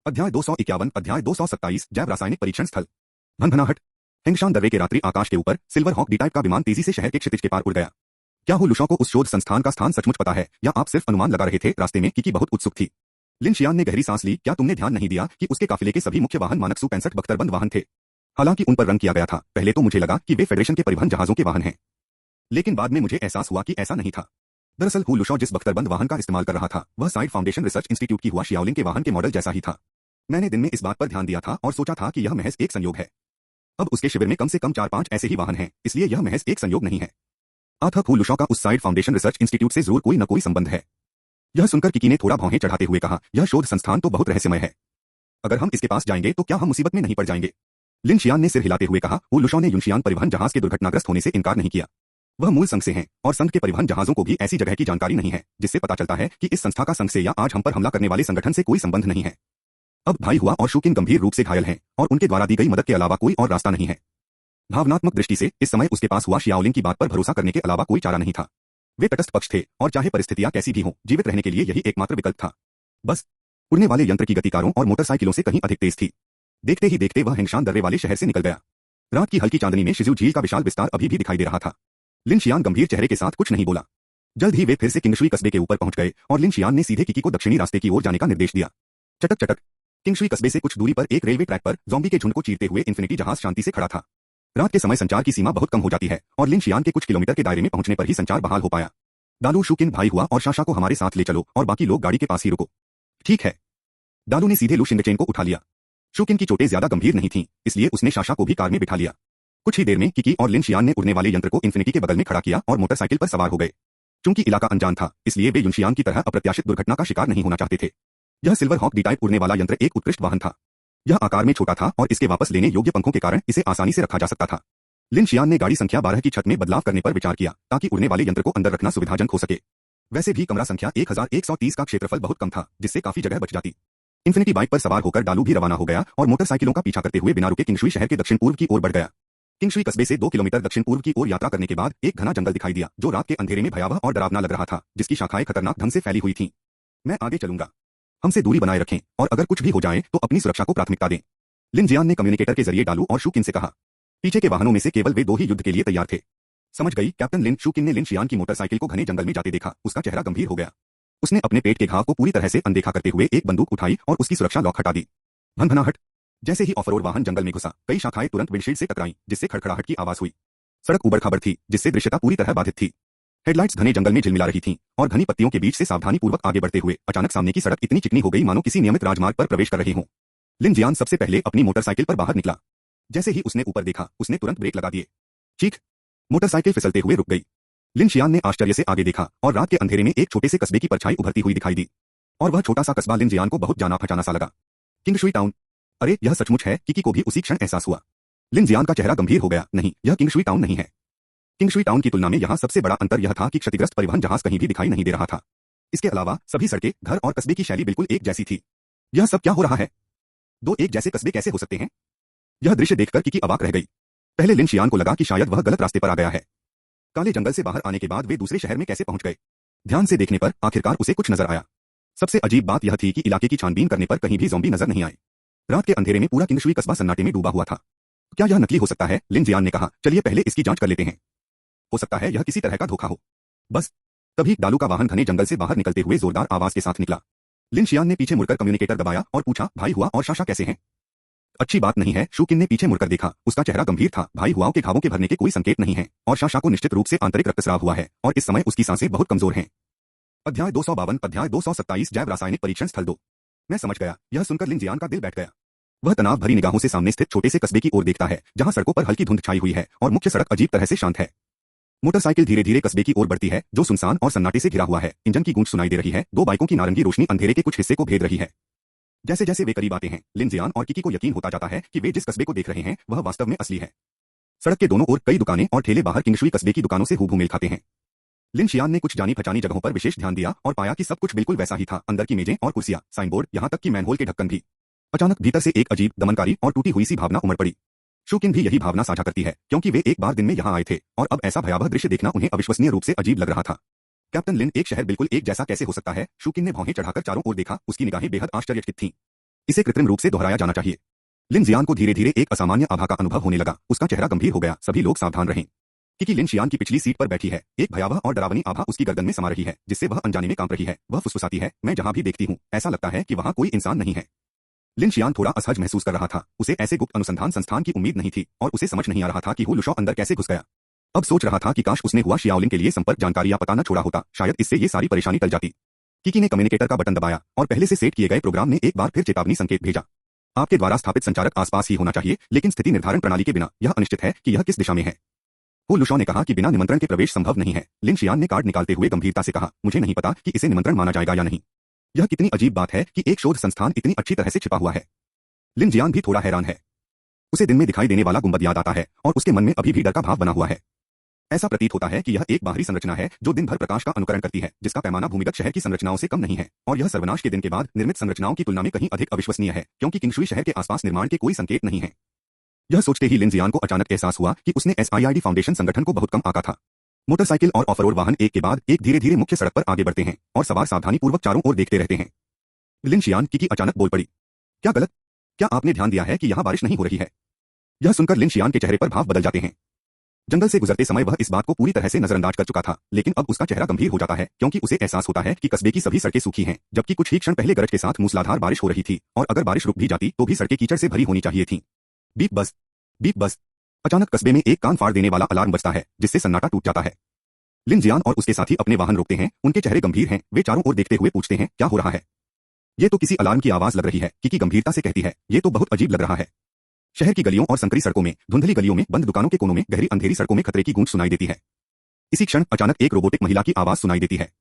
अध्याय 251 अध्याय 227 जैव रासायनिक परीक्षण स्थल। भनभनाहट। हेंगशान दर्रे के रात्रि आकाश के ऊपर सिल्वर हॉक डी टाइप का विमान तेजी से शहर के क्षितिज के पार उड़ गया। क्या हु लुशॉ को उस शोध संस्थान का स्थान सचमुच पता है या आप सिर्फ अनुमान लगा रहे थे? रास्ते में किकी बहुत उत्सुक थी। लिन शियान ने गहरी सांस ली। क्या तुमने ध्यान नहीं दिया कि उसके काफिले के सभी मुख्य वाहन मानक सु 65 बख्तरबंद वाहन थे? हालांकि उन पर रंग किया गया था। पहले तो मुझे लगा कि वे फेडरेशन के परिवहन जहाजों के वाहन हैं, लेकिन बाद में मुझे एहसास हुआ कि ऐसा नहीं था। दरअसल हु लुशॉ जिस बख्तरबंद वाहन का इस्तेमाल कर रहा था वह साइड फाउंडेशन रिसर्च इंस्टीट्यूट की हुआ शियाओलिंग के वाहन के मॉडल जैसा ही था। मैंने दिन में इस बात पर ध्यान दिया था और सोचा था कि यह महज एक संयोग है। अब उसके शिविर में कम से कम 4-5 ऐसे ही वाहन हैं, इसलिए यह महज एक संयोग नहीं है। अतः हु लुशॉ का उस साइड फाउंडेशन रिसर्च इंस्टीट्यूट से जरूर कोई न कोई संबंध है। यह सुनकर किकी ने थोड़ा भौहें चढ़ाते हुए कहा, यह शोध संस्थान तो बहुत रहस्यमय है। अगर हम इसके पास जाएंगे तो क्या हम मुसीबत में नहीं पड़ जाएंगे? लिन शियान ने सिर हिलाते हुए कहा। हु लुशॉ ने युनशियान परिवहन जहाज के दुर्घटनाग्रस्त होने से इनकार नहीं किया। वह मूल संघ से हैं और संघ के परिवहन जहाजों को भी ऐसी जगह की जानकारी नहीं है जिससे पता चलता है कि इस संस्था का संघ से या आज हम पर हमला करने वाले संगठन से कोई संबंध नहीं है। अब भाई हुआ और शूकिन गंभीर रूप से घायल हैं और उनके द्वारा दी गई मदद के अलावा कोई और रास्ता नहीं है। भावनात्मक दृष्टि से इस समय उसके पास हुआ शियाओलिंग की बात पर भरोसा करने के अलावा कोई चारा नहीं था। वे तटस्थ पक्ष थे और चाहे परिस्थितियां कैसी भी हों, जीवित रहने के लिए यही एकमात्र विकल्प था। बस उड़ने वाले यंत्र की गति कारों और मोटरसाइकिलों से कहीं अधिक तेज थी। देखते ही देखते वह हेंगशान दर्रे वाले शहर से निकल गया। रात की हल्की चांदनी में शिजू झील का विशाल विस्तार अभी भी दिखाई दे रहा था। लिन शियान गंभीर चेहरे के साथ कुछ नहीं बोला। जल्द ही वे फिर से किंगशुई कस्बे के ऊपर पहुंच गए और लिन शियान ने सीधे किकी को दक्षिणी रास्ते की ओर जाने का निर्देश दिया। चटक चटक। किंगशुई कस्बे से कुछ दूरी पर एक रेलवे ट्रैक पर ज़ॉम्बी के झुंड को चीरते हुए इन्फिनिटी जहाज शांति से खड़ा था। रात के समय संचार की सीमा बहुत कम हो जाती है और लिन शियान के कुछ किलोमीटर के दायरे में पहुंचने पर ही संचार बहाल हो पाया। दालू, शूकिन, भाई हुआ और शाशा को हमारे साथ ले चलो और बाकी लोग गाड़ी के पास ही रुको। ठीक है। दालू ने सीधे लू शिंगचेन को उठा लिया। शूकिन की चोटें ज्यादा गंभीर नहीं थीं, इसलिए उसने शाशा को भी कार में बिठा लिया। कुछ ही देर में किकी और लिन शियान ने उड़ने वाले यंत्र को इन्फिनिटी के बगल में खड़ा किया और मोटरसाइकिल पर सवार हो गए। चूंकि इलाका अनजान था, इसलिए वे युनशियान की तरह अप्रत्याशित दुर्घटना का शिकार नहीं होना चाहते थे। यह सिल्वर हॉक डी टाइप उड़ने वाला यंत्र एक उत्कृष्ट वाहन था। यह आकार में छोटा था और इसके वापस लेने योग्य पंखों के कारण इसे आसानी से रखा जा सकता था। लिन शियान ने गाड़ी संख्या 12 की छत में बदलाव करने पर विचार किया ताकि उड़ने वाले यंत्र को अंदर रखना सुविधाजनक हो सके। वैसे भी कमरा संख्या 1130 का क्षेत्रफल बहुत कम था, जिससे काफी जगह बच जाती। इन्फिनिटी बाइक पर सवार होकर डालू भी रवाना हो गया और मोटरसाइकिलों का पीछा करते हुए बिना रुके किंगशुई शहर के दक्षिण पूर्व की ओर बढ़ गया। किंगशुई कस्बे से 2 किलोमीटर दक्षिण पूर्व की ओर यात्रा करने के बाद एक घना जंगल दिखाई दिया जो रात के अंधेरे में भयावह और डरावना लग रहा था, जिसकी शाखाएं खतरनाक ढंग से फैली हुई थीं। मैं आगे चलूंगा। हमसे दूरी बनाए रखें और अगर कुछ भी हो जाए तो अपनी सुरक्षा को प्राथमिकता दें। लिन जियान ने कम्युनिकेटर के जरिए डालू और शूकिन से कहा। पीछे के वाहनों में से केवल वे 2 ही युद्ध के लिए तैयार थे। समझ गई कैप्टन लिन। शूकिन ने लिन शियान की मोटरसाइकिल को घने जंगल में जाते देखा। उसका चेहरा गंभीर हो गया। उसने अपने पेट के घाव को पूरी तरह से अनदेखा करते हुए एक बंदूक उठाई और उसकी सुरक्षा लॉक हटा दी। भनभनाहट। जैसे ही ऑफरोड वाहन जंगल में घुसा, कई शाखाएं तुरंत विंडशील्ड से टकराईं, जिससे खड़खड़ाहट की आवाज हुई। सड़क उबड़-खाबड़ थी, जिससे दृश्यता पूरी तरह बाधित थी। हेडलाइट्स घने जंगल में झिलमिला रही थीं और घनी पत्तियों के बीच से सावधानीपूर्वक आगे बढ़ते हुए अचानक सामने की सड़क इतनी चिकनी हो गई मानो किसी नियमित राजमार्ग पर प्रवेश कर रहे हों। लिन जियान सबसे पहले अपनी मोटरसाइकिल पर बाहर निकला। जैसे ही उसने ऊपर देखा, उसने तुरंत ब्रेक लगा दिए। चीख! मोटरसाइकिल फिसलते हुए रुक गई। लिन शियान ने आश्चर्य से आगे देखा और रात के अंधेरे में एक छोटे से कस्बे की परछाई उभरती हुई दिखाई दी। और वह छोटा सा कस्बा लिन जियान को बहुत जाना पहचाना सा लगा। किंगशुई टाउन। अरे यह सचमुच है। किकी को भी उसी क्षण एहसास हुआ। लिन जियान का चेहरा गंभीर हो गया। नहीं, यह किंगशुई टाउन नहीं है। किंगशुई टाउन की तुलना में यहाँ सबसे बड़ा अंतर यह था कि क्षतिग्रस्त परिवहन जहाज कहीं भी दिखाई नहीं दे रहा था। इसके अलावा सभी सड़कें, घर और कस्बे की शैली बिल्कुल एक जैसी थी। यह सब क्या हो रहा है? 2 एक जैसे कस्बे कैसे हो सकते हैं? यह दृश्य देखकर किकी अवाक रह गई। पहले लिन शियान को लगा कि शायद वह गलत रास्ते पर आ गया है। काले जंगल से बाहर आने के बाद वे दूसरे शहर में कैसे पहुंच गए? ध्यान से देखने पर आखिरकार उसे कुछ नजर आया। सबसे अजीब बात यह थी कि इलाके की छानबीन करने पर कहीं भी ज़ॉम्बी नजर नहीं आए। रात के अंधेरे में पूरा किंगशुई कस्बा सन्नाटे में डूबा हुआ था। क्या यह नकली हो सकता है? लिन जियान ने कहा। चलिए पहले इसकी जांच कर लेते हैं। हो सकता है यह किसी तरह का धोखा हो। बस तभी डालू का वाहन घने जंगल से बाहर निकलते हुए जोरदार आवाज के साथ निकला। लिन शियान ने पीछे मुड़कर कम्युनिकेटर दबाया और पूछा, भाई हुआ और शाशा कैसे हैं? अच्छी बात नहीं है। शूकिन ने पीछे मुड़कर देखा। उसका चेहरा गंभीर था। भाई हुआ के घावों के भरने के कोई संकेत नहीं है और शाशा को निश्चित रूप से आंतरिक रक्तस्राव हुआ है और इस समय उसकी सांसें बहुत कमजोर हैं। अध्याय 252 अध्याय 227 जैव रासायनिक परीक्षण स्थल 2। मैं समझ गया। यह सुनकर लिन जियान का दिल बैठ गया। वह तनाव भरी निगाहों से सामने स्थित छोटे से कस्बे की ओर देखता है, जहां सड़कों पर हल्की धुंध छाई हुई है और मुख्य सड़क अजीब तरह से शांत है। मोटरसाइकिल धीरे धीरे कस्बे की ओर बढ़ती है, जो सुनसान और सन्नाटे से घिरा हुआ है। इंजन की गूंज सुनाई दे रही है। 2 बाइकों की नारंगी रोशनी अंधेरे के कुछ हिस्से को भेद रही है। जैसे जैसे वे करीब आते हैं, लिन जियान और किकी को यकीन होता जाता है कि वे जिस कस्बे को देख रहे हैं वह वास्तव में असली है। सड़क के दोनों ओर कई दुकानें और ठेले बाहर किंगशुई कस्बे की दुकानों से हूबहू मेल खाते हैं। लिन शियान ने कुछ जानी पहचानी जगहों पर विशेष ध्यान दिया और पाया कि सब कुछ बिल्कुल वैसा ही था। अंदर की मेजें और कुर्सियां, साइनबोर्ड, यहाँ तक कि मैनहोल के ढक्कन भी। अचानक भीतर से एक अजीब, दमनकारी और टूटी हुई सी भावना उमड़ पड़ी। शूकिन भी यही भावना साझा करती है, क्योंकि वे एक बार दिन में यहाँ आए थे और अब ऐसा भयावह दृश्य देखना उन्हें अविश्वसनीय रूप से अजीब लग रहा था। कैप्टन लिन, एक शहर बिल्कुल एक जैसा कैसे हो सकता है? शूकिन ने भौहें चढ़ाकर चारों ओर देखा। उसकी निगाहें बेहद आश्चर्यचकित थीं। इसे कृत्रिम रूप से दोहराया जाना चाहिए। लिन जियान को धीरे धीरे एक असामान्य आभा का अनुभव होने लगा। उसका चेहरा गंभीर हो गया। सभी लोग सावधान रहें। किकी लिन शियान की पिछली सीट पर बैठी है। एक भयावह और डरावनी आभा उसकी गर्दन में समा रही है, जिससे वह अनजाने में कांप रही है। वह फुसफुसाती है, मैं जहां भी देखती हूं, ऐसा लगता है कि वहां कोई इंसान नहीं है। लिन शियान थोड़ा असहज महसूस कर रहा था। उसे ऐसे गुप्त अनुसंधान संस्थान की उम्मीद नहीं थी और उसे समझ नहीं आ रहा था कि हु लुशॉ अंदर कैसे घुस गया। अब सोच रहा था कि काश उसने हुआ शियाओलिन के लिए संपर्क जानकारी या पता न छोड़ा होता, शायद इससे ये सारी परेशानी टल जाती। किकी ने कम्युनिकेटर का बटन दबाया और पहले से सेट किए गए प्रोग्राम ने एक बार फिर चेतावनी संकेत भेजा। आपके द्वारा स्थापित संचारक आसपास ही होना चाहिए, लेकिन स्थिति निर्धारण प्रणाली के बिना यह अनिश्चित है कि यह किस दिशा में है। हु लुशॉ ने कहा कि बिना निमंत्रण के प्रवेश संभव नहीं है। लिन शियान ने कार्ड निकालते हुए गंभीरता से कहा, मुझे नहीं पता कि इसे निमंत्रण माना जाएगा या नहीं। यह कितनी अजीब बात है कि एक शोध संस्थान इतनी अच्छी तरह से छिपा हुआ है। लिन जियान भी थोड़ा हैरान है। उसे दिन में दिखाई देने वाला गुंबद याद आता है और उसके मन में अभी भी डर का भाव बना हुआ है। ऐसा प्रतीत होता है कि यह एक बाहरी संरचना है जो दिन भर प्रकाश का अनुकरण करती है, जिसका पैमाना भूमिगत शहर की संरचनाओं से कम नहीं है, और यह सर्वनाश के दिन के बाद निर्मित संरचनाओं की तुलना में कहीं अधिक अविश्वसनीय है, क्योंकि किंगशुई शहर के आसपास निर्माण के कोई संकेत नहीं है। यह सोचते ही लिन जियान को अचानक एहसास हुआ कि उसने SIID फाउंडेशन संगठन को बहुत कम आंका था। मोटरसाइकिल और ऑफ रोड वाहन एक के बाद एक धीरे धीरे मुख्य सड़क पर आगे बढ़ते हैं और सवार सावधानी पूर्वक चारों ओर देखते रहते हैं। लिन शियान की अचानक बोल पड़ी, क्या गलत? क्या आपने ध्यान दिया है कि यहाँ बारिश नहीं हो रही है? यह सुनकर लिन शियान के चेहरे पर भाव बदल जाते हैं। जंगल से गुजरते समय वह इस बात को पूरी तरह से नजरअंदाज कर चुका था, लेकिन अब उसका चेहरा गंभीर हो जाता है, क्योंकि उसे एहसास होता है कि कस्बे की सभी सड़कें सूखी हैं, जबकि कुछ ही क्षण पहले गरज के साथ मूसलाधार बारिश हो रही थी, और अगर बारिश रुक भी जाती तो भी सड़कें कीचड़ से भरी होनी चाहिए थीं। बीप बस, बीप बस। अचानक कस्बे में एक कान फाड़ देने वाला अलार्म बजता है, जिससे सन्नाटा टूट जाता है। लिन जियान और उसके साथी अपने वाहन रोकते हैं। उनके चेहरे गंभीर हैं। वे चारों ओर देखते हुए पूछते हैं, क्या हो रहा है? ये तो किसी अलार्म की आवाज लग रही है, किकी गंभीरता से कहती है। ये तो बहुत अजीब लग रहा है। शहर की गलियों और संकरी सड़कों में, धुंधली गलियों में, बंद दुकानों के कोनों में, गहरी अंधेरी सड़कों में खतरे की गूंज सुनाई देती है। इसी क्षण अचानक एक रोबोटिक महिला की आवाज सुनाई देती है।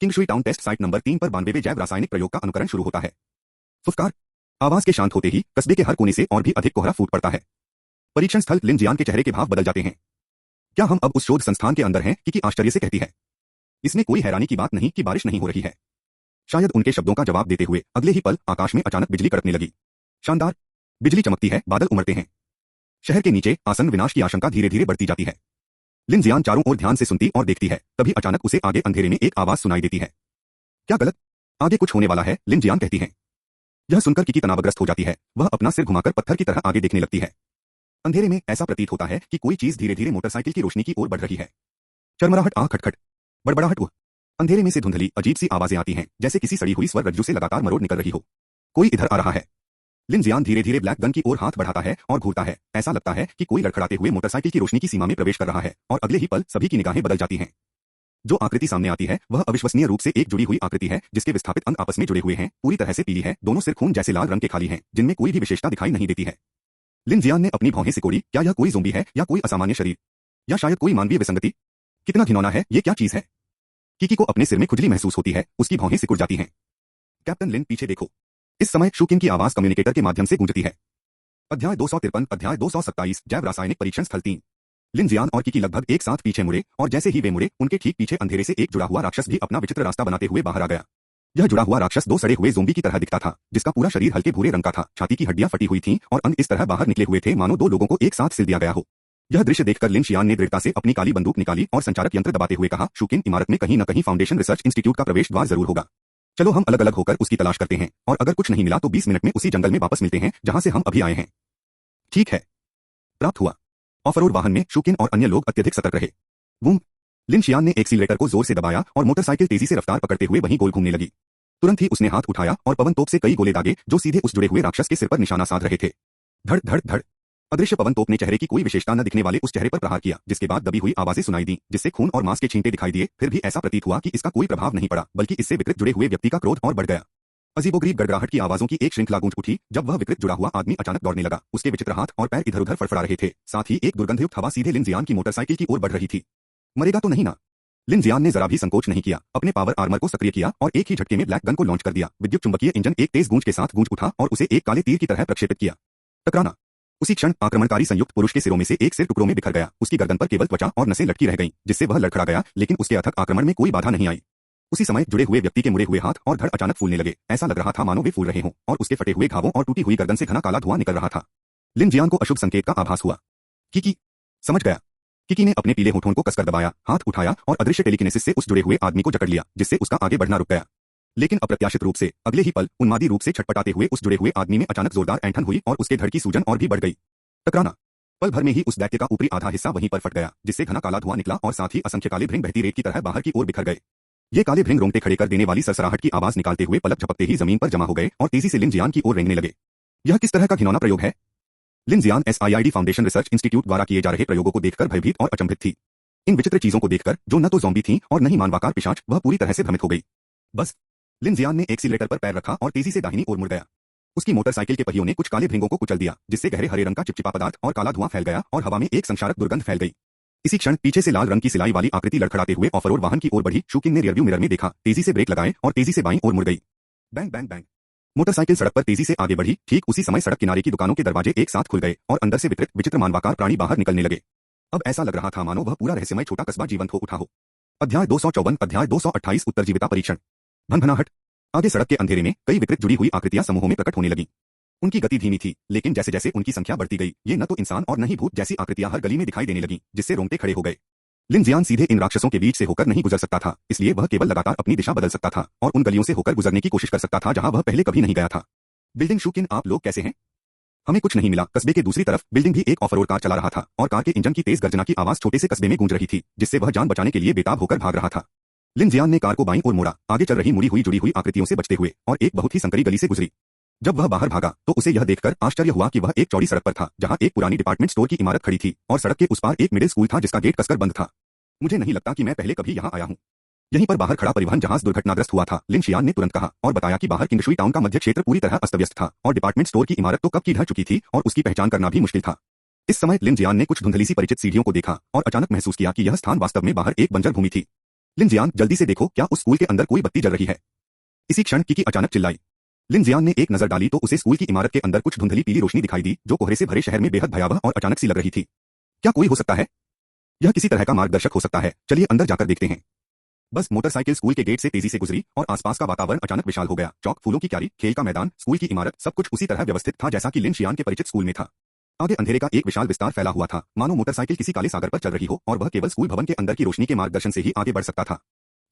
किंगशुई टाउन टेस्ट साइट नंबर 3 पर 92वें जैव रासायनिक प्रयोग का अनुकरण शुरू होता है। फुफकार। आवाज के शांत होते ही कस्बे के हर कोने से और भी अधिक कोहरा फूट पड़ता है। परीक्षण स्थल। लिन जियान के चेहरे के भाव बदल जाते हैं। क्या हम अब उस शोध संस्थान के अंदर हैं? किकी आश्चर्य से कहती है। इसमें कोई हैरानी की बात नहीं कि बारिश नहीं हो रही है। शायद उनके शब्दों का जवाब देते हुए अगले ही पल आकाश में अचानक बिजली कड़कने लगी। शानदार। बिजली चमकती है, बादल उमड़ते हैं। शहर के नीचे आसन्न विनाश की आशंका धीरे धीरे बढ़ती जाती है। लिन जियान चारों ओर ध्यान से सुनती और देखती है। तभी अचानक उसे आगे अंधेरे में एक आवाज सुनाई देती है। क्या गलत? आगे कुछ होने वाला है, लिन जियान कहती है। यह सुनकर किकी तनावग्रस्त हो जाती है। वह अपना सिर घुमाकर पत्थर की तरह आगे देखने लगती है। अंधेरे में ऐसा प्रतीत होता है कि कोई चीज धीरे धीरे मोटरसाइकिल की रोशनी की ओर बढ़ रही है। चरमराहट, आह खटखट, बड़बड़ाहट। अंधेरे में से धुंधली अजीब सी आवाजें आती हैं, जैसे किसी सड़ी हुई स्वर रज्जू से लगातार मरोड़ निकल रही हो। कोई इधर आ रहा है। लिन जियान धीरे धीरे ब्लैक गन की ओर हाथ बढ़ाता है और घूरता है। ऐसा लगता है कि कोई लड़खड़ाते हुए मोटरसाइकिल की रोशनी की सीमा में प्रवेश कर रहा है, और अगले ही पल सभी की निगाहें बदल जाती हैं। जो आकृति सामने आती है वह अविश्वसनीय रूप से एक जुड़ी हुई आकृति है, जिसके विस्थापित अंग आपस में जुड़े हुए हैं, पूरी तरह से पीली है। दोनों सिर खून जैसे लाल रंग के खाली हैं, जिनमें कोई भी विशेषता दिखाई नहीं देती है। लिन जियान ने अपनी भौहें सिकोड़ी। क्या यह कोई ज़ोंबी है या कोई असामान्य शरीर, या शायद कोई मानवीय विसंगति? कितना घिनौना है, ये क्या चीज है? किकी को अपने सिर में खुजली महसूस होती है। उसकी भौहें सिकुड़ जाती हैं। कैप्टन लिन, पीछे देखो। इस समय शुकिन की आवाज कम्युनिकेटर के माध्यम से गूंजती है। अध्याय 253, अध्याय 227, जैव रासायनिक परीक्षण स्थल 3। लिन जियान और किकी लगभग एक साथ पीछे मुड़े, और जैसे ही वे मुड़े, उनके ठीक पीछे अंधेरे से एक जुड़ा हुआ राक्षस भी अपना विचित्र रास्ता बनाते हुए बाहर आ गया। यह जुड़ा हुआ राक्षस दो सड़े हुए ज़ोंबी की तरह दिखता था, जिसका पूरा शरीर हल्के भूरे रंग का था। छाती की हड्डियां फटी हुई थीं और अंग इस तरह बाहर निकले हुए थे मानो दो लोगों को एक साथ सिल दिया गया हो। यह दृश्य देखकर लिन शियान ने दृढ़ता से अपनी काली बंदूक निकाली और संचारक यंत्र दबाते हुए कहा, शुकिन, इमारत में कहीं न कहीं फाउंडेशन रिसर्च इंस्टीट्यूट का प्रवेश द्वार जरूर होगा। चलो हम अलग अलग होकर उसकी तलाश करते हैं, और अगर कुछ नहीं मिला तो 20 मिनट में उसी जंगल में वापस मिलते हैं जहां से हम अभी आए हैं। ठीक है। प्राप्त हुआ। ऑफ रोड वाहन में शुकिन और अन्य लोग अत्यधिक सतर्क रहे। बूम। लिन शियान ने एक्सीलरेटर को जोर से दबाया और मोटरसाइकिल तेजी से रफ्तार पकड़ते हुए वहीं गोल घूमने लगी। तुरंत ही उसने हाथ उठाया और पवन तोप से कई गोले दागे, जो सीधे उस जुड़े हुए राक्षस के सिर पर निशाना साध रहे थे। धड़ धड़ धड़। अदृश्य पवन तोप ने चेहरे की कोई विशेषता न दिखने वाले उस चेहरे पर प्रहार किया, जिसके बाद दबी हुई आवाजें सुनाई दी, जिससे खून और मांस के छींटे दिखाई दिए। फिर भी ऐसा प्रतीत हुआ कि इसका कोई प्रभाव नहीं पड़ा, बल्कि इससे विकृत जुड़े हुए व्यक्ति का क्रोध और बढ़ गया। अजीबोगरीब गड़गड़ाहट की आवाजों की एक श्रृंखला गूंज उठी जब वह विकृत जुड़ा हुआ आदमी अचानक दौड़ने लगा। उसके विचित्र हाथ और पैर इधर-उधर फड़फड़ा रहे थे। साथ ही एक दुर्गंधयुक्त हवा सीधे लिन जियान की मोटरसाइकिल की ओर बढ़ रही थी। मरेगा तो नहीं ना? लिन जियान ने जरा भी संकोच नहीं किया, अपने पावर आर्मर को सक्रिय किया और एक ही झटके में ब्लैक गन को लॉन्च कर दिया। विद्युत चुंबकीय इंजन एक तेज गूंज के साथ गूंज उठा और उसे एक काले तीर की तरह प्रक्षेपित किया। टकराना। उसी क्षण आक्रमणकारी संयुक्त पुरुष के सिरों में से एक सिर टुकड़ों में बिखर गया। उसकी गर्दन पर केवल त्वचा और नसें लटकी रह गईं, जिससे वह लड़खड़ा गया, लेकिन उसके अथक आक्रमण में कोई बाधा नहीं आई। उसी समय जुड़े हुए व्यक्ति के मुड़े हुए हाथ और धड़ अचानक फूलने लगे। ऐसा लग रहा था मानो वे फूल रहे हों, और उसके फटे हुए घावों और टूटी हुई गर्दन से घना काला धुआं निकल रहा था। लिन जियान को अशुभ संकेत का आभास हुआ। किकी। समझ गया। किकी ने अपने पीले होठों को कसकर दबाया, हाथ उठाया और अदृश्य टेलीकिनेसिस से उस जुड़े हुए आदमी को जकड़ लिया, जिससे उसका आगे बढ़ना रुक गया। लेकिन अप्रत्याशित रूप से अगले ही पल उन्मादी रूप से छटपटाते हुए उस जुड़े हुए आदमी में अचानक जोरदार ऐंठन हुई और उसके धड़ की सूजन और भी बढ़ गई। टकराना। पल भर में ही उस दैत्य का ऊपरी आधा हिस्सा वहीं पर फट गया, जिससे घना काला धुआं निकला और साथ ही असंख्य काले भृंग बहती रेत की तरह बाहर की ओर बिखर गए। ये काले भृंग रोंगटे खड़े कर देने वाली सरसराहट की आवाज निकालते हुए पलक झपकते ही जमीन पर जमा हो गए और तेजी से लिन जियान की ओर रेंगने लगे। यह किस तरह का घिनौना प्रयोग है? लिन जियान SIID फाउंडेशन रिसर्च इंस्टीट्यूट द्वारा किए जा रहे प्रयोगों को देखकर भयभीत और अचंभित थी। इन विचित्र चीजों को देखकर जो न तो ज़ॉम्बी थी और न ही मानवाकार पिशाच, वह पूरी तरह से भ्रमित हो गई। बस लिन जियान ने एक्सीलरेटर पर पैर रखा और तेजी से दाहिनी ओर मुड़ गया। उसकी मोटरसाइकिल के पहियों ने कुछ काले भृंगों को कुचल दिया, जिससे गहरे हरे रंग का चिपचिपा पदार्थ और काला धुआं फैल गया और हवा में एक संक्षारक दुर्गंध फैल गई। इसी क्षण पीछे से लाल रंग की सिलाई वाली आकृति लड़खड़ाते हुए ऑफ रोड वाहन की ओर बढ़ी। शूकिन ने रियरव्यू मिरर में देखा, तेजी से ब्रेक लगाए और तेजी से बाईं ओर मुड़ गई। Bang bang bang. मोटरसाइकिल सड़क पर तेजी से आगे बढ़ी। ठीक उसी समय सड़क किनारे की दुकानों के दरवाजे एक साथ खुल गए और अंदर से विचित्र मानवाकार प्राणी बाहर निकलने लगे। अब ऐसा लग रहा था मानो वह पूरा रहस्यमय छोटा कस्बा जीवंत हो उठा हो। अध्याय 254 अध्याय 228 उत्तरजीविता परीक्षण। भनभनाहट। आगे सड़क के अंधेरे में कई विकृत जुड़ी हुई आकृतियां समूहों में प्रकट होने लगीं। उनकी गति धीमी थी, लेकिन जैसे जैसे उनकी संख्या बढ़ती गई, ये न तो इंसान और न ही भूत जैसी आकृतियां हर गली में दिखाई देने लगीं, जिससे रोंगटे खड़े हो गए। लिन जियान सीधे इन राक्षसों के बीच से होकर नहीं गुजर सकता था, इसलिए वह केवल लगातार अपनी दिशा बदल सकता था और उन गलियों से होकर गुजरने की कोशिश कर सकता था जहां वह पहले कभी नहीं गया था। बिल्डिंग शूकिन, आप लोग कैसे हैं? हमें कुछ नहीं मिला। कस्बे के दूसरी तरफ बिल्डिंग भी एक ऑफरोड कार चला रहा था और कार के इंजन की तेज गर्जना की आवाज छोटे से कस्बे में गूंज रही थी, जिससे वह जान बचाने के लिए बेताब होकर भाग रहा था। लिन जियान ने कार को बाईं ओर मोड़ा, आगे चल रही मुड़ी हुई जुड़ी हुई आकृतियों से बचते हुए, और एक बहुत ही संकरी गली से गुजरी। जब वह बाहर भागा तो उसे यह देखकर आश्चर्य हुआ कि वह एक चौड़ी सड़क पर था, जहां एक पुरानी डिपार्टमेंट स्टोर की इमारत खड़ी थी और सड़क के उस पार एक मिडिल स्कूल था जिसका गेट कसकर बंद था। मुझे नहीं लगता कि मैं पहले कभी यहाँ आया हूँ। यहीं पर बाहर खड़ा परिवहन जहाज दुर्घटनाग्रस्त हुआ था, लिन शियान ने तुरंत कहा और बताया कि बाहर किंगशुई टाउन का मध्य क्षेत्र पूरी तरह अस्त व्यस्त था और डिपार्टमेंट स्टोर की इमारत तो कब की ढह चुकी थी और उसकी पहचान करना भी मुश्किल था। इस समय लिन जियान ने कुछ धुंधली सी परिचित सीढ़ियों को देखा और अचानक महसूस किया कि यह स्थान वास्तव में बाहर एक बंजर भूमि थी। लिन जियान, जल्दी से देखो, क्या उस स्कूल के अंदर कोई बत्ती जल रही है? इसी क्षण किकी अचानक चिल्लाई। लिन जियान ने एक नजर डाली तो उसे स्कूल की इमारत के अंदर कुछ धुंधली पीली रोशनी दिखाई दी, जो कोहरे से भरे शहर में बेहद भयावह और अचानक सी लग रही थी। क्या कोई हो सकता है? यह किसी तरह का मार्गदर्शक हो सकता है। चलिए अंदर जाकर देखते हैं। बस मोटरसाइकिल स्कूल के गेट से तेजी से गुजरी और आसपास का वातावरण अचानक विशाल हो गया। चौक, फूलों की क्यारी, खेल का मैदान, स्कूल की इमारत, सब कुछ उसी तरह व्यवस्थित था जैसा कि लिन शियान के परिचित स्कूल में था। आगे अंधेरे का एक विशाल विस्तार फैला हुआ था, मानो मोटरसाइकिल किसी काले सागर पर चल रही हो और वह केवल स्कूल भवन के अंदर की रोशनी के मार्गदर्शन से ही आगे बढ़ सकता था।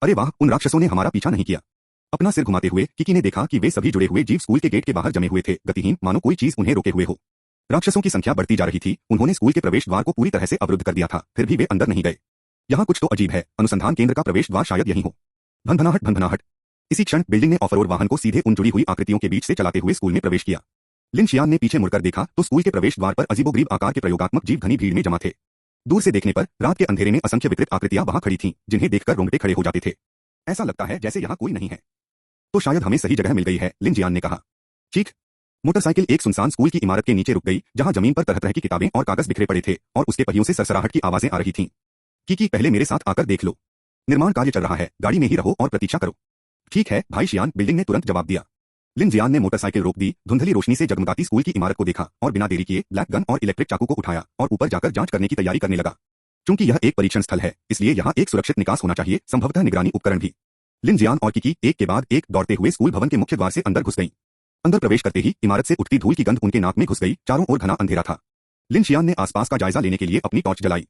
अरे वाह, उन राक्षसों ने हमारा पीछा नहीं किया। अपना सिर घुमाते हुए किकी ने देखा कि वे सभी जुड़े हुए जीव स्कूल के गेट के बाहर जमे हुए थे, गतिहीन, मानो कोई चीज उन्हें रोके हुए हो। राक्षसों की संख्या बढ़ती जा रही थी। उन्होंने स्कूल के प्रवेश द्वार को पूरी तरह से अवरुद्ध कर दिया था, फिर भी वे अंदर नहीं गए। यहाँ कुछ तो अजीब है। अनुसंधान केंद्र का प्रवेश द्वार शायद यही हो। भनभनाहट भनभनाहट। इसी क्षण बिल्डिंग ने ऑफरोड वाहन को सीधे उन जुड़ी हुई आकृतियों के बीच से चलाते हुए स्कूल में प्रवेश किया। लिन शियान ने पीछे मुड़कर देखा तो स्कूल के प्रवेश द्वार पर अजीबोगरीब आकार के प्रयोगात्मक जीव घनी भीड़ में जमा थे। दूर से देखने पर रात के अंधेरे में असंख्य विकृत आकृतियां वहां खड़ी थीं, जिन्हें देखकर रोंगटे खड़े हो जाते थे। ऐसा लगता है जैसे यहाँ कोई नहीं है। तो शायद हमें सही जगह मिल गई है, लिन जियान ने कहा। चीख। मोटरसाइकिल एक सुनसान स्कूल की इमारत के नीचे रुक गई, जहां जमीन पर तरह तरह की किताबें और कागज बिखरे पड़े थे और उसके पहियों से सरसराहट की आवाजें आ रही थीं। किकी, पहले मेरे साथ आकर देख लो। निर्माण कार्य चल रहा है, गाड़ी में ही रहो और प्रतीक्षा करो। ठीक है भाई शियान, बिल्डिंग ने तुरंत जवाब दिया। लिन जियान ने मोटरसाइकिल रोक दी, धुंधली रोशनी से जगमगाती स्कूल की इमारत को देखा और बिना देरी किए ब्लैक गन और इलेक्ट्रिक चाकू को उठाया और ऊपर जाकर जांच करने की तैयारी करने लगा। चूंकि यह एक परीक्षण स्थल है, इसलिए यहाँ एक सुरक्षित निकास होना चाहिए, संभवतः निगरानी उपकरण भी। लिन जियान और किकी एक के बाद एक दौड़ते हुए स्कूल भवन के मुख्य द्वार से अंदर घुस गईं। अंदर प्रवेश करते ही इमारत से उठती धूल की गंध उनके नाक में घुस गई। चारों ओर घना अंधेरा था। लिन शियान ने आसपास का जायजा लेने के लिए अपनी टॉर्च जलाई।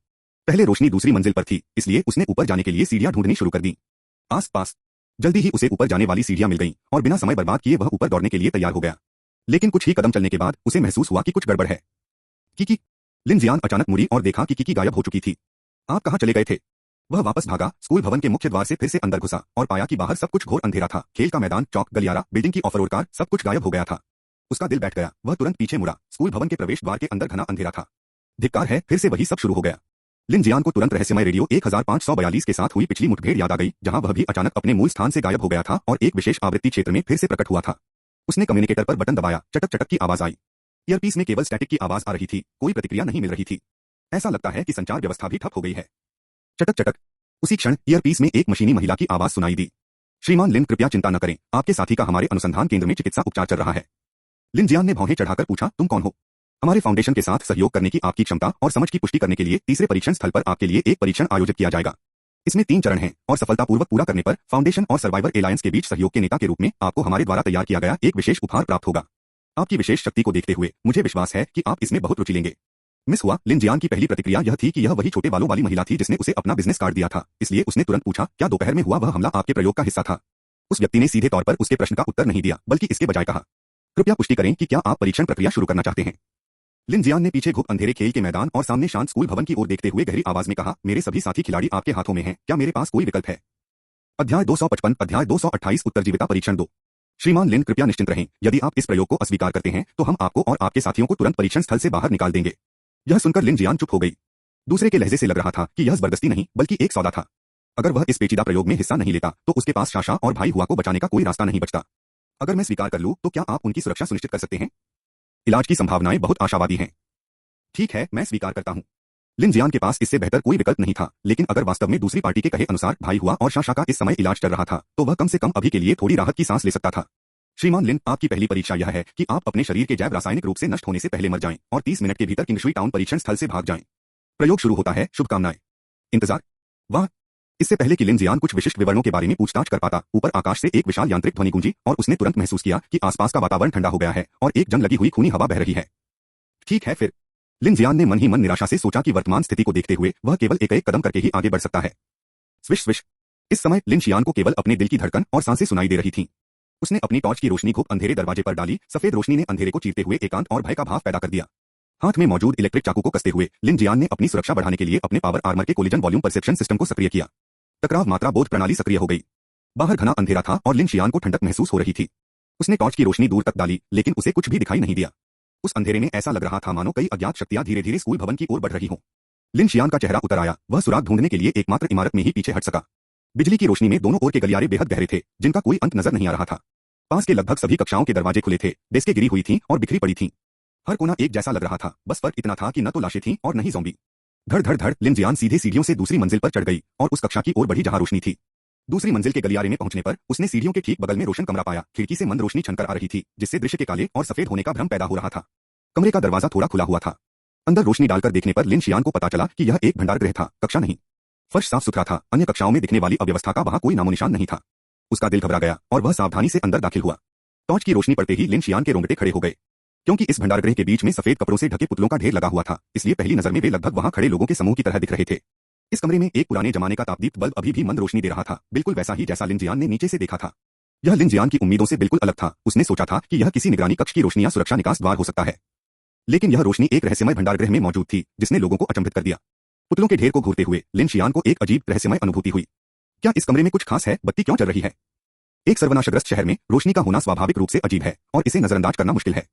पहले रोशनी दूसरी मंजिल पर थी, इसलिए उसने ऊपर जाने के लिए सीढ़ियां ढूंढनी शुरू कर दी। आसपास जल्दी ही उसे ऊपर जाने वाली सीढ़ियां मिल गईं और बिना समय बर्बाद किए वह ऊपर दौड़ने के लिए तैयार हो गया। लेकिन कुछ ही कदम चलने के बाद उसे महसूस हुआ कि कुछ गड़बड़ है। किकी। लिन जियान अचानक मुड़ी और देखा कि किकी गायब हो चुकी थी। आप कहाँ चले गए थे? वह वापस भागा, स्कूल भवन के मुख्य द्वार से फिर से अंदर घुसा और पाया कि बाहर सब कुछ घोर अंधेरा था। खेल का मैदान, चौक, गलियारा, बिल्डिंग की ऑफरोड कार, सब कुछ गायब हो गया था। उसका दिल बैठ गया। वह तुरंत पीछे मुड़ा। स्कूल भवन के प्रवेश द्वार के अंदर घना अंधेरा था। धिक्कार है, फिर से वही सब शुरू हो गया। लिन जियान को तुरंत रहस्यमय रेडियो 1542 के साथ हुई पिछली मुठभेड़ याद आ गई, जहां वह भी अचानक अपने मूल स्थान से गायब हो गया था और एक विशेष आवृत्ति क्षेत्र में फिर से प्रकट हुआ था। उसने कम्युनिकेटर पर बटन दबाया, चटक चटक की आवाज आई। ईयरपीस में केवल स्टैटिक की आवाज आ रही थी, कोई प्रतिक्रिया नहीं मिल रही थी। ऐसा लगता है कि संचार व्यवस्था भी ठप हो गई है। चटक चटक। उसी क्षण ईयरपीस में एक मशीनी महिला की आवाज सुनाई दी। श्रीमान लिन, कृपया चिंता न करें, आपके साथी का हमारे अनुसंधान केंद्र में चिकित्सा उपचार चल रहा है। लिन जियान ने भौहें चढ़ाकर पूछा, तुम कौन हो? हमारे फाउंडेशन के साथ सहयोग करने की आपकी क्षमता और समझ की पुष्टि करने के लिए तीसरे परीक्षण स्थल पर आपके लिए एक परीक्षण आयोजित किया जाएगा। इसमें 3 चरण हैं और सफलतापूर्वक पूरा करने पर फाउंडेशन और सर्वाइवर एलायंस के बीच सहयोग के नेता के रूप में आपको हमारे द्वारा तैयार किया गया एक विशेष उपहार प्राप्त होगा। आपकी विशेष शक्ति को देखते हुए मुझे विश्वास है कि आप इसमें बहुत रुचि लेंगे। मिस हुआ। लिन जियान की पहली प्रतिक्रिया यह थी कि यह वही छोटे बालों वाली महिला थी जिसने उसे अपना बिजनेस कार्ड दिया था, इसलिए उसने तुरंत पूछा, क्या दोपहर में हुआ वह हमला आपके प्रयोग का हिस्सा था? उस व्यक्ति ने सीधे तौर पर उसके प्रश्न का उत्तर नहीं दिया, बल्कि इसके बजाय कहा, कृपया पुष्टि करें कि क्या आप परीक्षण प्रक्रिया शुरू करना चाहते हैं। लिन जियान ने पीछे घुप अंधेरे खेल के मैदान और सामने शांत स्कूल भवन की ओर देखते हुए गहरी आवाज में कहा, मेरे सभी साथी खिलाड़ी आपके हाथों में हैं, क्या मेरे पास कोई विकल्प है। अध्याय 255 अध्याय 228 उत्तरजीविता परीक्षण 2। श्रीमान लिन, कृपया निश्चिंत रहें, यदि आप इस प्रयोग को अस्वीकार करते हैं तो हम आपको और आपके साथियों को तुरंत परीक्षण स्थल से बाहर निकाल देंगे। यह सुनकर लिन जियान चुप हो गई। दूसरे के लहजे से लग रहा था कि यह जबरदस्ती नहीं बल्कि एक सौदा था। अगर वह इस पेचीदा प्रयोग में हिस्सा नहीं लेता तो उसके पास शाशा और भाई हुआ को बचाने का कोई रास्ता नहीं बचता। अगर मैं स्वीकार कर लूं तो क्या आप उनकी सुरक्षा सुनिश्चित कर सकते हैं? इलाज की संभावनाएं बहुत आशावादी हैं। ठीक है, मैं स्वीकार करता हूं। लिन जियान के पास इससे बेहतर कोई विकल्प नहीं था, लेकिन अगर वास्तव में दूसरी पार्टी के कहे अनुसार भाई हुआ और शाशा का इस समय इलाज चल रहा था तो वह कम से कम अभी के लिए थोड़ी राहत की सांस ले सकता था। श्रीमान लिन, आपकी पहली परीक्षा यह है कि आप अपने शरीर के जैव रासायनिक रूप से नष्ट होने से पहले मर जाएं और 30 मिनट के भीतर किंगशुई टाउन परीक्षण स्थल से भाग जाएं। प्रयोग शुरू होता है, शुभकामनाएं। इंतजार। वाह। इससे पहले कि लिन जियान कुछ विशिष्ट विवरणों के बारे में पूछताछ कर पाता, ऊपर आकाश से एक विशाल यांत्रिक ध्वनि गूंजी और उसने तुरंत महसूस किया कि आसपास का वातावरण ठंडा हो गया है और एक जंग लगी हुई खूनी हवा बह रही है। ठीक है फिर। लिन जियान ने मन ही मन निराशा से सोचा कि वर्तमान स्थिति को देखते हुए वह केवल एक कदम करके ही आगे बढ़ सकता है। Swish swish. इस समय लिन जियान को केवल अपने दिल की धड़कन और सांसें सुनाई दे रही थीं। उसने अपनी टॉर्च की रोशनी घुप अंधेरे दरवाजे पर डाली। सफेद रोशनी ने अंधेरे को चीरते हुए एकांत और भय का भाव पैदा कर दिया। हाथ में मौजूद इलेक्ट्रिक चाकू को कसते हुए लिन जियान ने अपनी सुरक्षा बढ़ाने के लिए अपने पावर आर्मर के कोलिजन वॉल्यूम परसेप्शन सिस्टम को सक्रिय किया। टकराव मात्रा बोध प्रणाली सक्रिय हो गई। बाहर घना अंधेरा था और लिन जियान को ठंडक महसूस हो रही थी। उसने टॉर्च की रोशनी दूर तक डाली, लेकिन उसे कुछ भी दिखाई नहीं दिया। उस अंधेरे में ऐसा लग रहा था मानो कई अज्ञात शक्तियां धीरे धीरे स्कूल भवन की ओर बढ़ रही हों। लिन जियान का चेहरा उतर आया। वह सुराग ढूंढने के लिए एकमात्र इमारत में ही पीछे हट सका। बिजली की रोशनी में दोनों ओर के गलियारे बेहद गहरे थे, जिनका कोई अंत नजर नहीं आ रहा था। पास के लगभग सभी कक्षाओं के दरवाजे खुले थे, डेस्कें गिरी हुई थीं और बिखरी पड़ी थीं। हर कोना एक जैसा लग रहा था, बस फर्क इतना था कि न तो लाशें थीं और न ही ज़ॉम्बी। धड़ धड़ धड़ लिन जियान सीधे सीढ़ियों से दूसरी मंजिल पर चढ़ गई और उस कक्षा की ओर बढ़ी जहां रोशनी थी। दूसरी मंजिल के गलियारे में पहुंचने पर उसने सीढ़ियों के ठीक बगल में रोशन कमरा पाया। खिड़की से मंद रोशनी छनकर आ रही थी, जिससे दृश्य के काले और सफेद होने का भ्रम पैदा हो रहा था। कमरे का दरवाजा थोड़ा खुला हुआ था। अंदर रोशनी डालकर देखने पर लिन जियान को पता चला कि यह एक भंडारगृह था, कक्षा नहीं। फर्श साफ सुथरा था, अन्य कक्षाओं में दिखने वाली अव्यवस्था का वहां कोई नामोनिशान नहीं था। उसका दिल घबरा गया और वह सावधानी से अंदर दाखिल हुआ। टॉर्च की रोशनी पड़ते ही लिन जियान के रोंगटे खड़े हो गए, क्योंकि इस भंडारगृह के बीच में सफेद कपड़ों से ढके पुतलों का ढेर लगा हुआ था, इसलिए पहली नजर में वे लगभग वहां खड़े लोगों के समूह की तरह दिख रहे थे। इस कमरे में एक पुराने जमाने का तापदीप्त बल्ब अभी भी मंद रोशनी दे रहा था, बिल्कुल वैसा ही जैसा लिन जियान ने नीचे से देखा था। यह लिन जियान की उम्मीदों से बिल्कुल अलग था। उसने सोचा था कि यह किसी निगरानी कक्ष की रोशनी या सुरक्षा निकास द्वार हो सकता है, लेकिन यह रोशनी एक रहस्यमय भंडारगृह में मौजूद थी, जिसने लोगों को अचंभित कर दिया। पुतलों के ढेर को घूरते हुए लिन जियान को एक अजीब रहस्यमय अनुभूति हुई। क्या इस कमरे में कुछ खास है? बत्ती क्यों चल रही है? एक सर्वनाशग्रस्त शहर में रोशनी का होना स्वाभाविक रूप से अजीब है और इसे नजरअंदाज करना मुश्किल है।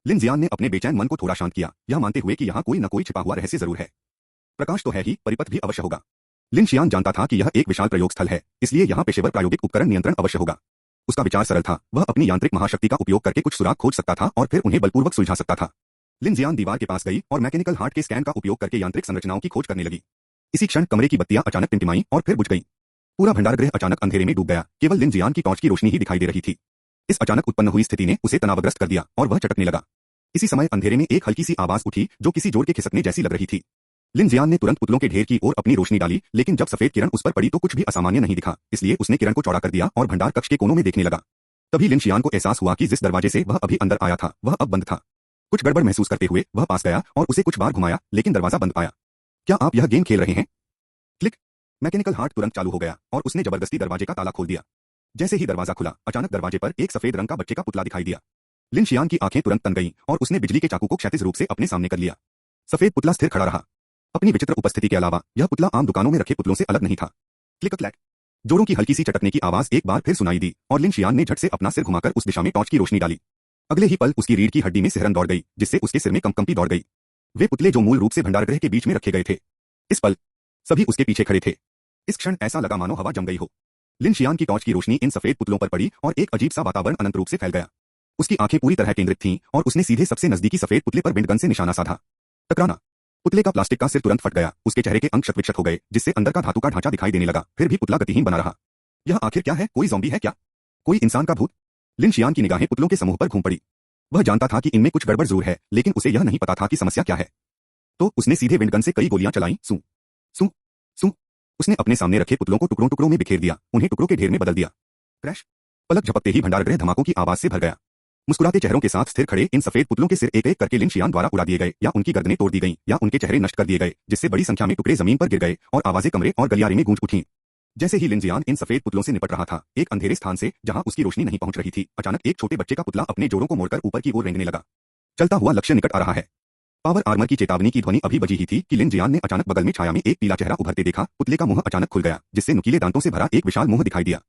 लिन जियान ने अपने बेचैन मन को थोड़ा शांत किया, यह मानते हुए कि यहाँ कोई न कोई छिपा हुआ रहस्य जरूर है। प्रकाश तो है ही, परिपथ भी अवश्य होगा। लिन जियान जानता था कि यह एक विशाल प्रयोग स्थल है, इसलिए यहाँ पेशेवर प्रायोगिक उपकरण नियंत्रण अवश्य होगा। उसका विचार सरल था, वह अपनी यांत्रिक महाशक्ति का उपयोग करके कुछ सुराग खोज सकता था और फिर उन्हें बलपूर्वक सुलझा सकता था। लिन जियान दीवार के पास गई और मैकेनिकल हार्ट के स्कैन का उपयोग करके यांत्रिक संरचनाओं की खोज करने लगी। इसी क्षण कमरे की बत्तियां अचानक टिमटिमाईं और फिर बुझ गईं। पूरा भंडारगृह अचानक अंधेरे में डूब गया, केवल लिन जियान की टॉर्च की रोशनी ही दिखाई दे रही थी। इस अचानक उत्पन्न हुई स्थिति ने उसे तनावग्रस्त कर दिया और वह चटकने लगा। इसी समय अंधेरे में एक हल्की सी आवाज उठी जो किसी जोर के खिसकने जैसी लग रही थी। लिन जियान ने तुरंत पुतलों के ढेर की ओर अपनी रोशनी डाली, लेकिन जब सफेद किरण उस पर पड़ी तो कुछ भी असामान्य नहीं दिखा, इसलिए उसने किरण को चौड़ा कर दिया और भंडार कक्ष के कोनों में देखने लगा। तभी लिन जियान को एहसास हुआ कि जिस दरवाजे से वह अभी अंदर आया था वह अब बंद था। कुछ गड़बड़ महसूस करते हुए वह पास गया और उसे कुछ बार घुमाया, लेकिन दरवाजा बंद पाया। क्या आप यह गेम खेल रहे हैं? क्लिक। मैकेनिकल हार्ट तुरंत चालू हो गया और उसने जबरदस्ती दरवाजे का ताला खोल दिया। जैसे ही दरवाजा खुला, अचानक दरवाजे पर एक सफेद रंग का बच्चे का पुतला दिखाई दिया। लिन जियान की आंखें तुरंत तन गईं और उसने बिजली के चाकू को क्षैतिज रूप से अपने सामने कर लिया। सफेद पुतला स्थिर खड़ा रहा। अपनी विचित्र उपस्थिति के अलावा यह पुतला आम दुकानों में रखे पुतलों से अलग नहीं था। Click clack. जोड़ों की हल्की सी चटकने की आवाज एक बार फिर सुनाई दी और लिन जियान ने झट से अपना सिर घुमाकर उस दिशा में टॉर्च की रोशनी डाली। अगले ही पल उसकी रीढ़ की हड्डी में सिहरन दौड़ गई, जिससे उसके सिर में कंपकंपी दौड़ गई। वे पुतले जो मूल रूप से भंडारगृह के बीच में रखे गए थे, इस पल सभी उसके पीछे खड़े थे। इस क्षण ऐसा लगा मानो हवा जम गई हो। लिन जियान की टॉर्च की रोशनी इन सफेद पुतलों पर पड़ी और एक अजीब सा वातावरण अनंत रूप से फैल गया। उसकी आंखें पूरी तरह केंद्रित थीं और उसने सीधे सबसे नजदीकी सफेद पुतले पर विंडगन से निशाना साधा। टकराना। पुतले का प्लास्टिक का सिर तुरंत फट गया, उसके चेहरे के अंग क्षत-विक्षत हो गए, जिससे अंदर का धातु का ढांचा दिखाई देने लगा। फिर भी पुतला गतिहीन बना रहा। यह आखिर क्या है? कोई ज़ॉम्बी है क्या? कोई इंसान का भूत? लिन जियान की निगाहें पुतलों के समूह पर घूम पड़ी। वह जानता था कि इनमें कुछ गड़बड़ जरूर है, लेकिन उसे यह नहीं पता था कि समस्या क्या है। तो उसने सीधे विंडगन से कई गोलियां चलाईं। सू सू सू। उसने अपने सामने रखे पुतलों को टुकड़ों टुकड़ों में बिखेर दिया, उन्हें टुकड़ों के ढेर में बदल दिया। क्रैश। पलक झपकते ही भंडारगृह धमाकों की आवाज से भर गया। मुस्कुराते चेहरों के साथ स्थिर खड़े इन सफेद पुतलों के सिर एक एक करके लिन जियान द्वारा उड़ा दिए गए, या उनकी गर्दनें तोड़ दी गईं, या उनके चेहरे नष्ट कर दिए गए, जिससे बड़ी संख्या में टुकड़े जमीन पर गिर गए और आवाजें कमरे और गलियारे में गूंज उठीं। जैसे ही लिन जियान इन सफेद पुतलों से निपट रहा था, एक अंधेरे स्थान से जहां उसकी रोशनी नहीं पहुंच रही थी, अचानक एक छोटे बच्चे का पुतला अपने जोड़ों को मोड़कर ऊपर की ओर रेंगने लगा। चलता हुआ लक्ष्य निकट आ रहा है। पावर आर्मर की चेतावनी की ध्वनि अभी बजी ही थी कि लिन जियान ने अचानक बगल में छाया में एक पीला चेहरा उभरते देखा। पुतले का मुंह अचानक खुल गया, जिससे नुकीले दांतों से भरा एक विशाल मुंह दिखाई दिया।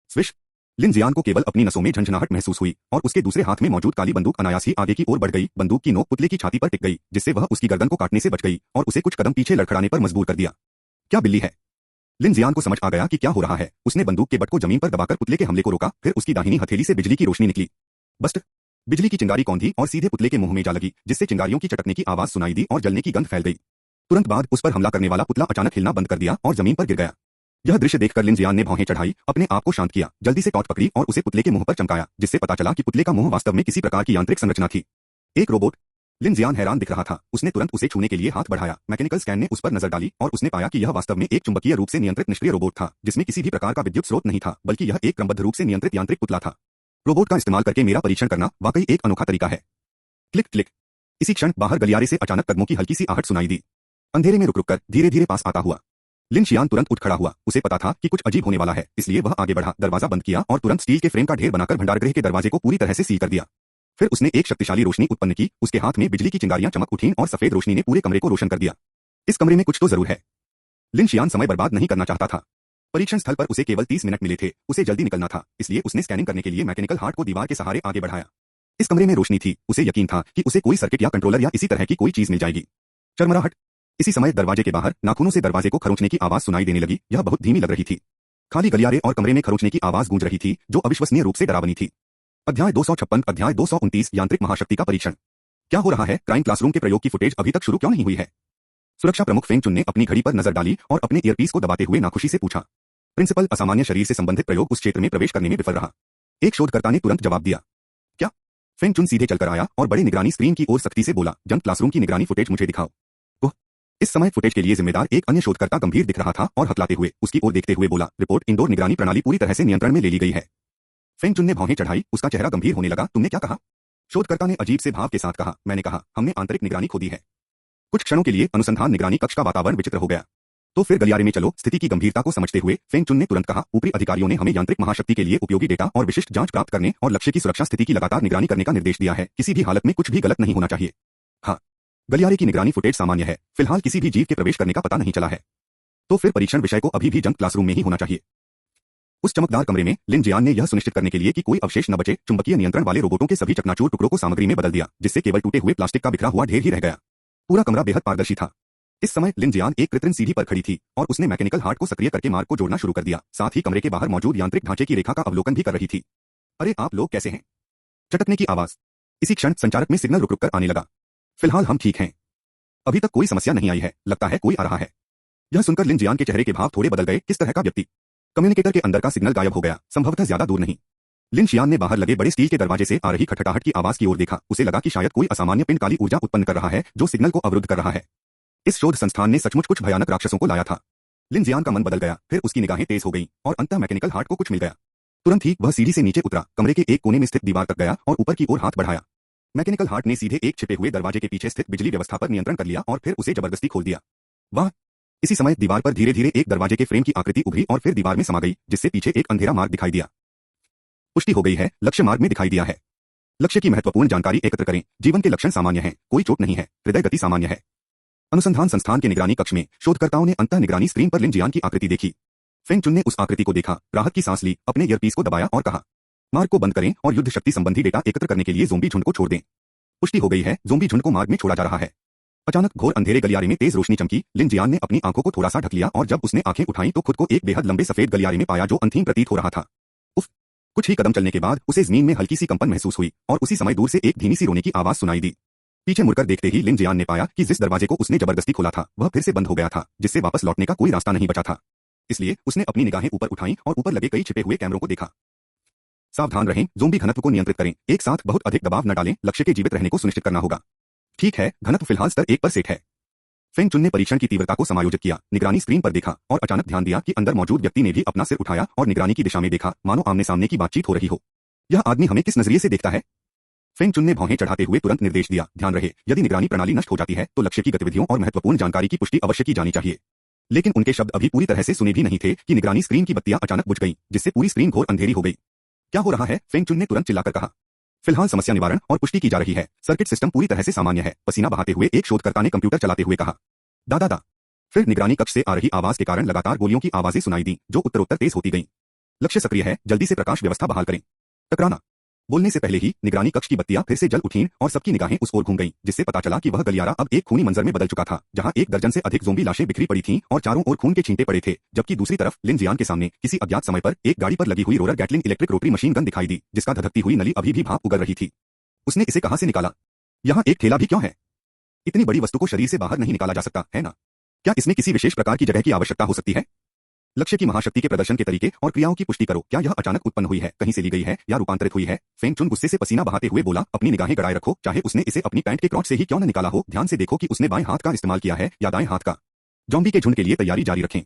स्विश! लिन जियान को केवल अपनी नसों में झंझनाहट महसूस हुई और उसके दूसरे हाथ में मौजूद काली बंदूक अनायास ही आगे की ओर बढ़ गई। बंदूक की नोक पुतले की छाती पर टिक गई, जिससे वह उसकी गर्दन को काटने से बच गई और उसे कुछ कदम पीछे लड़खड़ाने पर मजबूर कर दिया। क्या बिल्ली है? लिन जियान को समझ आ गया कि क्या हो रहा है। उसने बंदूक के बट को जमीन पर दबाकर पुतले के हमले को रोका, फिर उसकी दाहिनी हथेली से बिजली की रोशनी निकली। बस्ट! बिजली की चिंगारी कौंधी और सीधे पुतले के मुंह में जा लगी, जिससे चिंगारियों की चटकने की आवाज सुनाई दी और जलने की गंध फैल गई। तुरंत बाद उस पर हमला करने वाला पुतला अचानक हिलना बंद कर दिया और जमीन पर गिर गया। यह दृश्य देखकर लिन जियान ने भौहें चढ़ाई, अपने आप को शांत किया, जल्दी से टॉर्च पकड़ी और उसे पुतले के मुंह पर चमकाया, जिससे पता चला कि पुतले का मुंह वास्तव में किसी प्रकार की यांत्रिक संरचना थी। एक रोबोट! लिन जियान हैरान दिख रहा था। उसने तुरंत उसे छूने के लिए हाथ बढ़ाया। मैकेनिकल स्कैन ने उस पर नजर डाली और उसने पाया कि यह वास्तव में एक चुंबकीय रूप से नियंत्रित निष्क्रिय रोबोट था, जिसमें किसी भी प्रकार का विद्युत स्रोत नहीं था, बल्कि यह एक क्रमबद्ध रूप से नियंत्रित यांत्रिक पुतला था। रोबोट का इस्तेमाल करके मेरा परीक्षण करना वाकई एक अनोखा तरीका है। Click click! इसी क्षण बाहर गलियारे से अचानक कदमों की हल्की सी आहट सुनाई दी। अंधेरे में रुक रुक कर धीरे धीरे पास आता हुआ लिन जियान तुरंत उठ खड़ा हुआ। उसे पता था कि कुछ अजीब होने वाला है, इसलिए वह आगे बढ़ा, दरवाजा बंद किया और तुरंत स्टील के फ्रेम का ढेर बनाकर भंडारगृह के दरवाजे को पूरी तरह से सील कर दिया। फिर उसने एक शक्तिशाली रोशनी उत्पन्न की, उसके हाथ में बिजली की चिंगारियां चमक उठीं और सफेद रोशनी ने पूरे कमरे को रोशन कर दिया। इस कमरे में कुछ तो जरूर है। लिन जियान समय बर्बाद नहीं करना चाहता था। परीक्षण स्थल पर उसे केवल 30 मिनट मिले थे, उसे जल्दी निकलना था, इसलिए उसने स्कैनिंग करने के लिए मैकेनिकल हार्ट को दीवार के सहारे आगे बढ़ाया। इस कमरे में रोशनी थी, उसे यकीन था कि उसे कोई सर्किट या कंट्रोलर या इसी तरह की कोई चीज मिल जाएगी। चरमराहट! इसी समय दरवाजे के बाहर नाखूनों से दरवाजे को खरोंचने की आवाज सुनाई देने लगी। यह बहुत धीमी लग रही थी। खाली गलियारे और कमरे में खरोंचने की आवाज गूंज रही थी, जो अविश्वसनीय रूप से डरावनी थी। अध्याय 256 अध्याय 229 यांत्रिक महाशक्ति का परीक्षण। क्या हो रहा है? क्राइम क्लासरूम के प्रयोग की फुटेज अभी तक शुरू क्यों नहीं हुई है? सुरक्षा प्रमुख फेंग चुन ने अपनी घड़ी पर नजर डाली और अपने ईयरपीस को दबाते हुए नाखुशी से पूछा। प्रिंसिपल, असामान्य शरीर से संबंधित प्रयोग उस क्षेत्र में प्रवेश करने में विफल रहा। एक शोधकर्ता ने तुरंत जवाब दिया। क्या? फेंग चुन सीधे चलकर आया और बड़े निगरानी स्क्रीन की ओर सख्ती से बोला, जंग क्लासरूम की निगरानी फुटेज मुझे दिखाओ। इस समय फुटेज के लिए जिम्मेदार एक अन्य शोधकर्ता गंभीर दिख रहा था और हकलाते हुए उसकी ओर देखते हुए बोला, रिपोर्ट, इंडोर निगरानी प्रणाली पूरी तरह से नियंत्रण में ले ली गई है। फेंग चुन ने भौहें चढ़ाई, उसका चेहरा गंभीर होने लगा। तुमने क्या कहा? शोधकर्ता ने अजीब से भाव के साथ कहा, मैंने कहा, हमने आंतरिक निगरानी खो दी है। कुछ क्षणों के लिए अनुसंधान निगरानी कक्ष का वातावरण विचित्र हो गया। तो फिर गलियारे में चलो। स्थिति की गंभीरता को समझते हुए फेंग चुन ने तुरंत कहा, ऊपरी अधिकारियों ने हमें यांत्रिक महाशक्ति के लिए उपयोगी डेटा और विशिष्ट जांच प्राप्त करने और लक्ष्य की सुरक्षा स्थिति की लगातार निगरानी करने का निर्देश दिया है। किसी भी हालत में कुछ भी गलत नहीं होना चाहिए। हाँ, गलियारे की निगरानी फुटेज सामान्य है, फिलहाल किसी भी जीव के प्रवेश करने का पता नहीं चला है। तो फिर परीक्षण विषय को अभी भी जंग क्लासरूम में ही होना चाहिए। उस चमकदार कमरे में लिन जियान ने यह सुनिश्चित करने के लिए कि कोई अवशेष न बचे, चुंबकीय नियंत्रण वाले रोबोटों के सभी चकनाचूर टुकड़ों को सामग्री में बदल दिया, जिससे केवल टूटे हुए प्लास्टिक का बिखरा हुआ ढेर ही रह गया। पूरा कमरा बेहद पारदर्शी था। इस समय लिन जियान एक कृत्रिम सीढ़ी पर खड़ी थी और उसने मैकेनिकल हार्ट को सक्रिय करके मार्ग को जोड़ना शुरू कर दिया। साथ ही कमरे के बाहर मौजूद यांत्रिक ढांचे की रेखा का अवलोकन भी कर रही थी। अरे आप लोग कैसे हैं? चटकने की आवाज। इसी क्षण संचारक में सिग्नल रुक रुक कर आने लगा। फिलहाल हम ठीक हैं। अभी तक कोई समस्या नहीं आई है, लगता है कोई आ रहा है। यह सुनकर लिन जियान के चेहरे के भाव थोड़े बदल गए। किस तरह का व्यक्ति? कम्युनिकेटर के अंदर का सिग्नल गायब हो गया, संभवतः ज्यादा दूर नहीं। लिन जियान ने बाहर लगे बड़े स्टील के दरवाजे से आ रही खटखटाहट की आवाज की ओर देखा। उसे लगा कि शायद कोई असामान्य पिंड काली ऊर्जा उत्पन्न कर रहा है, जो सिग्नल को अवरुद्ध कर रहा है। इस शोध संस्थान ने सचमुच कुछ भयानक राक्षसों को लाया था। लिन जियान का मन बदल गया, फिर उसकी निगाहें तेज हो गईं और अंततः मैकेनिकल हार्ट को कुछ मिल गया। तुरंत ही वह सीढ़ी से नीचे उतरा, कमरे के एक कोने में स्थित दीवार तक गया और ऊपर की ओर हाथ बढ़ाया। मैकेनिकल हार्ट ने सीधे एक छिपे हुए दरवाजे के पीछे स्थित बिजली व्यवस्था पर नियंत्रण कर लिया और फिर उसे जबरदस्ती खोल दिया। वाह! इसी समय दीवार पर धीरे धीरे एक दरवाजे के फ्रेम की आकृति उभरी और फिर दीवार में समा गई, जिससे पीछे एक अंधेरा मार्ग दिखाई दिया। पुष्टि हो गई है, लक्ष्य मार्ग में दिखाई दिया है। लक्ष्य की महत्वपूर्ण जानकारी एकत्र करें। जीवन के लक्षण सामान्य हैं, कोई चोट नहीं है, हृदय गति सामान्य है। अनुसंधान संस्थान के निगरानी कक्ष में शोधकर्ताओं ने अंतः निगरानी स्क्रीन पर लिन जियान की आकृति देखी। फेंग चुन ने उस आकृति को देखा, राहत की सांस ली, अपने ईयरपीस को दबाया और कहा, मार्ग को बंद करें और युद्ध शक्ति संबंधी डेटा एकत्र करने के लिए ज़ोंबी झुंड को छोड़ दें। पुष्टि हो गई है, ज़ोंबी झुंड को मार्ग में छोड़ा जा रहा है। अचानक घोर अंधेरे गलियारे में तेज रोशनी चमकी। लिन जियान ने अपनी आंखों को थोड़ा सा ढक लिया और जब उसने आंखें उठाईं तो खुद को एक बेहद लंबे सफेद गलियारे में पाया जो अंतहीन प्रतीत हो रहा था। उफ! कुछ ही कदम चलने के बाद उसे जमीन में हल्की सी कंपन महसूस हुई और उसी समय दूर से एक धीमी सी रोने की आवाज सुनाई दी। पीछे मुड़कर देखते ही लिन जियान ने पाया कि जिस दरवाजे को उसने जबरदस्ती खोला था वह फिर से बंद हो गया था, जिससे वापस लौटने का कोई रास्ता नहीं बचा था। इसलिए उसने अपनी निगाहें ऊपर उठाईं और ऊपर लगे कई छिपे हुए कैमरों को देखा। सावधान रहें, ज़ोंबी घनत्व को नियंत्रित करें, एक साथ बहुत अधिक दबाव न डालें, लक्ष्य के जीवित रहने को सुनिश्चित करना होगा। ठीक है, घनत्व फिलहाल स्तर 1 पर सेट है। फेंग चुन ने परीक्षण की तीव्रता को समायोजित किया, निगरानी स्क्रीन पर देखा और अचानक ध्यान दिया कि अंदर मौजूद व्यक्ति ने भी अपना सिर उठाया और निगरानी की दिशा में देखा, मानो आमने सामने की बातचीत हो रही हो। यह आदमी हमें किस नजरिए से देखता है? फेंग चुन ने भौहें चढ़ाते हुए तुरंत निर्देश दिया, ध्यान रहे, यदि निगरानी प्रणाली नष्ट हो जाती है तो लक्ष्य की गतिविधियों और महत्वपूर्ण जानकारी की पुष्टि अवश्य की जानी चाहिए। लेकिन उनके शब्द अभी पूरी तरह से सुने भी नहीं थे कि निगरानी स्क्रीन की बत्तियां अचानक बुझ गईं, जिससे पूरी स्क्रीन घोर अंधेरी हो गई। क्या हो रहा है? फेंग चुन ने तुरंत चिल्लाकर कहा। फिलहाल समस्या निवारण और पुष्टि की जा रही है। सर्किट सिस्टम पूरी तरह से सामान्य है, पसीना बहाते हुए एक शोधकर्ता ने कंप्यूटर चलाते हुए कहा। दादा। फिर निगरानी कक्ष से आ रही आवाज के कारण लगातार गोलियों की आवाजें सुनाई दी, जो उत्तरोत्तर तेज होती गईं। लक्ष्य सक्रिय है, जल्दी से प्रकाश व्यवस्था बहाल करें। टकराना। बोलने से पहले ही निगरानी कक्ष की बत्तियां फिर से जल उठीं और सबकी निगाहें उस ओर घूम गईं, जिससे पता चला कि वह गलियारा अब एक खूनी मंजर में बदल चुका था, जहां एक दर्जन से अधिक ज़ोंबी लाशें बिखरी पड़ी थीं और चारों ओर खून के छींटे पड़े थे, जबकि दूसरी तरफ लिन जियान के सामने किसी अज्ञात समय पर एक गाड़ी पर लगी हुई roller Gatling electric rotary machine gun दिखाई दी, जिसका धधकती हुई नली अभी भी भाप उगल रही थी। उसने इसे कहां से निकाला? यहाँ एक थैला भी क्यों है? इतनी बड़ी वस्तु को शरीर से बाहर नहीं निकाला जा सकता है ना? क्या इसमें किसी विशेष प्रकार की जगह की आवश्यकता हो सकती है? लक्ष्य की महाशक्ति के प्रदर्शन के तरीके और क्रियाओं की पुष्टि करो। क्या यह अचानक उत्पन्न हुई है, कहीं से ली गई है या रूपांतरित हुई है? फेंग चुन गुस्से से पसीना बहाते हुए बोला। अपनी निगाहें गड़ाए रखो, चाहे उसने इसे अपनी पैंट के क्रॉच से ही क्यों न निकाला हो। ध्यान से देखो कि उसने बाएं हाथ का इस्तेमाल किया है या दाएं हाथ का। जॉम्बी के झुंड के लिए तैयारी जारी रखें।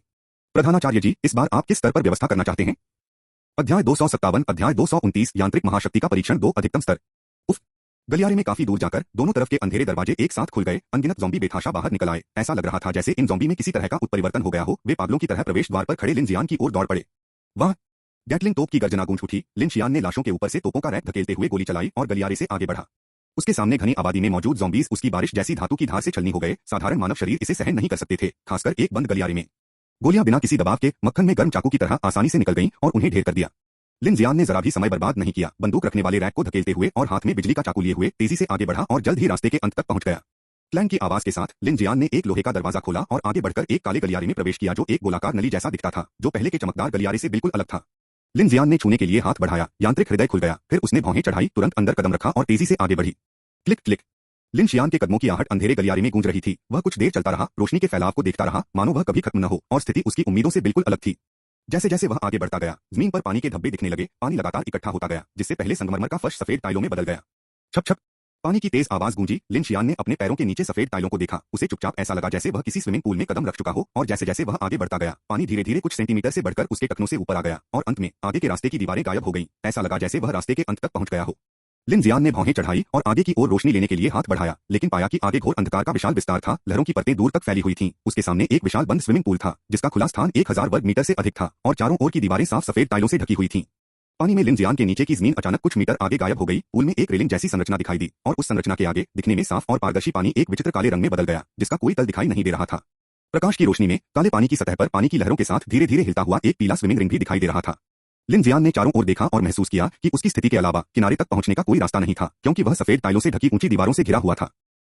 प्रधानाचार्य जी, इस बार आप किस स्तर पर व्यवस्था करना चाहते हैं? अध्याय 257, अध्याय 229, यांत्रिक महाशक्ति का परीक्षण 2, अधिकतम स्तर। उफ। गलियारे में काफी दूर जाकर दोनों तरफ के अंधेरे दरवाजे एक साथ खुल गए। अनगिनत ज़ॉम्बी बेतहाशा बाहर निकल आए। ऐसा लग रहा था जैसे इन ज़ॉम्बी में किसी तरह का उत्परिवर्तन हो गया हो। वे पागलों की तरह प्रवेश द्वार पर खड़े लिन जियान की ओर दौड़ पड़े। वाह! गैटलिंग तोप की गर्जना गूंज उठी। लिन शियान ने लाशों के ऊपर से तोपों का रैक धकेलते हुए गोली चलाई और गलियारे से आगे बढ़ा। उसके सामने घनी आबादी में मौजूद ज़ॉम्बीज उसकी बारिश जैसी धातु की धार से छलनी हो गए। साधारण मानव शरीर इसे सहन नहीं कर सकते थे, खासकर एक बंद गलियारे में। गोलियां बिना किसी दबाव के मक्खन में गर्म चाकू की तरह आसानी से निकल गईं और उन्हें ढेर कर दिया। लिन जियान ने जरा भी समय बर्बाद नहीं किया। बंदूक रखने वाले रैक को धकेलते हुए और हाथ में बिजली का चाकू लिए हुए तेजी से आगे बढ़ा और जल्द ही रास्ते के अंत तक पहुंच गया। क्लैंग की आवाज के साथ लिन जियान ने एक लोहे का दरवाजा खोला और आगे बढ़कर एक काले गलियारे में प्रवेश किया, जो एक गोलाकार नली जैसा दिखता था, जो पहले के चमकदार गलियारे से बिल्कुल अलग था। लिन जियान ने छूने के लिए हाथ बढ़ाया। यांत्रिक हृदय खुल गया। फिर उसने भौहें चढ़ाई, तुरंत अंदर कदम रखा और तेजी से आगे बढ़ी। Click click. लिन शियान के कदमों की आहट अंधेरे गलियारे में गूंज रही थी। वह कुछ देर चलता रहा, रोशनी के फैलाव को देखता रहा, मानो वह कभी खत्म न हो, और स्थिति उसकी उम्मीदों से बिल्कुल अलग थी। जैसे जैसे वह आगे बढ़ता गया, जमीन पर पानी के धब्बे दिखने लगे। पानी लगातार इकट्ठा होता गया, जिससे पहले संगमरमर का फर्श सफेद टाइलों में बदल गया। छप छप। पानी की तेज आवाज गूंजी। लिन शियान ने अपने पैरों के नीचे सफेद टाइलों को देखा। उसे चुपचाप ऐसा लगा जैसे वह किसी स्विमिंग पूल में कदम रख चुका हो, और जैसे जैसे वह आगे बढ़ता गया, पानी धीरे धीरे कुछ सेंटीमीटर से बढ़कर उसके टखनों से ऊपर आ गया, और अंत में आगे के रास्ते की दीवारें गायब हो गईं। ऐसा लगा जैसे वह रास्ते के अंत तक पहुंच गया हो। लिन जियान ने भौहें चढ़ाई और आगे की ओर रोशनी लेने के लिए हाथ बढ़ाया, लेकिन पाया कि आगे घोर अंधकार का विशाल विस्तार था। लहरों की परतें दूर तक फैली हुई थीं। उसके सामने एक विशाल बंद स्विमिंग पूल था, जिसका खुला स्थान 1000 वर्ग मीटर से अधिक था, और चारों ओर की दीवारें साफ सफेद टाइलों से ढकी हुई थीं। पानी में लिन जियान के नीचे की जमीन अचानक कुछ मीटर आगे गायब हो गई। पूल में एक रेलिंग जैसी संरचना दिखाई दी, और उस संरचना के आगे दिखने में साफ और पारदर्शी पानी एक विचित्र काले रंग में बदल गया, जिसका कोई तल दिखाई नहीं दे रहा था। प्रकाश की रोशनी में काले पानी की सतह पर पानी की लहरों के साथ धीरे धीरे हिलता हुआ एक पीला स्विमिंग रिंग भी दिखाई दे रहा था। लिन जियान ने चारों ओर देखा और महसूस किया कि उसकी स्थिति के अलावा किनारे तक पहुंचने का कोई रास्ता नहीं था, क्योंकि वह सफेद टाइलों से ढकी ऊंची दीवारों से घिरा हुआ था।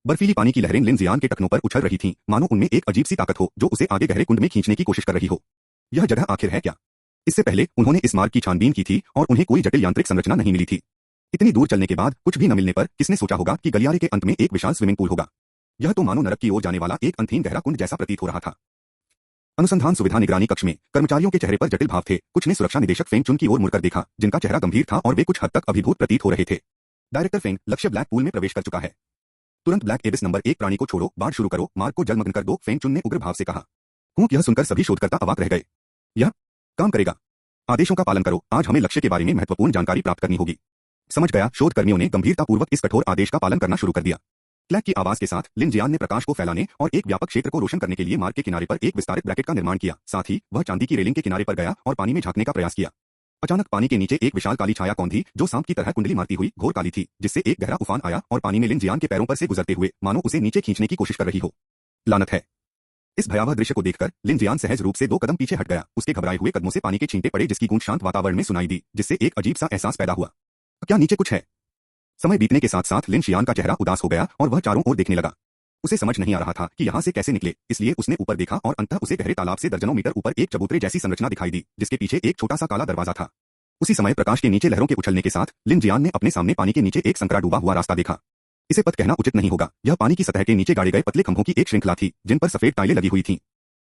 बर्फीली पानी की लहरें लिन जियान के टखनों पर उछल रही थीं, मानो उनमें एक अजीब सी ताकत हो जो उसे आगे गहरे कुंड में खींचने की कोशिश कर रही हो। यह जगह आखिर है क्या? इससे पहले उन्होंने इस मार्ग की छानबीन की थी और उन्हें कोई जटिल यांत्रिक संरचना नहीं मिली थी। इतनी दूर चलने के बाद कुछ भी न मिलने पर किसने सोचा होगा कि गलियारे के अंत में एक विशाल स्विमिंग पूल होगा? यह तो मानो नरक की ओर जाने वाला एक अंतहीन गहरा कुंड जैसा प्रतीत हो रहा था। अनुसंधान सुविधा निगरानी कक्ष में कर्मचारियों के चेहरे पर जटिल भाव थे। कुछ ने सुरक्षा निदेशक फेंग चुन की ओर मुड़कर देखा, जिनका चेहरा गंभीर था और वे कुछ हद तक अभिभूत प्रतीत हो रहे थे। डायरेक्टर फेंग, लक्ष्य ब्लैक पूल में प्रवेश कर चुका है। तुरंत ब्लैक एबिस नंबर 1 प्राणी को छोड़ो, बाढ़ शुरू करो, मार्ग को जलमग्न कर दो, फेंग चुन ने उग्र भाव से कहा। यह सुनकर सभी शोधकर्ता अवाक रह गए। यह काम करेगा? आदेशों का पालन करो, आज हमें लक्ष्य के बारे में महत्वपूर्ण जानकारी प्राप्त करनी होगी। समझ गया। शोधकर्मियों ने गंभीरतापूर्वक इस कठोर आदेश का पालन करना शुरू कर दिया। क्लैक की आवाज के साथ लिन जियान ने प्रकाश को फैलाने और एक व्यापक क्षेत्र को रोशन करने के लिए मार्ग के किनारे पर एक विस्तारित ब्रैकेट का निर्माण किया। साथ ही वह चांदी की रेलिंग के किनारे पर गया और पानी में झांकने का प्रयास किया। अचानक पानी के नीचे एक विशाल काली छाया कौंधी, जो सांप की तरह कुंडली मारती हुई घोर काली थी, जिससे एक गहरा उफान आया और पानी में लिन जियान के पैरों पर से गुजरते हुए मानो उसे नीचे खींचने की कोशिश कर रही हो। लानत है। इस भयावह दृश्य को देखकर लिन जियान सहज रूप से 2 कदम पीछे हट गया। उसके घबराए हुए कदमों से पानी के छींटे पड़े, जिसकी गूंज शांत वातावरण में सुनाई दी, जिससे एक अजीब सा एहसास पैदा हुआ। क्या नीचे कुछ है? समय बीतने के साथ साथ लिन शियान का चेहरा उदास हो गया और वह चारों ओर देखने लगा। उसे समझ नहीं आ रहा था कि यहाँ से कैसे निकले, इसलिए उसने ऊपर देखा और अंततः उसे गहरे तालाब से दर्जनों मीटर ऊपर एक चबूतरे जैसी संरचना दिखाई दी, जिसके पीछे एक छोटा सा काला दरवाजा था। उसी समय प्रकाश के नीचे लहरों के उछलने के साथ लिन जियान ने अपने सामने पानी के नीचे एक संकरा डूबा हुआ रास्ता देखा। इसे पथ कहना उचित नहीं होगा। यह पानी की सतह के नीचे गाड़े गए पतले खंभों की एक श्रृंखला थी, जिन पर सफेद टाइलें लगी हुई थीं।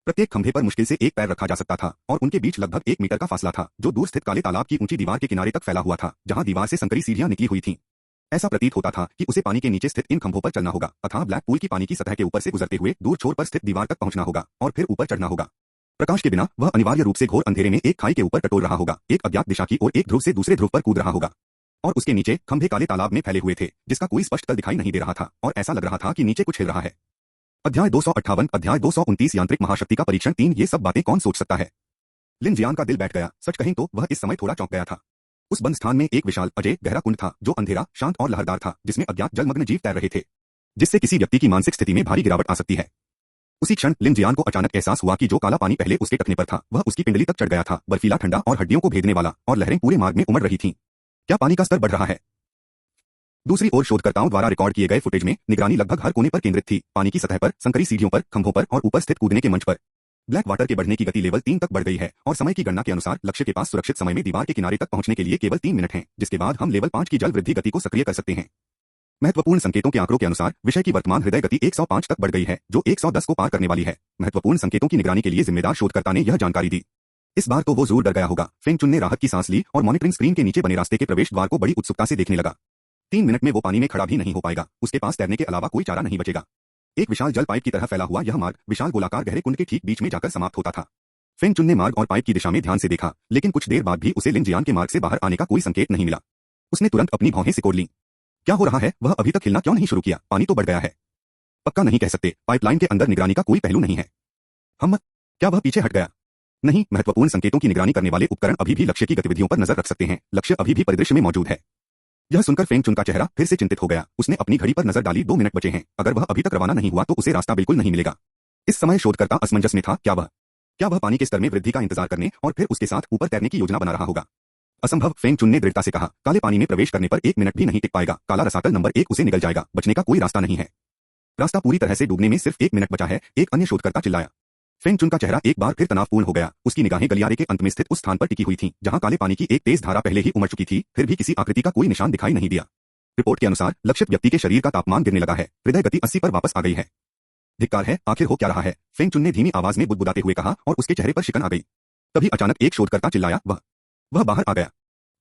प्रत्येक खंभे पर मुश्किल से एक पैर रखा जा सकता था, और उनके बीच लगभग 1 मीटर का फासला था, जो दूर स्थित काले तालाब की ऊंची दीवार के किनारे तक फैला हुआ था, जहां दीवार से संकरी सीढ़ियां निकली हुई थीं। ऐसा प्रतीत होता था कि उसे पानी के नीचे स्थित इन खंभों पर चलना होगा, अथवा ब्लैक पूल की पानी की सतह के ऊपर से गुजरते हुए दूर छोर पर स्थित दीवार तक पहुंचना होगा, और फिर ऊपर चढ़ना होगा। प्रकाश के बिना वह अनिवार्य रूप से घोर अंधेरे में एक खाई के ऊपर टटोल रहा होगा, एक अज्ञात दिशा की ओर एक ध्रुव से दूसरे ध्रुव पर कूद रहा होगा। और उसके नीचे खंभे काले तालाब में फैले हुए थे, जिसका कोई स्पष्ट तल दिखाई नहीं दे रहा था, और ऐसा लग रहा था कि नीचे कुछ हिल रहा है। अध्याय 258 अध्याय 229 यांत्रिक महाशक्ति का परीक्षण 3 ये सब बातें कौन सोच सकता है। लिन जियान का दिल बैठ गया। सच कहें तो वह इस समय थोड़ा चौंक गया था। उस बंद स्थान में एक विशाल अजय गहरा कुंड था जो अंधेरा शांत और लहरदार था, जिसमें अज्ञात जलमग्न जीव तैर रहे थे, जिससे किसी व्यक्ति की मानसिक स्थिति में भारी गिरावट आ सकती है। उसी क्षण लिन जियान को अचानक एहसास हुआ कि जो काला पानी पहले उसके टखने पर था वह उसकी पिंडली तक चढ़ गया था, बर्फीला ठंडा और हड्डियों को भेदने वाला, और लहरें पूरे मार्ग में उमड़ रही थीं। क्या पानी का स्तर बढ़ रहा है? दूसरी ओर शोधकर्ताओं द्वारा रिकॉर्ड किए गए फुटेज में निगरानी लगभग हर कोने पर केंद्रित थी। पानी की सतह पर, संकरी सीढ़ियों पर, खंभों पर और ऊपर स्थित कूदने के मंच पर। ब्लैक वाटर के बढ़ने की गति लेवल 3 तक बढ़ गई है और समय की गणना के अनुसार लक्ष्य के पास सुरक्षित समय में दीवार के किनारे तक पहुंचने के लिए केवल 3 मिनट हैं, जिसके बाद हम लेवल 5 की जल वृद्धि गति को सक्रिय कर सकते हैं। महत्वपूर्ण संकेतों के आंकड़ों के अनुसार विषय की वर्तमान हृदय गति 105 तक बढ़ गई है, जो 110 को पार करने वाली है। महत्वपूर्ण संकेतों की निगरानी के लिए जिम्मेदार शोधकर्ता ने यह जानकारी दी। इस बार तो वो जरूर डर गया होगा। फेंग चुन ने राहत की सांस ली और मॉनिटरिंग स्क्रीन के नीचे बने रास्ते के प्रवेश द्वार को बड़ी उत्सुकता से देखने लगा। 3 मिनट में वो पानी में खड़ा भी नहीं हो पाएगा, उसके पास तैरने के अलावा कोई चारा नहीं बचेगा। एक विशाल जल पाइप की तरह फैला हुआ यह मार्ग विशाल गोलाकार गहरे कुंड के ठीक बीच में जाकर समाप्त होता था। फेंग चुन ने मार्ग और पाइप की दिशा में ध्यान से देखा, लेकिन कुछ देर बाद भी उसे लिन जियान के मार्ग से बाहर आने का कोई संकेत नहीं मिला। उसने तुरंत अपनी भौहें सिकोड़ लीं। क्या हो रहा है? वह अभी तक हिलना क्यों नहीं शुरू किया? पानी तो बढ़ गया है। पक्का नहीं कह सकते, पाइपलाइन के अंदर निगरानी का कोई पहलू नहीं है। हम क्या वह पीछे हट गया? नहीं, महत्वपूर्ण संकेतों की निगरानी करने वाले उपकरण अभी भी लक्ष्य की गतिविधियों पर नजर रख सकते हैं। लक्ष्य अभी भी परिदृश्य में मौजूद है। यह सुनकर फेंग चुन का चेहरा फिर से चिंतित हो गया। उसने अपनी घड़ी पर नजर डाली। 2 मिनट बचे हैं। अगर वह अभी तक रवाना नहीं हुआ तो उसे रास्ता बिल्कुल नहीं मिलेगा। इस समय शोधकर्ता असमंजस में था। क्या वह पानी के स्तर में वृद्धि का इंतजार करने और फिर उसके साथ ऊपर तैरने की योजना बना रहा होगा? असंभव, फेंग चुन ने दृढ़ता से कहा। काले पानी में प्रवेश करने पर 1 मिनट भी नहीं टिक पाएगा। काला रसातल नंबर 1 उसे निगल जाएगा। बचने का कोई रास्ता नहीं है। रास्ता पूरी तरह से डूबने में सिर्फ 1 मिनट बचा है, एक अन्य शोधकर्ता चिल्लाया। फेंग चुन का चेहरा एक बार फिर तनावपूर्ण हो गया। उसकी निगाहें गलियारे के अंत में स्थित उस स्थान पर टिकी हुई थीं, जहां काले पानी की एक तेज धारा पहले ही उमड़ चुकी थी, फिर भी किसी आकृति का कोई निशान दिखाई नहीं दिया। रिपोर्ट के अनुसार लक्षित व्यक्ति के शरीर का तापमान गिरने लगा है। हृदय गति 80 पर वापस आ गई है। धिक्कार है, आखिर हो क्या रहा है? फेंग चुन ने धीमी आवाज में बुदबुदाते हुए कहा और उसके चेहरे पर शिकन आ गई। तभी अचानक एक शोधकर्ता चिल्लाया, वह बाहर आ गया।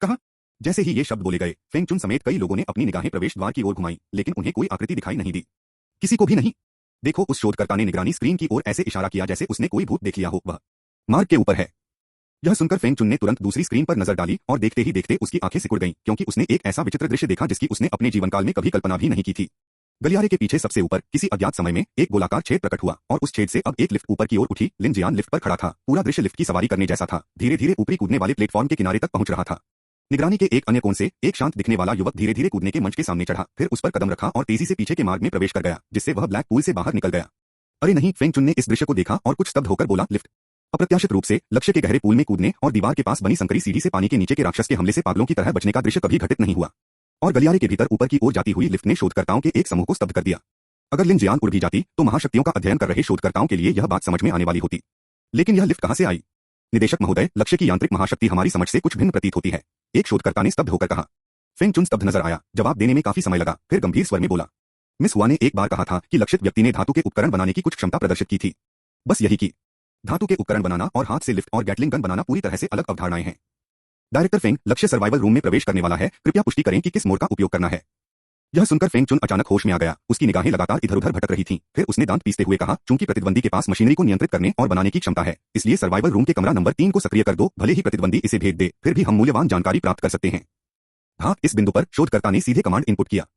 कहा? जैसे ही ये शब्द बोले गए, फेंग चुन समेत कई लोगों ने अपनी निगाहें प्रवेश द्वार की ओर घुमाई, लेकिन उन्हें कोई आकृति दिखाई नहीं दी। किसी को भी नहीं। देखो, उस शोधकर्ता ने निगरानी स्क्रीन की ओर ऐसे इशारा किया जैसे उसने कोई भूत देख लिया हो। वह मार्ग के ऊपर है। यह सुनकर फेंग चुन ने तुरंत दूसरी स्क्रीन पर नजर डाली और देखते ही देखते उसकी आंखें सिकुड़ गईं, क्योंकि उसने एक ऐसा विचित्र दृश्य देखा जिसकी उसने अपने जीवनकाल में कभी कल्पना भी नहीं की थी। गलियारे के पीछे सबसे ऊपर किसी अज्ञात समय में एक गोलाकार छेद प्रकट हुआ और उस छेद से अब एक लिफ्ट ऊपर की ओर उठी। लिन जियान लिफ्ट पर खड़ा था। पूरा दृश्य लिफ्ट की सवारी करने जैसा था। धीरे धीरे ऊपरी कूदने वाले प्लेटफॉर्म के किनारे तक पहुंच रहा था। निगरानी के एक अन्य कोण से एक शांत दिखने वाला युवक धीरे धीरे कूदने के मंच के सामने चढ़ा, फिर उस पर कदम रखा और तेजी से पीछे के मार्ग में प्रवेश कर गया, जिससे वह ब्लैक पूल से बाहर निकल गया। अरे नहीं, फेंग चुन ने इस दृश्य को देखा और कुछ स्तब्ध होकर बोला, लिफ्ट। अप्रत्याशित रूप से लक्ष्य के गहरे पूल में कूदने और दीवार के पास बनी संकरी सीढ़ी से पानी के नीचे के राक्षस के हमले से पागलों की तरह बचने का दृश्य कभी घटित नहीं हुआ। और गलियारे के भीतर ऊपर की ओर जाती हुई लिफ्ट ने शोधकर्ताओं के एक समूह को स्तब्ध कर दिया। अगर लिन जियान उड़ भी जाती तो महाशक्तियों का अध्ययन कर रहे शोधकर्ताओं के लिए यह बात समझ में आने वाली होती। लेकिन यह लिफ्ट कहां से आई? निदेशक महोदय, लक्ष्य की यांत्रिक महाशक्ति हमारी समझ से कुछ भिन्न प्रतीत होती है, एक शोधकर्ता ने स्तब्ध होकर कहा। फेंग चुन स्तब्ध नजर आया। जवाब देने में काफी समय लगा, फिर गंभीर स्वर में बोला, मिस हुआ ने एक बार कहा था कि लक्षित व्यक्ति ने धातु के उपकरण बनाने की कुछ क्षमता प्रदर्शित की थी। बस यही की। धातु के उपकरण बनाना और हाथ से लिफ्ट और गैटलिंग गन बनाना पूरी तरह से अलग अवधारणाएं हैं। डायरेक्टर फेंग, लक्ष्य सर्वाइवल रूम में प्रवेश करने वाला है, कृपया पुष्टि करें कि किस मोड का उपयोग करना है। यह सुनकर फेंग चुन अचानक होश में आ गया। उसकी निगाहें लगातार इधर-उधर भटक रही थीं। फिर उसने दांत पीसते हुए कहा, चूंकि प्रतिद्वंदी के पास मशीनरी को नियंत्रित करने और बनाने की क्षमता है, इसलिए सर्वाइवल रूम के कमरा नंबर 3 को सक्रिय कर दो। भले ही प्रतिद्वंदी इसे भेज दे, फिर भी हम मूल्यवान जानकारी प्राप्त कर सकते हैं। हाँ, इस बिंदु पर शोधकर्ता ने सीधे कमांड इनपुट किया।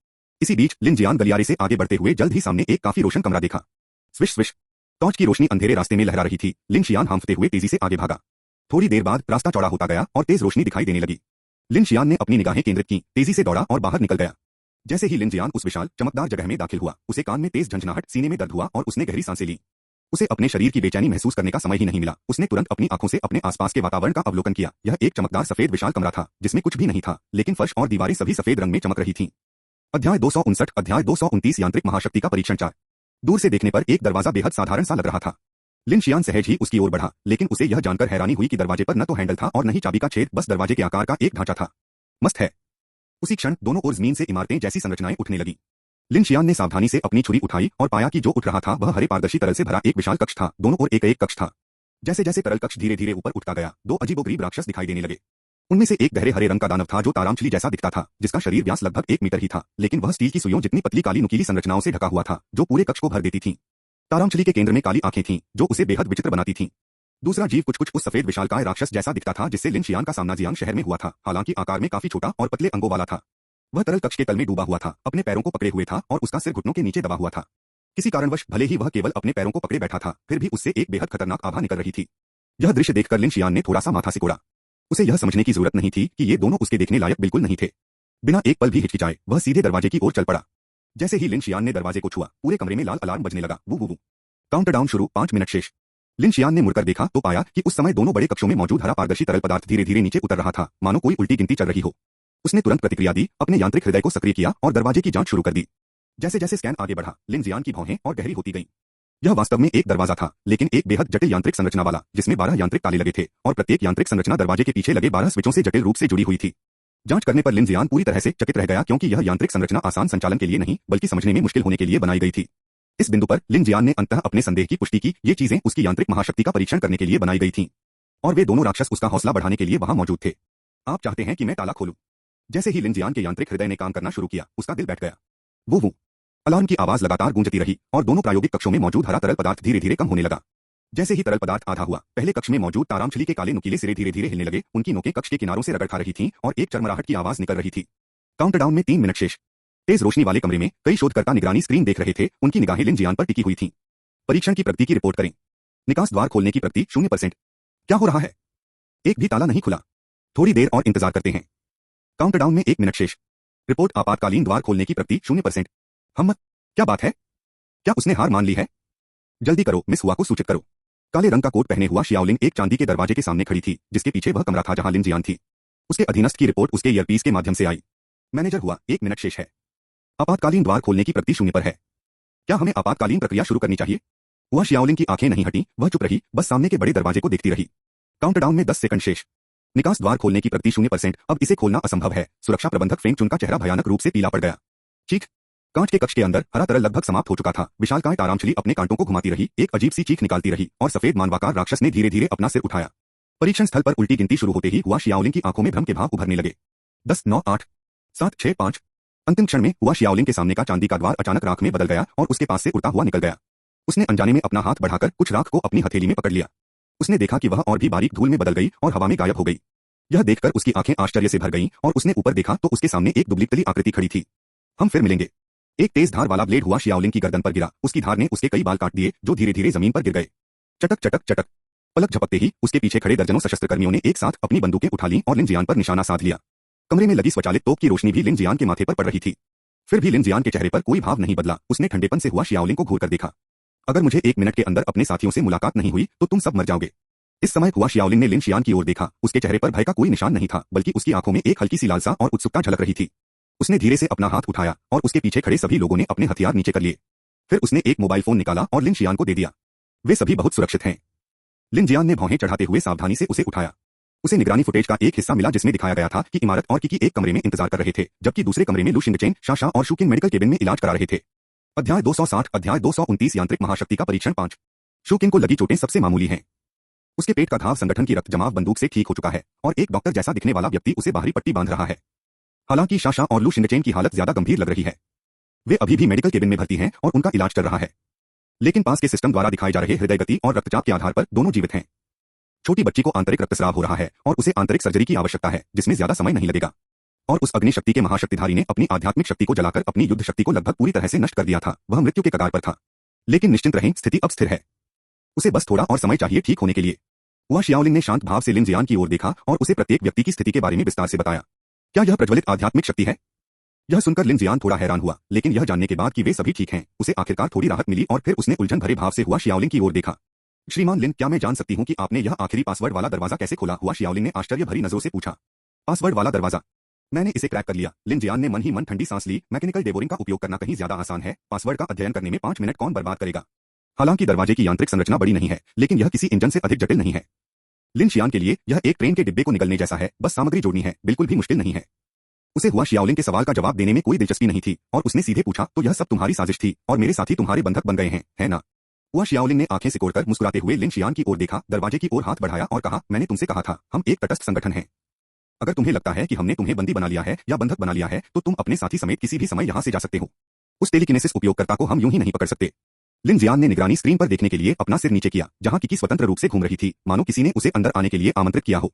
इसी बीच लिन जियान गलियारे से आगे बढ़ते हुए जल्द ही सामने एक काफी रोशन कमरा देखा। स्विश स्विश, टॉर्च की रोशनी अंधेरे रास्ते में लहरा रही थी। लिन शियान हांफते हुए तेजी से आगे भागा। थोड़ी देर बाद रास्ता चौड़ा होता गया और तेज रोशनी दिखाई देने लगी। लिन शियान ने अपनी निगाहें केंद्रित की, तेजी से दौड़ा और बाहर निकल गया। जैसे ही लिन जियान उस विशाल चमकदार जगह में दाखिल हुआ, उसे कान में तेज झंझनाहट, सीने में दर्द हुआ और उसने गहरी सांसें ली। उसे अपने शरीर की बेचैनी महसूस करने का समय ही नहीं मिला। उसने तुरंत अपनी आंखों से अपने आसपास के वातावरण का अवलोकन किया। यह एक चमकदार सफेद विशाल कमरा था, जिसमें कुछ भी नहीं था, लेकिन फर्श और दीवारें सभी सफेद रंग में चमक रही थीं। अध्याय 259 अध्याय 229 यांत्रिक महाशक्ति का परीक्षण 4। दूर से देखने पर एक दरवाजा बेहद साधारण सा लग रहा था। लिन शियान सहज ही उसकी ओर बढ़ा, लेकिन उसे यह जानकर हैरानी हुई कि दरवाजे पर न तो हैंडल था और न ही चाबी का छेद, बस दरवाजे के आकार का एक ढांचा था। मस्त है। उसी क्षण दोनों ओर जमीन से इमारतें जैसी संरचनाएं उठने लगी। लिन शियान ने सावधानी से अपनी छुरी उठाई और पाया कि जो उठ रहा था वह हरे पारदर्शी तरल से भरा एक विशाल कक्ष था। दोनों ओर एक एक कक्ष था। जैसे जैसे तरल कक्ष धीरे धीरे ऊपर उठता गया, 2 अजीबोगरीब राक्षस दिखाई देने लगे। उनमें से एक गहरे हरे रंग का दानव था जो तारामछली जैसा दिखता था, जिसका शरीर व्यास लगभग 1 मीटर ही था, लेकिन वह स्टील की सुइयों जितनी पतली काली नुकीली संरचनाओं से ढका हुआ था, जो पूरे कक्ष को भर देती थीं। तारामछली के केंद्र में काली आंखें थीं, जो उसे बेहद विचित्र बनाती थीं। दूसरा जीव कुछ उस सफेद विशालकाय राक्षस जैसा दिखता था जिससे लिन शियान का सामना जियांग शहर में हुआ था, हालांकि आकार में काफी छोटा और पतले अंगों वाला था। वह तरल कक्ष के तल में डूबा हुआ था, अपने पैरों को पकड़े हुए था और उसका सिर घुटनों के नीचे दबा हुआ था। किसी कारणवश भले ही वह केवल अपने पैरों को पकड़े बैठा था, फिर भी उससे एक बेहद खतरनाक आभा निकल रही थी। यह दृश्य देखकर लिन शियान ने थोड़ा सा माथा सिकोड़ा। उसे यह समझने की जरूरत नहीं थी कि ये दोनों उसके देखने लायक बिल्कुल नहीं थे। बिना एक पल भी हिचकिचाए वह सीधे दरवाजे की ओर चल पड़ा। जैसे ही लिन शियान ने दरवाजे को छुआ, पूरे कमरे में लाल अलार्म बजने लगा। वू वू वू। काउंटरडाउन शुरू, 5 मिनट शेष। लिन शियान ने मुड़कर देखा तो पाया कि उस समय दोनों बड़े कक्षों में मौजूद हरा पारदर्शी तरल पदार्थ धीरे धीरे नीचे उतर रहा था, मानो कोई उल्टी गिनती चल रही हो। उसने तुरंत प्रतिक्रिया दी, अपने यांत्रिक हृदय को सक्रिय किया और दरवाजे की जांच शुरू कर दी। जैसे जैसे स्कैन आगे बढ़ा, लिन जियान की भौहें और गहरी होती गईं। यह वास्तव में एक दरवाजा था, लेकिन एक बेहद जटिल यांत्रिक संरचना वाला, जिसमें 12 यांत्रिक ताले लगे थे और प्रत्येक यांत्रिक संरचना दरवाजे के पीछे लगे 12 स्विचों से जटिल रूप से जुड़ी हुई थी। जांच करने पर लिन जियान पूरी तरह से चकित रह गया, क्योंकि यह यांत्रिक संरचना आसान संचालन के लिए नहीं बल्कि समझने में मुश्किल होने के लिए बनाई गई थी। इस बिंदु पर लिन जियान ने अंततः अपने संदेह की पुष्टि की। ये चीजें उसकी यांत्रिक महाशक्ति का परीक्षण करने के लिए बनाई गई थीं, और वे दोनों राक्षस उसका हौसला बढ़ाने के लिए वहां मौजूद थे। आप चाहते हैं कि मैं ताला खोलूं? जैसे ही लिन जियान के यांत्रिक हृदय ने काम करना शुरू किया, उसका दिल बैठ गया। वो अलार्म की आवाज लगातार गूंजती रही और दोनों प्रायोगिक कक्षों में मौजूद हरा तरल पदार्थ धीरे धीरे कम होने लगा। जैसे ही तरल पदार्थ आधा हुआ, पहले कक्ष में मौजूद तारामछली के काले नुकीले सिरे धीरे धीरे हिलने लगे। उनकी नोकें कक्ष के किनारों से रगड़ खा रही थीं और एक चरमराहट की आवाज निकल रही थी। काउंटरडाउन में 3 मिनट शेष। तेज रोशनी वाले कमरे में कई शोधकर्ता निगरानी स्क्रीन देख रहे थे। उनकी निगाहें लिन जियान पर टिकी हुई थीं। परीक्षण की प्रगति की रिपोर्ट करें। निकास द्वार खोलने की प्रगति 0%। क्या हो रहा है? एक भी ताला नहीं खुला। थोड़ी देर और इंतजार करते हैं। काउंटरडाउन में 1 मिनट शेष। रिपोर्ट आपातकालीन द्वार खोलने की प्रगति 0%। हम क्या बात है? क्या उसने हार मान ली है? जल्दी करो, मिस हुआ को सूचित करो। काले रंग का कोट पहने हुआ शियाओलिंग एक चांदी के दरवाजे के सामने खड़ी थी, जिसके पीछे वह कमरा था जहां लिन जियान थी। उसके अधीनस्थ की रिपोर्ट उसके ईयरपीस के माध्यम से आई। मैनेजर हुआ, 1 मिनट शेष है। आपातकालीन द्वार खोलने की प्रगति 0 पर है। क्या हमें आपातकालीन प्रक्रिया शुरू करनी चाहिए? हुआ शियाओलिंग की आंखें नहीं हटी, वह चुप रही, बस सामने के बड़े दरवाजे को देखती रही। काउंटरडाउन में 10 सेकंड शेष। निकास द्वार खोलने की प्रगति 0%। अब इसे खोलना असंभव है। सुरक्षा प्रबंधक फेंग चुन का चेहरा भयानक रूप से पीला पड़ गया। चीख। कांच के कक्ष के अंदर हरा तरल लगभग समाप्त हो चुका था। विशालकाय तारामछली अपने कांटों को घुमाती रही, एक अजीब सी चीख निकालती रही और सफेद मानवाकार राक्षस ने धीरे धीरे अपना सिर उठाया। परीक्षण स्थल पर उल्टी गिनती शुरू होते ही हुआ शियाओलिंग की आंखों में भ्रम के भाव उभरने लगे। 10, 9, 8, 7, 6, 5। अंतिम क्षण में हुआ शियाओलिंग के सामने का चांदी का द्वार अचानक राख में बदल गया और उसके पास से उड़ता हुआ निकल गया। उसने अनजाने में अपना हाथ बढ़ाकर कुछ राख को अपनी हथेली में पकड़ लिया। उसने देखा कि वह और भी बारीक धूल में बदल गई और हवा में गायब हो गई। यह देखकर उसकी आंखें आश्चर्य से भर गईं और उसने ऊपर देखा तो उसके सामने एक दुबली-पतली आकृति खड़ी थी। हम फिर मिलेंगे। एक तेज धार वाला ब्लेड हुआ शियाओलिंग की गर्दन पर गिरा। उसकी धार ने उसके कई बाल काट दिए, जो धीरे धीरे जमीन पर गिर गए। चटक चटक चटक। पलक झपकते ही उसके पीछे खड़े दर्जनों सशस्त्र कर्मियों ने एक साथ अपनी बंदूकें उठा लीं और लिन जियान पर निशाना साध लिया। कमरे में लगी स्वचालित तोप की रोशनी भी लिन जियान के माथे पर पड़ रही थी। फिर भी लिन जियान के चेहरे पर कोई भाव नहीं बदला। उसने ठंडेपन से हुआ शियाओलिंग को घूर कर देखा। अगर मुझे 1 मिनट के अंदर अपने साथियों से मुलाकात नहीं हुई तो तुम सब मर जाओगे। इस समय हुआ शियाओलिंग ने लिन शियान की ओर देखा। उसके चेहरे पर भय का कोई निशान नहीं था, बल्कि उसकी आंखों में एक हल्की सी लालसा और उत्सुकता झलक रही थी। उसने धीरे से अपना हाथ उठाया और उसके पीछे खड़े सभी लोगों ने अपने हथियार नीचे कर लिए। फिर उसने एक मोबाइल फोन निकाला और लिन शियान को दे दिया। वे सभी बहुत सुरक्षित हैं। लिन जियान ने भौहें चढ़ाते हुए सावधानी से उसे उठाया। उसे निगरानी फुटेज का एक हिस्सा मिला जिसमें दिखाया गया था कि इमारत और किकी एक कमरे में इंतजार कर रहे थे, जबकि दूसरे कमरे में लू शिंगचेन, शाशा और शुकिन मेडिकल केबिन में इलाज करा रहे थे। अध्याय 260। अध्याय 229 यांत्रिक महाशक्ति का परीक्षण 5। शुकिन को लगी चोटें सबसे मामूली हैं। उसके पेट का घाव संगठन की रक्त जमाव बंदूक से ठीक हो चुका है और एक डॉक्टर जैसा दिखने वाला व्यक्ति उसे बाहरी पट्टी बांध रहा है। हालांकि शाशा और लू शिंगचेन की हालत ज्यादा गंभीर लग रही है। वे अभी भी मेडिकल केबिन में भर्ती हैं और उनका इलाज चल रहा है, लेकिन पास के सिस्टम द्वारा दिखाए जा रहे हृदय गति और रक्तचाप के आधार पर दोनों जीवित हैं। छोटी बच्ची को आंतरिक रक्तस्राव हो रहा है और उसे आंतरिक सर्जरी की आवश्यकता है, जिसमें ज्यादा समय नहीं लगेगा। और उस अग्नि शक्ति के महाशक्तिधारी ने अपनी आध्यात्मिक शक्ति को जलाकर अपनी युद्ध शक्ति को लगभग पूरी तरह से नष्ट कर दिया था। वह मृत्यु के कगार पर था, लेकिन निश्चिंत रहें, स्थिति अब स्थिर है। उसे बस थोड़ा और समय चाहिए ठीक होने के लिए। हुआ शियाओलिंग ने शांत भाव से लिन जियान की ओर देखा और उसे प्रत्येक व्यक्ति की स्थिति के बारे में विस्तार से बताया। क्या यह प्रज्वलित आध्यात्मिक शक्ति है? यह सुनकर लिन जियान थोड़ा हैरान हुआ, लेकिन यह जानने के बाद कि वे सभी ठीक हैं, उसे आखिरकार थोड़ी राहत मिली और फिर उसने उलझन भरे भाव से हुआ शियाओलिंग की ओर देखा। श्रीमान लिन, क्या मैं जान सकती हूँ कि आपने यह आखिरी पासवर्ड वाला दरवाजा कैसे खोला? हुआ शियाओलिंग ने आश्चर्य भरी नजरों से पूछा। पासवर्ड वाला दरवाजा? मैंने इसे क्रैक कर लिया। लिन जियान ने मन ही मन ठंडी सांस ली। मैकेनिकल डेबोरिंग का उपयोग करना कहीं ज्यादा आसान है। पासवर्ड का अध्ययन करने में 5 मिनट कौन बर्बाद करेगा? हालांकि दरवाजे की यांत्रिक संरचना बड़ी नहीं है, लेकिन यह किसी इंजन से अधिक जटिल नहीं है। लिन शियान के लिए यह एक ट्रेन के डिब्बे को निगलने जैसा है, बस सामग्री जोड़नी है, बिल्कुल भी मुश्किल नहीं है। उसे हुआ शियाओलिंग के सवाल का जवाब देने में कोई दिलचस्पी नहीं थी और उसने सीधे पूछा, तो यह सब तुम्हारी साजिश थी और मेरे साथी तुम्हारे बंधक बन गए हैं, है ना? हुआ शियाओलिंग ने आंखें सिकोड़कर मुस्कुराते हुए लिन शियान की ओर देखा, दरवाजे की ओर हाथ बढ़ाया और कहा, मैंने तुमसे कहा था, हम एक तटस्थ संगठन हैं। अगर तुम्हें लगता है कि हमने तुम्हें बंदी बना लिया है या बंधक बना लिया है, तो तुम अपने साथी समेत किसी भी समय यहां से जा सकते हो। उस टेलीकिनेसिस उपयोगकर्ता को हम यूं ही नहीं पकड़ सकते। लिन जियान ने निगरानी स्क्रीन पर देखने के लिए अपना सिर नीचे किया, जहां किकी स्वतंत्र रूप से घूम रही थी, मानो किसी ने उसे अंदर आने के लिए आमंत्रित किया हो।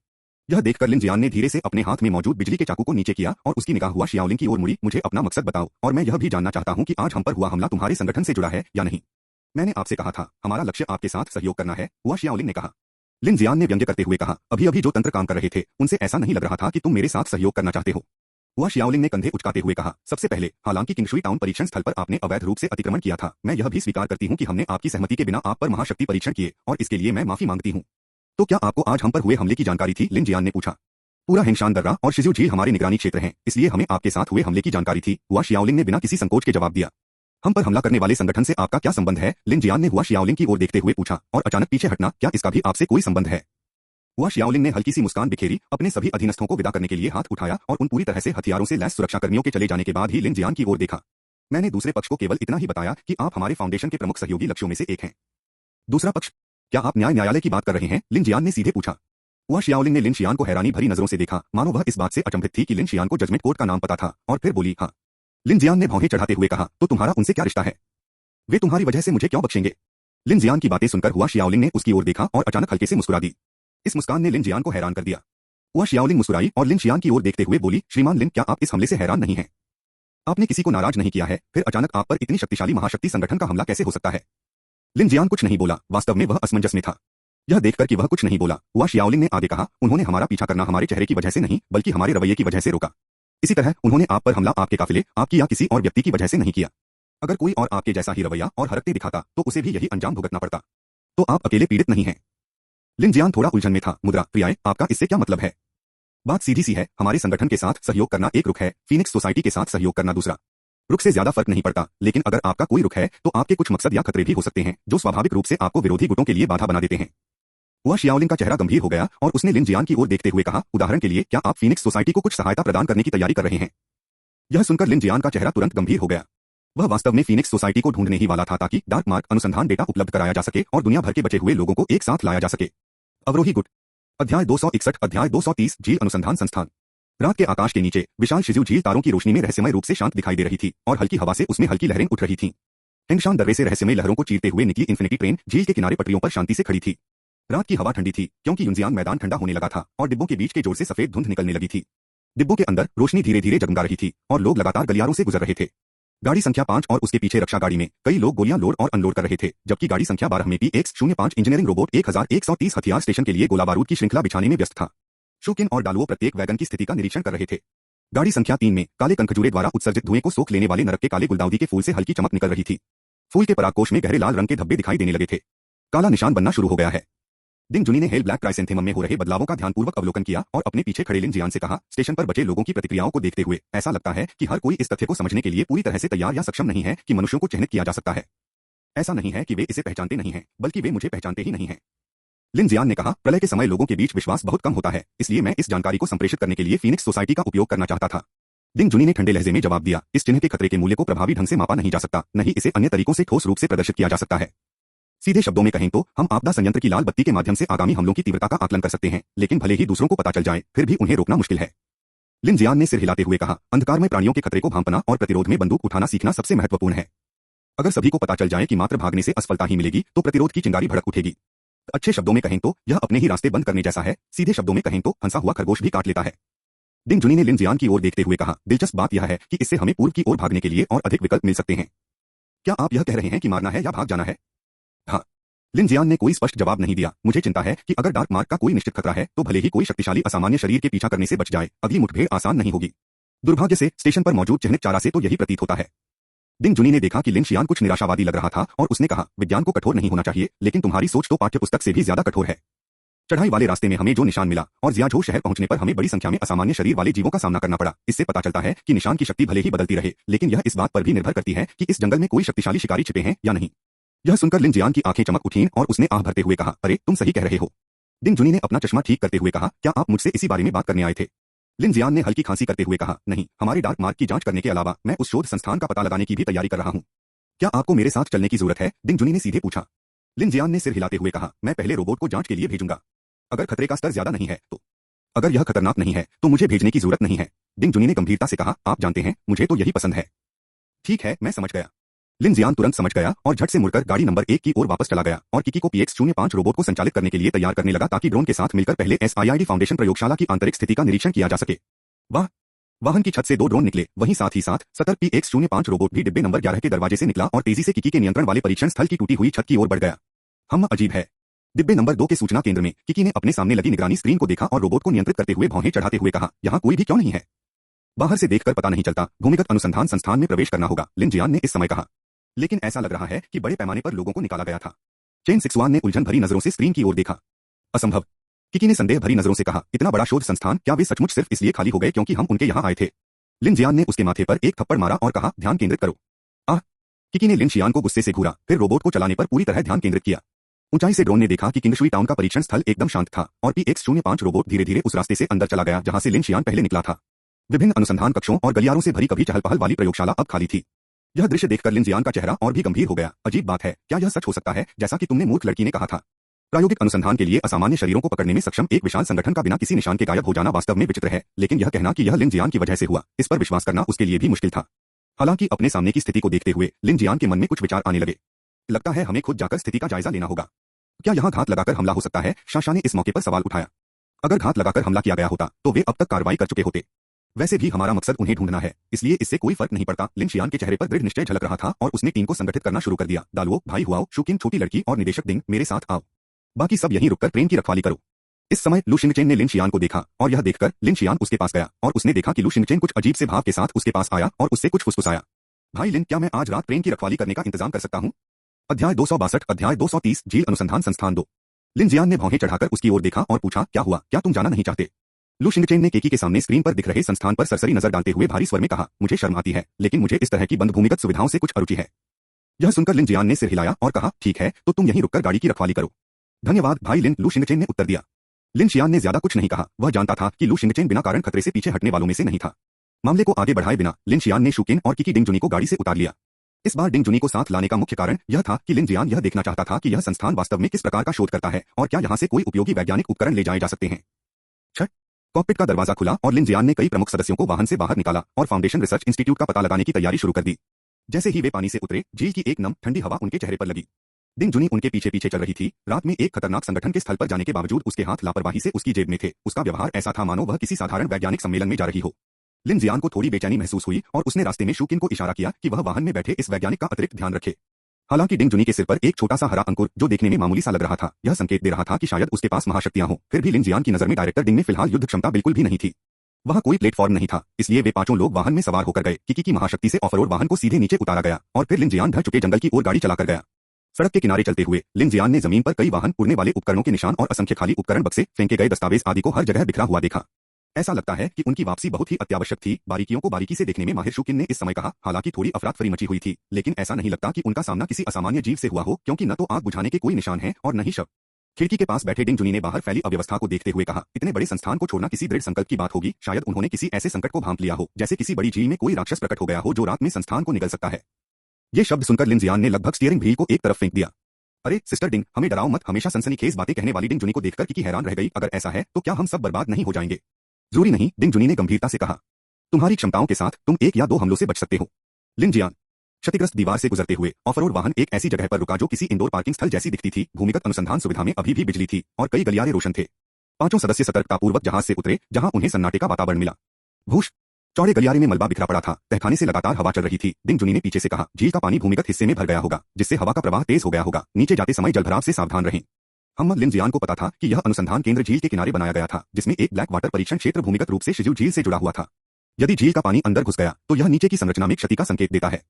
यह देखकर लिन जियान ने धीरे से अपने हाथ में मौजूद बिजली के चाकू को नीचे किया और उसकी निगाह हुआ शियाओलिंग की ओर मुड़ी। मुझे अपना मकसद बताओ और मैं यह भी जानना चाहता हूं कि आज हम पर हुआ हमला तुम्हारे संगठन से जुड़ा है या नहीं। मैंने आपसे कहा था हमारा लक्ष्य आपके साथ सहयोग करना है, हुआ शियाओलिंग ने कहा। लिन जियान ने व्यंग्य करते हुए कहा, अभी अभी जो तंत्र काम कर रहे थे उनसे ऐसा नहीं लग रहा था कि तुम मेरे साथ सहयोग करना चाहते हो। हुआ शियाओलिंग ने कंधे उचकाते हुए कहा, सबसे पहले हालांकि किंगशुई टाउन परीक्षण स्थल पर आपने अवैध रूप से अतिक्रमण किया था, मैं यह भी स्वीकार करती हूं कि हमने आपकी सहमति के बिना आप पर महाशक्ति परीक्षण किए और इसके लिए मैं माफी मांगती हूं। तो क्या आपको आज हम पर हुए हमले की जानकारी थी? लिन जियान ने पूछा। पूरा हेंगशान दर्रा और शिजू झील हमारे निगरानी क्षेत्र हैं, इसलिए हमें आपके साथ हुए हमले की जानकारी थी, हुआ शियाओलिंग ने बिना किसी संकोच के जवाब दिया। हम पर हमला करने वाले संगठन से आपका क्या संबंध है? लिन जियान ने हुआ शियाओलिंग की ओर देखते हुए पूछा। और अचानक पीछे हटना, क्या इसका भी आपसे कोई संबंध है? हुआ शियाओलिंग ने हल्की सी मुस्कान बिखेरी, अपने सभी अधीनस्थों को विदा करने के लिए हाथ उठाया और उन पूरी तरह से हथियारों से लैस सुरक्षाकर्मियों के चले जाने के बाद ही लिन जियान की ओर देखा। मैंने दूसरे पक्ष को केवल इतना ही बताया कि आप हमारे फाउंडेशन के प्रमुख सहयोगी लक्ष्यों में से एक हैं। दूसरा पक्ष? क्या आप न्यायालय की बात कर रहे हैं? लिन जियान ने सीधे पूछा। हुआ शियाओलिंग ने लिन शियान को हैरानी भरी नजरों से देखा, मानो वह इस बात से अचंभित थी कि लिन शियान को जजमेंट कोर्ट का नाम पता था, और फिर बोली, हाँ। लिन जियान ने भौहें चढ़ाते हुए कहा, तो तुम्हारा उनसे क्या रिश्ता है? वे तुम्हारी वजह से मुझे क्यों बख्शेंगे? लिन जियान की बातें सुनकर हुआ शियाओलिंग ने उसकी ओर देखा और अचानक हल्के से मुस्कुरा दी। इस मुस्कान ने लिन जियान को हैरान कर दिया। हुआ शियाओलिंग मुस्कुराई और लिन शियान की ओर देखते हुए बोली, श्रीमान लिन, क्या आप इस हमले से हैरान नहीं हैं? आपने किसी को नाराज नहीं किया है, फिर अचानक आप पर इतनी शक्तिशाली महाशक्ति संगठन का हमला कैसे हो सकता है? लिन जियान कुछ नहीं बोला, वास्तव में वह असमंजस में था। यह देखकर कि वह कुछ नहीं बोला, हुआ शियाओलिंग ने आगे कहा, उन्होंने हमारा पीछा करना हमारे चेहरे की वजह से नहीं, बल्कि हमारे रवैये की वजह से रोका। इसी तरह उन्होंने आप पर हमला आपके काफिले, आपकी या किसी और व्यक्ति की वजह से नहीं किया। अगर कोई और आपके जैसा ही रवैया और हरकतें दिखाता तो उसे भी यही अंजाम भुगतना पड़ता। तो आप अकेले पीड़ित नहीं हैं। लिन जियान थोड़ा उलझन में था। मुद्रा, प्रियाय, आपका इससे क्या मतलब है? बात सीधी सी है, हमारे संगठन के साथ सहयोग करना एक रुख है, फीनिक्स सोसाइटी के साथ सहयोग करना दूसरा। रुख से ज्यादा फर्क नहीं पड़ता, लेकिन अगर आपका कोई रुख है तो आपके कुछ मकसद या खतरे भी हो सकते हैं जो स्वाभाविक रूप से आपको विरोधी गुटों के लिए बाधा बना देते हैं। हुआ शियाओलिंग का चेहरा गंभीर हो गया और उसने लिन जियान की ओर देखते हुए कहा, उदाहरण के लिए क्या आप फीनिक्स सोसाइटी को कुछ सहायता प्रदान करने की तैयारी कर रहे हैं? यह सुनकर लिन जियान का चेहरा तुरंत गंभीर हो गया। वह वास्तव में फीनिक्स सोसाइटी को ढूंढने ही वाला था ताकि डार्क मार्क अनुसंधान डेटा उपलब्ध कराया जा सके और दुनिया भर के बचे हुए लोगों को एक साथ लाया जा सके। अवरोही गुट, अध्याय 261, अध्याय 230, झील अनुसंधान संस्थान। रात के आकाश के नीचे विशाल शिजू झील तारों की रोशनी में रहस्यमय रूप से शांत दिखाई दे रही थी और हल्की हवा से उसमें हल्की लहरें उठ रही थीं। हेंगशान दर्रे से रहस्यमय लहरों को चीरते हुए निकली इन्फिनिटी ट्रेन झील के किनारे पटरियों पर शांति से खड़ी थी। रात की हवा ठंडी थी क्योंकि युनजियांग मैदान ठंडा होने लगा था और डिब्बों के बीच के जोर से सफेद धुंध निकलने लगी थी। डिब्बों के अंदर रोशनी धीरे धीरे जगमगा रही थी और लोग लगातार गलियारों से गुजर रहे थे। गाड़ी संख्या 5 और उसके पीछे रक्षा गाड़ी में कई लोग गोलियां लोड और अनलोड कर रहे थे, जबकि गाड़ी संख्या 12 में PX-05 इंजीनियरिंग रोबोट 1130 हथियार स्टेशन के लिए गोला बारूद की श्रृंखला बिछाने में व्यस्त था। शोकिन और डालुओ प्रत्येक वैगन की स्थिति का निरीक्षण कर रहे थे। गाड़ी संख्या 3 में काले कनखजूरे द्वारा उत्सर्जित धुएं को सोख लेने वाले नरक के काले गुलदाउदी के फूल से हल्की चमक निकल रही थी। फूल के परागकोश में गहरे लाल रंग के धब्बे दिखाई देने लगे थे। काला निशान बनना शुरू हो गया है। दिंग जुनी ने हेल ब्लैक क्राइसेंथेमम में हो रहे बदलावों का ध्यानपूर्वक अवलोकन किया और अपने पीछे खड़े लिन जियान से कहा, स्टेशन पर बचे लोगों की प्रतिक्रियाओं को देखते हुए ऐसा लगता है कि हर कोई इस तथ्य को समझने के लिए पूरी तरह से तैयार या सक्षम नहीं है कि मनुष्यों को चिह्नित किया जा सकता है। ऐसा नहीं है कि वे इसे पहचानते नहीं हैं, बल्कि वे मुझे पहचानते ही नहीं हैं। लिन जियान ने कहा, प्रलय के समय लोगों के बीच विश्वास बहुत कम होता है, इसलिए मैं इस जानकारी को संप्रेषित करने के लिए फीनिक्स सोसाइटी का उपयोग करना चाहता था। दिंग जुनी ने ठंडे लहजे में जवाब दिया, इस चिन्ह के खतरे के मूल्य को प्रभावी ढंग से मापा नहीं जा सकता, नहीं इसे अन्य तरीकों से ठोस रूप से प्रदर्शित किया जा सकता है। सीधे शब्दों में कहें तो हम आपदा संयंत्र की लाल बत्ती के माध्यम से आगामी हमलों की तीव्रता का आकलन कर सकते हैं, लेकिन भले ही दूसरों को पता चल जाए फिर भी उन्हें रोकना मुश्किल है। लिन जियान ने सिर हिलाते हुए कहा, अंधकार में प्राणियों के खतरे को भांपना और प्रतिरोध में बंदूक उठाना सीखना सबसे महत्वपूर्ण है। अगर सभी को पता चल जाए कि मात्र भागने से असफलता ही मिलेगी तो प्रतिरोध की चिंगारी भड़क उठेगी। अच्छे शब्दों में कहें तो यह अपने ही रास्ते बंद करने जैसा है, सीधे शब्दों में कहें तो फंसा हुआ खरगोश भी काट लेता है। दिंग जुनी ने लिन जियान की ओर देखते हुए कहा, दिलचस्प बात यह है कि इससे हमें पूर्व की ओर भागने के लिए और अधिक विकल्प मिल सकते हैं। क्या आप यह कह रहे हैं कि मारना है या भाग जाना है? हाँ। लिन जियान ने कोई स्पष्ट जवाब नहीं दिया। मुझे चिंता है कि अगर डार्क मार्क का कोई निश्चित खतरा है तो भले ही कोई शक्तिशाली असामान्य शरीर के पीछा करने से बच जाए, अगली मुठभेड़ आसान नहीं होगी। दुर्भाग्य से स्टेशन पर मौजूद चिह्नित चारा से तो यही प्रतीत होता है। दिंग जुनी ने देखा कि लिन शियान कुछ निराशावादी लग रहा था और उसने कहा, विज्ञान को कठोर नहीं होना चाहिए, लेकिन तुम्हारी सोच तो पाठ्यपुस्तक से भी ज्यादा कठोर है। चढ़ाई वाले रास्ते में हमें जो निशान मिला और जियाझो शहर पहुंचने पर हमें बड़ी संख्या में असामान्य शरीर वाले जीवों का सामना करना पड़ा, इससे पता चलता है कि निशान की शक्ति भले ही बदलती रहे, लेकिन यह इस बात पर भी निर्भर करती है कि इस जंगल में कोई शक्तिशाली शिकारी छिपे हैं या नहीं। यह सुनकर लिन जियान की आंखें चमक उठीं और उसने आह भरते हुए कहा, अरे तुम सही कह रहे हो। दिंग जुनी ने अपना चश्मा ठीक करते हुए कहा, क्या आप मुझसे इसी बारे में बात करने आए थे? लिन जियान ने हल्की खांसी करते हुए कहा, नहीं, हमारे डार्क मार्क की जांच करने के अलावा मैं उस शोध संस्थान का पता लगाने की भी तैयारी कर रहा हूं। क्या आपको मेरे साथ चलने की जरूरत है? दिंग जुनी ने सीधे पूछा। लिन जियान ने सिर हिलाते हुए कहा, मैं पहले रोबोट को जांच के लिए भेजूंगा। अगर खतरे का स्तर ज्यादा नहीं है तो। अगर यह खतरनाक नहीं है तो मुझे भेजने की जरूरत नहीं है। दिंग जुनी ने गंभीरता से कहा, आप जानते हैं मुझे तो यही पसंद है। ठीक है, मैं समझ गया। लिन जियान तुरंत समझ गया और झट से मुड़कर गाड़ी नंबर 1 की ओर वापस चला गया और किकी को PX-05 रोबोट को संचालित करने के लिए तैयार करने लगा ताकि ड्रोन के साथ मिलकर पहले SIID फाउंडेशन प्रयोगशाला की आंतरिक स्थिति का निरीक्षण किया जा सके। वाह! वाहन की छत से 2 ड्रोन निकले, वहीं साथ ही साथ सतर PX-05 रोबोट भी डिब्बे नंबर 11 के दरवाजे से निकला और तेजी से किकी के नियंत्रण वाले परीक्षण स्थल की टूटी हुई छत की ओर बढ़ गया। अजीब है। डिब्बे नंबर 2 के सूचना केंद्र में किकी ने अपने सामने लगी निगरानी स्क्रीन को देखा और रोबोट को नियंत्रित करते हुए भौहें चढ़ाते हुए कहा, यहाँ कोई भी क्यों नहीं है? बाहर से देखकर पता नहीं चलता, भूमिगत अनुसंधान संस्थान में प्रवेश करना होगा, लिन जियान ने इस समय कहा। लेकिन ऐसा लग रहा है कि बड़े पैमाने पर लोगों को निकाला गया था। चेन सिक्सवान ने उलझन भरी नजरों से स्क्रीन की ओर देखा। असंभव। किकी ने संदेह भरी नजरों से कहा, इतना बड़ा शोध संस्थान, क्या वे सचमुच सिर्फ इसलिए खाली हो गए क्योंकि हम उनके यहाँ आए थे? लिन जियान ने उसके माथे पर एक थप्पड़ मारा और कहा, ध्यान केंद्रित करो। आह! किकी ने लिन शियान को गुस्से से घूरा, फिर रोबोट को चलाने पर पूरी तरह ध्यान केंद्रित किया। ऊंचाई से ड्रोन ने देखा कि किंगशुई टाउन का परीक्षण स्थल एकदम शांत था और PX-05 रोबोट धीरे धीरे उस रास्ते से अंदर चला गया जहां से लिन शियान पहले निकला था। विभिन्न अनुसंधान कक्षों और गलियारों से भरी कभी चहल पहल वाली प्रयोगशाला अब खाली थी। यह दृश्य देखकर लिन जियान का चेहरा और भी गंभीर हो गया। अजीब बात है, क्या यह सच हो सकता है जैसा कि तुमने मूर्ख लड़की ने कहा था? प्रायोगिक अनुसंधान के लिए असामान्य शरीरों को पकड़ने में सक्षम एक विशाल संगठन का बिना किसी निशान के गायब हो जाना वास्तव में विचित्र है, लेकिन यह कहना कि यह लिन जियान की वजह से हुआ, इस पर विश्वास करना उसके लिए भी मुश्किल था। हालांकि अपने सामने की स्थिति को देखते हुए लिन जियान के मन में कुछ विचार आने लगे। लगता है हमें खुद जाकर स्थिति का जायजा लेना होगा। क्या यहाँ घात लगाकर हमला हो सकता है? शाशा ने इस मौके पर सवाल उठाया। अगर घात लगाकर हमला किया गया होता तो वे अब तक कार्रवाई कर चुके होते। वैसे भी हमारा मकसद उन्हें ढूंढना है, इसलिए इससे कोई फर्क नहीं पड़ता। लिन शियान के चेहरे पर दृढ़ निश्चय झलक रहा था और उसने टीम को संगठित करना शुरू कर दिया। दालुओ, भाई हुआओ, शुकिन, छोटी लड़की और निदेशक दिंग, मेरे साथ आओ। बाकी सब यहीं रुककर ट्रेन की रखवाली करो। इस समय लू शिंगचेन ने लिन शियान को देखा और यह देखकर लिन शियान उसके पास गया और उसने देखा कि लू शिंगचेन कुछ अजीब से भाव के साथ उसके पास आया और उससे कुछ फुसफुसाया। भाई लिन, क्या मैं आज रात ट्रेन की रखवाली करने का इंतजाम कर सकता हूँ? अध्याय 262, अध्याय 230, झील अनुसंधान संस्थान 2। लिन जियान ने भौहें चढ़ाकर उसकी ओर देखा और पूछा, क्या हुआ? क्या तुम जाना नहीं चाहते? लू शिंगचेन ने केकी के सामने स्क्रीन पर दिख रहे संस्थान पर सरसरी नजर डालते हुए भारी स्वर में कहा, मुझे शर्म आती है, लेकिन मुझे इस तरह की बंद भूमिगत सुविधाओं से कुछ अरुचि है। यह सुनकर लिन जियान ने सिर हिलाया और कहा, ठीक है, तो तुम यहीं रुककर गाड़ी की रखवाली करो। धन्यवाद भाई लिन, लू शिंगचेन ने उत्तर दिया। लिन शियान ने ज्यादा कुछ नहीं कहा, वह जानता था कि लू शिंगचेन बिना कारण खतरे से पीछे हटने वालों में से नहीं था। मामले को आगे बढ़ाए बिना लिन शियान ने शुकिन और किकी डिंग जुनी को गाड़ी से उतार लिया। इस बार डिंग जुनी को साथ लाने का मुख्य कारण यह था कि लिन जियान यह देखना चाहता था कि यह संस्थान वास्तव में किस प्रकार का शोध करता है और क्या यहाँ से कोई उपयोगी वैज्ञानिक उपकरण ले जाए जा सकते हैं। कॉकपिट का दरवाजा खुला और लिन जियान ने कई प्रमुख सदस्यों को वाहन से बाहर निकाला और फाउंडेशन रिसर्च इंस्टीट्यूट का पता लगाने की तैयारी शुरू कर दी। जैसे ही वे पानी से उतरे, झील की एक नम ठंडी हवा उनके चेहरे पर लगी। डिंग जुनी उनके पीछे पीछे चल रही थी। रात में एक खतरनाक संगठन के स्थल पर जाने के बावजूद उसके हाथ लापरवाही से उसकी जेब में थे। उसका व्यवहार ऐसा था मानो वह किसी साधारण वैज्ञानिक सम्मेलन में जा रही हो। लिन जियान को थोड़ी बेचैनी महसूस हुई और उसने रास्ते में शुकिन को इशारा किया कि वह वाहन में बैठे इस वैज्ञानिक का अतिरिक्त ध्यान रखे। हालांकि डिंग जुनी के सिर पर एक छोटा सा हरा अंकुर, जो देखने में मामूली सा लग रहा था, यह संकेत दे रहा था कि शायद उसके पास महाशक्तियां हों। फिर भी लिन जियान की नजर में डायरेक्टर डिंग में फिलहाल युद्ध क्षमता बिल्कुल भी नहीं थी। वहां कोई प्लेटफॉर्म नहीं था, इसलिए वे पांचों लोग वाहन में सवार होकर गए। किकी की महाशक्ति से ऑफरोड वाहन को सीधे नीचे उतारा गया और फिर लिन जियान ढह चुके जंगल की ओर गाड़ी चलाकर गया। सड़क के किनारे चलते हुए लिन जियान ने जमीन पर कई वाहन, उड़ने वाले उपकरणों के निशान और असंख्य खाली उपकरण बक्से, फेंके गए दस्तावेज आदि को हर जगह बिखरा हुआ देखा। ऐसा लगता है कि उनकी वापसी बहुत ही अत्यावश्यक थी। बारीकियों को बारीकी से देखने में माहिर शुकिन ने इस समय कहा, हालांकि थोड़ी अफरातफरी मची हुई थी, लेकिन ऐसा नहीं लगता कि उनका सामना किसी असामान्य जीव से हुआ हो, क्योंकि न तो आग बुझाने के कोई निशान हैं और न ही शव। खिड़की के पास बैठे डिंग जुनी ने बाहर फैली अव्यवस्था को देखते हुए कहा, इतने बड़े संस्थान को छोड़ना किसी दृढ़ संकल्प की बात होगी। शायद उन्होंने किसी ऐसे संकट को भांप लिया हो, जैसे किसी बड़ी झील में कोई राक्षस प्रकट हो गया हो जो रात में संस्थान को निगल सकता है। ये शब्द सुनकर लिन जियान ने लगभग स्टीयरिंग व्हील को एक तरफ फेंक दिया। अरे सिस्टर डिंग, हमें डराओ मत। हमेशा सनसनीखेज बातें कहने वाली डिंग जुनी को देखकर किकी हैरान रह गई। अगर ऐसा है तो क्या हम सब बर्बाद नहीं हो जाएंगे? जरूरी नहीं, डिंग जुनी ने गंभीरता से कहा। तुम्हारी क्षमताओं के साथ तुम 1 या 2 हमलों से बच सकते हो। लिन जियान। क्षतिग्रस्त दीवार से गुजरते हुए ऑफरोड वाहन एक ऐसी जगह पर रुका जो किसी इंडोर पार्किंग स्थल जैसी दिखती थी। भूमिगत अनुसंधान सुविधा में अभी भी बिजली थी और कई गलियारे रोशन थे। पांचों सदस्य सतर्कतापूर्वक जहाज से उतरे, जहां उन्हें सन्नाटे का वातावरण मिला। भूष। चौड़े गलियारे में मलबा बिखरा पड़ा था, तहखाने से लगातार हवा चल रही थी। डिंग जुनी ने पीछे से कहा, झील का पानी भूमिगत हिस्से में भर गया होगा, जिससे हवा का प्रवाह तेज हो गया होगा। नीचे जाते समय जलभराव से सावधान रहें। लिन जियान को पता था कि यह अनुसंधान केंद्र झील के किनारे बनाया गया था, जिसमें एक ब्लैक वाटर परीक्षण क्षेत्र भूमिगत रूप से शिजू झील से जुड़ा हुआ था। यदि झील का पानी अंदर घुस गया तो यह नीचे की संरचना में क्षति का संकेत देता है।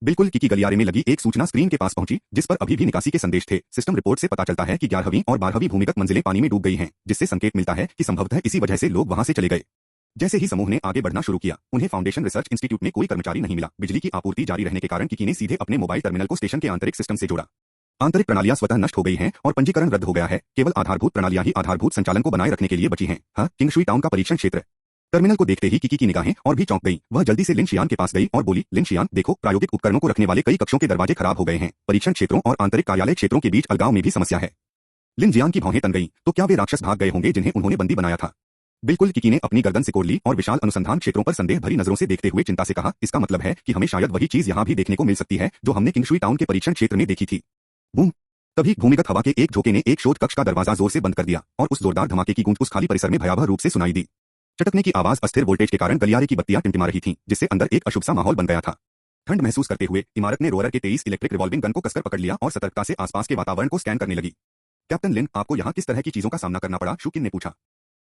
बिल्कुल किकी गलियारे में लगी एक सूचना स्क्रीन के पास पहुंची, जिस पर अभी भी निकासी के संदेश थे। सिस्टम रिपोर्ट से पता चलता है कि 11वीं और 12वीं भूमिगत मंजिलें पानी में डूब गई हैं, जिससे संकेत मिलता है कि संभवतः इसी वजह से लोग वहां से चले गए। जैसे ही समूह ने आगे बढ़ना शुरू किया, उन्हें फाउंडेशन रिसर्च इंस्टीट्यूट में कोई कर्मचारी नहीं मिला। बिजली की आपूर्ति जारी रहने के कारण किकी ने सीधे अपने मोबाइल टर्मिनल को स्टेशन के आंतरिक सिस्टम से जोड़ा। आंतरिक प्रणालियां स्वतः नष्ट हो गई हैं और पंजीकरण रद्द हो गया है। केवल आधारभूत प्रणालियां ही आधारभूत संचालन को बनाए रखने के लिए बची हैं। किंगशुई टाउन का परीक्षण क्षेत्र। टर्मिनल को देखते ही किकी की निगाहें और भी चौंक गईं। वह जल्दी से लिन शियान के पास गई और बोली, लिन शियान, देखो, प्रायोगिक उपकरणों को रखने वाले कई कक्षों के दरवाजे खराब हो गए हैं। परीक्षण क्षेत्रों और आंतरिक कार्यालय क्षेत्रों के बीच अलगाव में भी समस्या है। लिन जियान की भौहें तन गईं। तो क्या वे राक्षस भाग गए होंगे जिन्हें उन्होंने बंदी बनाया था? बिल्कुल, किकी ने अपनी गर्दन सिकोड़ ली और विशाल अनुसंधान क्षेत्रों पर संदेह भरी नजरों से देखते हुए चिंता से कहा, इसका मतलब है कि हमें शायद वही चीज यहाँ भी देखने को मिल सकती है जो हमने किंगशुई टाउन के परीक्षण क्षेत्र में देखी थी। बूम! तभी भूमिगत हवा के एक झोंके ने एक शोध कक्ष का दरवाजा जोर से बंद कर दिया और उस जोरदार धमाके की गूंज उस खाली परिसर में भयावह रूप से सुनाई दी। चटकने की आवाज अस्थिर वोल्टेज के कारण गलियारे की बत्तियां टिमटिमा रही थीं, जिससे अंदर एक अशुभ सा माहौल बन गया था। ठंड महसूस करते हुए इमारत ने रोअर के 23 इलेक्ट्रिक रिवॉल्विंग गन को कसकर पकड़ लिया और सतर्कता से आसपास के वातावरण को स्कैन करने लगी। कैप्टन लिन, आपको यहाँ किस तरह की चीजों का सामना करना पड़ा? शुकिन ने पूछा।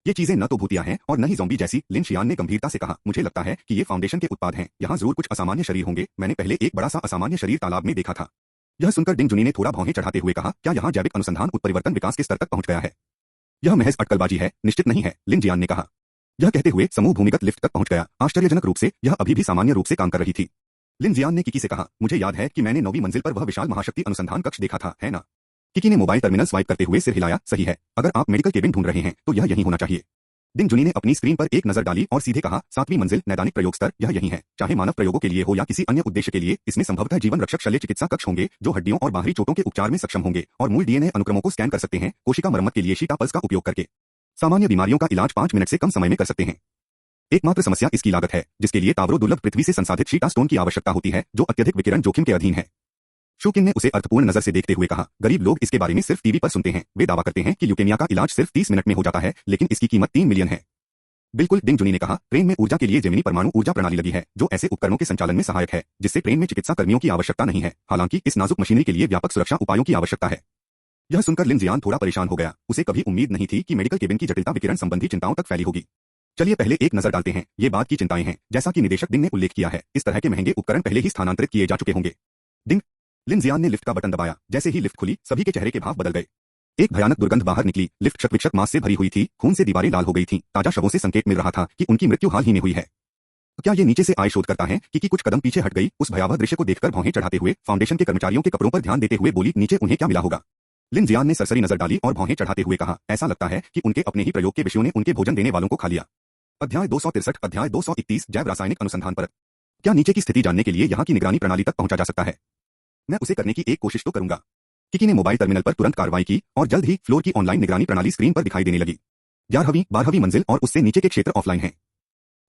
ये चीजें न तो भूतिया हैं और न ही ज़ॉम्बी जैसी, लिन शियान ने गंभीरता से कहा। मुझे लगता है कि ये फाउंडेशन के उत्पाद हैं। यहाँ जरूर कुछ असामान्य शरीर होंगे। मैंने पहले एक बड़ा सा असामान्य शरीर तालाब में देखा था। यह सुनकर डिंग जुनी ने थोड़ा भौहें चढ़ाते हुए कहा, क्या यहाँ जैविक अनुसंधान उत्परिवर्तन विकास के स्तर तक पहुंच गया है? यह महज अटकलबाजी है, निश्चित नहीं है, लिन जियान ने कहा। यह कहते हुए समूह भूमिगत लिफ्ट तक पहुंच गया। आश्चर्यजनक रूप से यह अभी भी सामान्य रूप से काम कर रही थी। लिन जियान ने किकी से कहा, मुझे याद है कि मैंने 9वीं मंजिल पर वह विशाल महाशक्ति अनुसंधान कक्ष देखा था, है ना? किकी ने मोबाइल टर्मिनल स्वाइप करते हुए सिर हिलाया। सही है, अगर आप मेडिकल केबिन ढूंढ रहे हैं तो यह यहीं होना चाहिए। डिंग जुनी ने अपनी स्क्रीन पर एक नजर डाली और सीधे कहा, 7वीं मंजिल, नैदानिक प्रयोग स्तर, यह यहीं है। चाहे मानव प्रयोगों के लिए हो या किसी अन्य उद्देश्य के लिए, इसमें संभवतः जीवन रक्षक शल्य चिकित्सा कक्ष होंगे जो हड्डियों और बाहरी चोटों के उपचार में सक्षम होंगे और मूल डीएनए अनुक्रमों को स्कैन कर सकते हैं, कोशिका मरम्मत के लिए शीटा पल्स का उपयोग करके सामान्य बीमारियों का इलाज 5 मिनट से कम समय में कर सकते हैं। एकमात्र समस्या इसकी लागत है, जिसके लिए तावरों दुर्लभ पृथ्वी से संसाधित शीटा स्टोन की आवश्यकता होती है, जो अत्यधिक विकिरण जोखिम के अधीन है। शूकिन ने उसे अर्थपूर्ण नजर से देखते हुए कहा, गरीब लोग इसके बारे में सिर्फ टीवी पर सुनते हैं। वे दावा करते हैं कि ल्यूकेमिया का इलाज सिर्फ 30 मिनट में हो जाता है, लेकिन इसकी कीमत 3 मिलियन है। बिल्कुल, डिंग जुनी ने कहा, ट्रेन में ऊर्जा के लिए जेमिनी परमाणु ऊर्जा प्रणाली लगी है, जो ऐसे उपकरणों के संचालन में सहायक है, जिससे ट्रेन में चिकित्सा कर्मियों की आवश्यकता नहीं है। हालांकि इस नाजुक मशीनरी के लिए व्यापक सुरक्षा उपायों की आवश्यकता है। यह सुनकर लिन जियान थोड़ा परेशान हो गया। उसे कभी उम्मीद नहीं थी कि मेडिकल केबिन की जटिलता विकिरण संबंधी चिंताओं तक फैली होगी। चलिए पहले एक नजर डालते हैं। ये बात की चिंताएं हैं, जैसा कि निदेशक डिंग ने उल्लेख किया है, इस तरह के महंगे उपकरण पहले ही स्थानांतरित किए जा चुके होंगे। डिंग, लिन जियान ने लिफ्ट का बटन दबाया। जैसे ही लिफ्ट खुली, सभी के चेहरे के भाव बदल गए। एक भयानक दुर्गंध बाहर निकली। लिफ्ट शतविक्षत मांस से भरी हुई थी, खून से दीवारें लाल हो गई थीं। ताजा शवों से संकेत मिल रहा था कि उनकी मृत्यु हाल ही में हुई है। क्या ये नीचे से आए शोध करता है? कि कुछ कदम पीछे हट गई। उस भयावह दृश्य को देखकर भौहें चढ़ाते हुए फाउंडेशन के कर्मचारियों के कपड़ों पर ध्यान देते हुए बोली, नीचे उन्हें क्या मिला होगा? लिन जियान ने सरसरी नजर डाली और भौहें चढ़ाते हुए कहा, ऐसा लगता है कि उनके अपने ही प्रयोग के विषयों ने उनके भोजन देने वालों को खा लिया। अध्याय 263, अध्याय 231, जैव रासायनिक अनुसंधान पर। क्या नीचे की स्थिति जानने के लिए यहाँ की निगरानी प्रणाली तक पहुंचा जा सकता है? मैं उसे करने की एक कोशिश तो करूंगा। किकी ने मोबाइल टर्मिनल पर तुरंत कार्रवाई की और जल्द ही फ्लोर की ऑनलाइन निगरानी प्रणाली स्क्रीन पर दिखाई देने लगी। 11वीं 12वीं मंजिल और उससे नीचे के क्षेत्र ऑफलाइन हैं।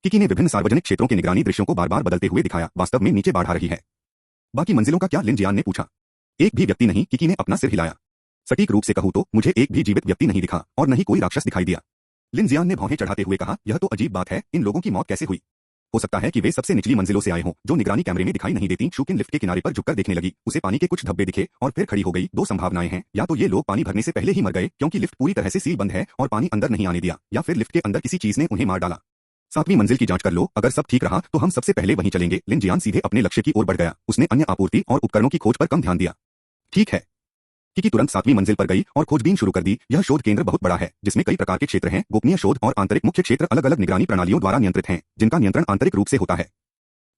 किकी ने विभिन्न सार्वजनिक क्षेत्रों के निगरानी दृश्यों को बार-बार बदलते हुए दिखाया। वास्तव में नीचे बाढ़ आ रही है। बाकी मंजिलों का क्या? लिन जियान ने पूछा। एक भी व्यक्ति नहीं, किकी ने अपना सिर हिलाया। सटीक रूप से कहूं तो मुझे एक भी जीवित व्यक्ति नहीं दिखा और न ही कोई राक्षस दिखाई दिया। लिन जियान ने भौहें चढ़ाते हुए कहा, यह तो अजीब बात है, इन लोगों की मौत कैसे हुई? हो सकता है कि वे सबसे निचली मंजिलों से आए हों, जो निगरानी कैमरे में दिखाई नहीं देती। शूकिन लिफ्ट के किनारे पर झुककर देखने लगी। उसे पानी के कुछ धब्बे दिखे और फिर खड़ी हो गई। 2 संभावनाएं हैं, या तो ये लोग पानी भरने से पहले ही मर गए क्योंकि लिफ्ट पूरी तरह से सील बंद है और पानी अंदर नहीं आने दिया, या फिर लिफ्ट के अंदर किसी चीज ने उन्हें मार डाला। 7वीं मंजिल की जांच कर लो, अगर सब ठीक रहा तो हम सबसे पहले वहीं चलेंगे। लिन जियान सीधे अपने लक्ष्य की ओर बढ़ गया। उसने अन्य आपूर्ति और उपकरणों की खोज पर कम ध्यान दिया। ठीक है। किकी तुरंत 7वीं मंजिल पर गई और खोजबीन शुरू कर दी। यह शोध केंद्र बहुत बड़ा है, जिसमें कई प्रकार के क्षेत्र हैं। गोपनीय शोध और आंतरिक मुख्य क्षेत्र अलग-अलग निगरानी प्रणालियों द्वारा नियंत्रित हैं, जिनका नियंत्रण आंतरिक रूप से होता है।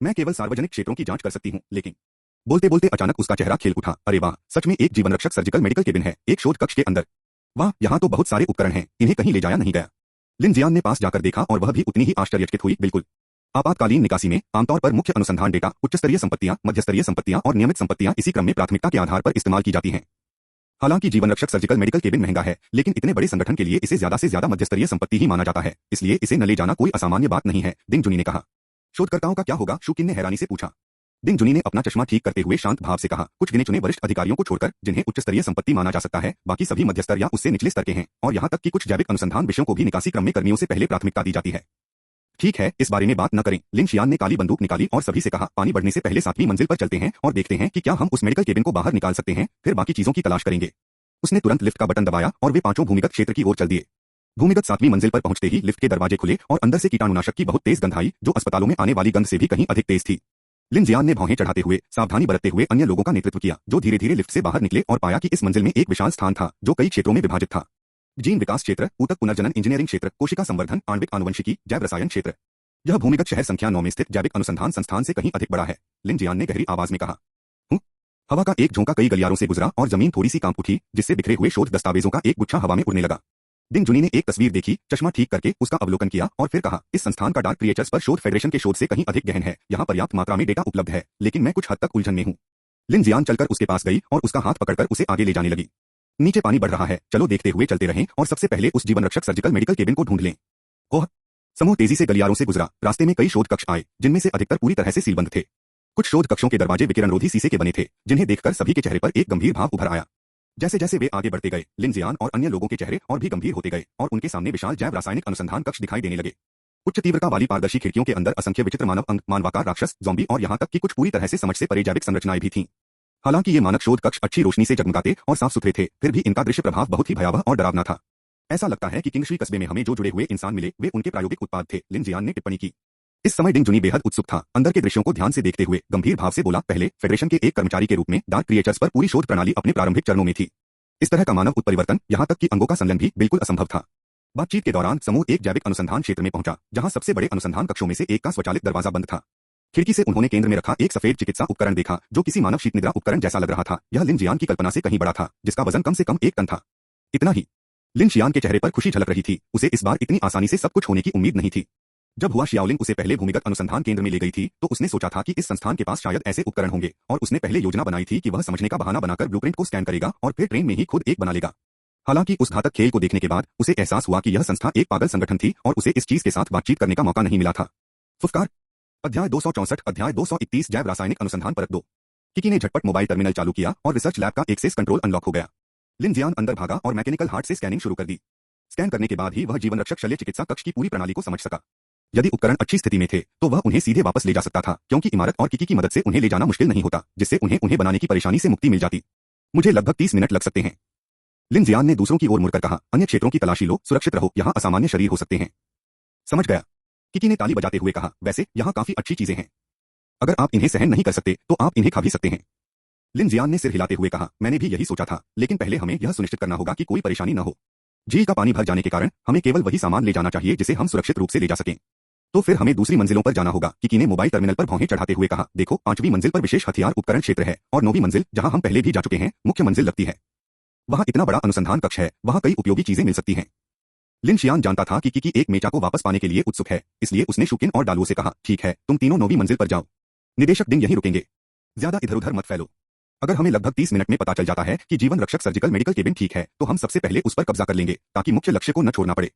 मैं केवल सार्वजनिक क्षेत्रों की जांच कर सकती हूँ, लेकिन बोलते बोलते अचानक उसका चेहरा खिल उठा। अरे वाह, सच में एक जीवन रक्षक सर्जिकल मेडिकल केबिन है, एक शोध कक्ष के अंदर। वाह, यहाँ तो बहुत सारे उपकरण हैं, इन्हें कहीं ले जाया नहीं गया। लिन जियान ने पास जाकर देखा और वह भी उतनी ही आश्चर्यचकित हुई। बिल्कुल। आपातकालीन निकासी में आमतौर पर मुख्य अनुसंधान डेटा, उच्च स्तरीय संपत्तियां, मध्य स्तरीय संपत्तियां और नियमित संपत्तियां इसी क्रम में प्राथमिकता के आधार पर इस्तेमाल की जाती हैं। हालांकि जीवन रक्षक सर्जिकल मेडिकल केबिन महंगा है, लेकिन इतने बड़े संगठन के लिए इसे ज्यादा से ज्यादा मध्यस्तरीय संपत्ति ही माना जाता है, इसलिए इसे न ले जाना कोई असामान्य बात नहीं है। डिंग जुनी ने कहा। शोधकर्ताओं का क्या होगा? शूकिन ने हैरानी से पूछा। डिंग जुनी ने अपना चश्मा ठीक करते हुए शांत भाव से कहा, कुछ गिने चुने वरिष्ठ अधिकारियों को छोड़कर, जिन्हें उच्च स्तरीय संपत्ति माना जा सकता है, बाकी सभी मध्यस्तर या उससे निचले स्तर के हैं, और यहाँ तक कि कुछ जैविक अनुसंधान विषयों को भी निकासी क्रम में कर्मियों से पहले प्राथमिकता दी जाती है। ठीक है, इस बारे में बात न करें। लिन शियान ने काली बंदूक निकाली और सभी से कहा, पानी बढ़ने से पहले 7वीं मंजिल पर चलते हैं और देखते हैं कि क्या हम उस मेडिकल केबिन को बाहर निकाल सकते हैं, फिर बाकी चीजों की तलाश करेंगे। उसने तुरंत लिफ्ट का बटन दबाया और वे पांचों भूमिगत क्षेत्र की ओर चल दिए। भूमिगत 7वीं मंजिल पर पहुंचते ही लिफ्ट के दरवाजे खुले और अंदर से कीटाणुनाशक की बहुत तेज गंध आई, जो अस्पतालों में आने वाली गंध से भी कहीं अधिक तेज थी। लिन जियान ने भौहें चढ़ाते हुए सावधानी बरतते हुए अन्य लोगों का नेतृत्व किया, जो धीरे धीरे लिफ्ट से बाहर निकले और पाया कि इस मंजिल में एक विशाल स्थान था, जो कई क्षेत्रों में विभाजित था। जीन विकास क्षेत्र, ऊतक पुनर्जनन इंजीनियरिंग क्षेत्र, कोशिका संवर्धन, आणविक आनुवंशिकी, जैव रसायन क्षेत्र। यह भूमिगत शहर संख्या 9 में स्थित जैविक अनुसंधान संस्थान से कहीं अधिक बड़ा है, लिन जियान ने गहरी आवाज में कहा। हवा का एक झोंका कई गलियारों से गुजरा और जमीन थोड़ी सी कांप उठी, जिससे बिखरे हुए शोध दस्तावेजों का एक गुच्छा हवा में उड़ने लगा। डिंग जुनी ने एक तस्वीर देखी, चश्मा ठीक करके उसका अवलोकन किया और फिर कहा, इस संस्थान का डार्क क्रिएचर्स पर शोध फेडरेशन के शोध से कहीं अधिक गहन है। यहाँ पर्याप्त मात्रा में डेटा उपलब्ध है, लेकिन मैं कुछ हद तक उलझन में हूँ। लिन जियान चलकर उसके पास गई और उसका हाथ पकड़कर उसे आगे ले जाने लगी। नीचे पानी बढ़ रहा है, चलो देखते हुए चलते रहें और सबसे पहले उस जीवन रक्षक सर्जिकल मेडिकल केबिन को ढूंढ लें। ओह। समूह तेजी से गलियारों से गुजरा। रास्ते में कई शोध कक्ष आए, जिनमें से अधिकतर पूरी तरह से सीलबंद थे। कुछ शोध कक्षों के दरवाजे विकिरणरोधी शीशे के बने थे, जिन्हें देखकर सभी के चेहरे पर एक गंभीर भाव उभर आया। जैसे जैसे वे आगे बढ़ते गए, लिन जियान और अन्य लोगों के चेहरे और भी गंभीर होते गए और उनके सामने विशाल जैव रासायनिक अनुसंधान कक्ष दिखाई देने लगे। उच्च तीव्रता वाली पारदर्शी खिड़कियों के अंदर असंख्य विचित्र मानव अंग, मानवाकार राक्षस, ज़ॉम्बी और यहाँ तक कि कुछ पूरी तरह से समझ से परे जैविक संरचनाएं भी थीं। हालांकि ये मानक शोध कक्ष अच्छी रोशनी से जगमगाते और साफ सुथरे थे, फिर भी इनका दृश्य प्रभाव बहुत ही भयावह और डरावना था। ऐसा लगता है कि किंगशी कस्बे में हमें जो जुड़े हुए इंसान मिले, वे उनके प्रायोगिक उत्पाद थे, लिन जियान ने टिप्पणी की। इस समय डिंग जुनी बेहद उत्सुक था। अंदर के दृश्यों को ध्यान से देखते हुए गंभीर भाव से बोला, पहले फेडरेशन के एक कर्मचारी के रूप में डार्क क्रिएचर्स पर पूरी शोध प्रणाली अपने प्रारंभिक चरणों में थी। इस तरह का मानव उत्परिवर्तन, यहाँ तक कि अंगों का संलयन भी बिल्कुल असंभव था। बातचीत के दौरान समूह एक जैविक अनुसंधान क्षेत्र में पहुंचा, जहां सबसे बड़े अनुसंधान कक्षों में से एक का स्वचालित दरवाजा बंद था। खिड़की से उन्होंने केंद्र में रखा एक सफेद चिकित्सा उपकरण देखा, जो किसी मानव शीत निद्रा उपकरण जैसा लग रहा था। यह लिन जियान की कल्पना से कहीं बड़ा था, जिसका वजन कम से कम 1 टन था। इतना ही। लिन शियान के चेहरे पर खुशी झलक रही थी। उसे इस बार इतनी आसानी से सब कुछ होने की उम्मीद नहीं थी। जब हुआ शियाओलिंग उसे पहले भूमिगत अनुसंधान केंद्र में ले गई थी, तो उसने सोचा था कि इस संस्थान के पास शायद ऐसे उपकरण होंगे, और उसने पहले योजना बनाई थी कि वह समझने का बहाना बनाकर ब्लूप्रिंट को स्कैन करेगा और फिर ट्रेन में ही खुद एक बना लेगा। हालांकि उस घातक खेल को देखने के बाद उसे एहसास हुआ कि यह संस्था एक पागल संगठन थी और उसे इस चीज के साथ बातचीत करने का मौका नहीं मिला था। फुफकार। अध्याय 264 अध्याय 231 जैव रासायनिक अनुसंधान परत 2। किकी ने झटपट मोबाइल टर्मिनल चालू किया और रिसर्च लैब का एक्सेस कंट्रोल अनलॉक हो गया। लिन जियान अंदर भागा और मैकेनिकल हार्ट से स्कैनिंग शुरू कर दी। स्कैन करने के बाद ही वह जीवन रक्षक शल्य चिकित्सा कक्ष की पूरी प्रणाली को समझ सका। यदि उपकरण अच्छी स्थिति में थे, तो वह उन्हें सीधे वापस ले जा सकता था, क्योंकि इमारत और किकी की मदद से उन्हें ले जाना मुश्किल नहीं होता, जिससे उन्हें बनाने की परेशानी से मुक्ति मिल जाती। मुझे लगभग 30 मिनट लग सकते हैं, लिन जियान ने दूसरों की ओर मुड़कर कहा। अन्य क्षेत्रों की तलाशी लो, सुरक्षित रहो, यहाँ असामान्य शरीर हो सकते हैं। समझ गया, किकी ने ताली बजाते हुए कहा। वैसे यहाँ काफी अच्छी चीजें हैं। अगर आप इन्हें सहन नहीं कर सकते, तो आप इन्हें खा भी सकते हैं। लिन जियान ने सिर हिलाते हुए कहा। मैंने भी यही सोचा था, लेकिन पहले हमें यह सुनिश्चित करना होगा कि कोई परेशानी न हो। झील का पानी भर जाने के कारण हमें केवल वही सामान ले जाना चाहिए जिसे हम सुरक्षित रूप से ले जा सकें। तो फिर हमें दूसरी मंजिलों पर जाना होगा, किकी ने मोबाइल टर्मिनल पर भौहें चढ़ाते हुए कहा। देखो, 5वीं मंजिल पर विशेष हथियार उपकरण क्षेत्र है, और 9वीं मंजिल, जहां हम पहले भी जा चुके हैं, मुख्य मंजिल लगती है। वहां इतना बड़ा अनुसंधान कक्ष है, वहां कई उपयोगी चीजें मिल सकती हैं। लिन शियान जानता था कि किकी एक मेचा को वापस पाने के लिए उत्सुक है, इसलिए उसने शुकिन और डालुओ से कहा, ठीक है, तुम तीनों 9वीं मंजिल पर जाओ। निदेशक डिंग यहीं रुकेंगे। ज्यादा इधर उधर मत फैलो। अगर हमें लगभग 30 मिनट में पता चल जाता है कि जीवन रक्षक सर्जिकल मेडिकल केबिन ठीक है, तो हम सबसे पहले उस पर कब्जा कर लेंगे, ताकि मुख्य लक्ष्य को न छोड़ना पड़े।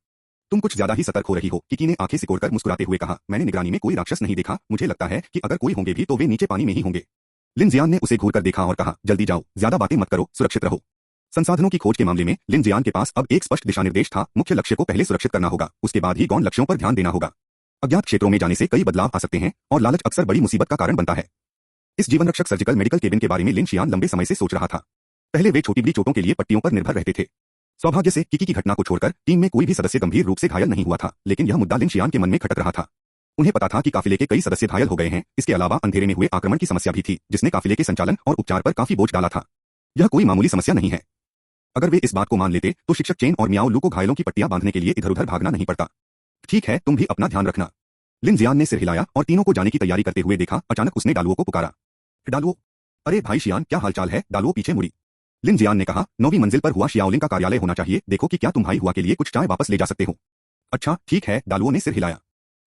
तुम कुछ ज्यादा ही सतर्क हो रही हो, किकी ने आंखें सिकोड़कर मुस्कुराते हुए कहा। मैंने निगरानी में कोई राक्षस नहीं देखा, मुझे लगता है कि अगर कोई होंगे भी तो वे नीचे पानी में ही होंगे। लिन जियान ने उसे घूरकर देखा और कहा, जल्दी जाओ, ज्यादा बातें मत करो, सुरक्षित रहो। संसाधनों की खोज के मामले में लिन जियान के पास अब एक स्पष्ट दिशानिर्देश था। मुख्य लक्ष्य को पहले सुरक्षित करना होगा, उसके बाद ही गौण लक्ष्यों पर ध्यान देना होगा। अज्ञात क्षेत्रों में जाने से कई बदलाव आ सकते हैं, और लालच अक्सर बड़ी मुसीबत का कारण बनता है। इस जीवन रक्षक सर्जिकल मेडिकल केबिन के बारे में लिन शियान लंबे समय से सोच रहा था। पहले वे छोटी बड़ी चोटों के लिए पट्टियों पर निर्भर रहते थे। सौभाग्य से किकी की घटना को छोड़कर टीम में कोई भी सदस्य गंभीर रूप से घायल नहीं हुआ था, लेकिन यह मुद्दा लिन शियान के मन में खटक रहा था। उन्हें पता था कि काफिले के कई सदस्य घायल हो गए हैं। इसके अलावा अंधेरे में हुए आक्रमण की समस्या भी थी, जिसने काफिले के संचालन और उपचार पर काफी बोझ डाला था। यह कोई मामूली समस्या नहीं है। अगर वे इस बात को मान लेते, तो शिक्षक चेन और मियाओ लू को घायलों की पट्टियां बांधने के लिए इधर उधर भागना नहीं पड़ता। ठीक है, तुम भी अपना ध्यान रखना। लिन जियान ने सिर हिलाया और तीनों को जाने की तैयारी करते हुए देखा। अचानक उसने डालुओ को पुकारा। डालुओ। अरे भाई शियान, क्या हालचाल है? डालुओ पीछे मुड़ी। लिन जियान ने कहा, 9वीं मंजिल पर हुआ शियाओलिंग का कार्यालय होना चाहिए, देखो कि क्या तुम भाई हुआ के लिए कुछ चाय वापस ले जा सकते हो। अच्छा ठीक है, डालुओ ने सिर हिलाया।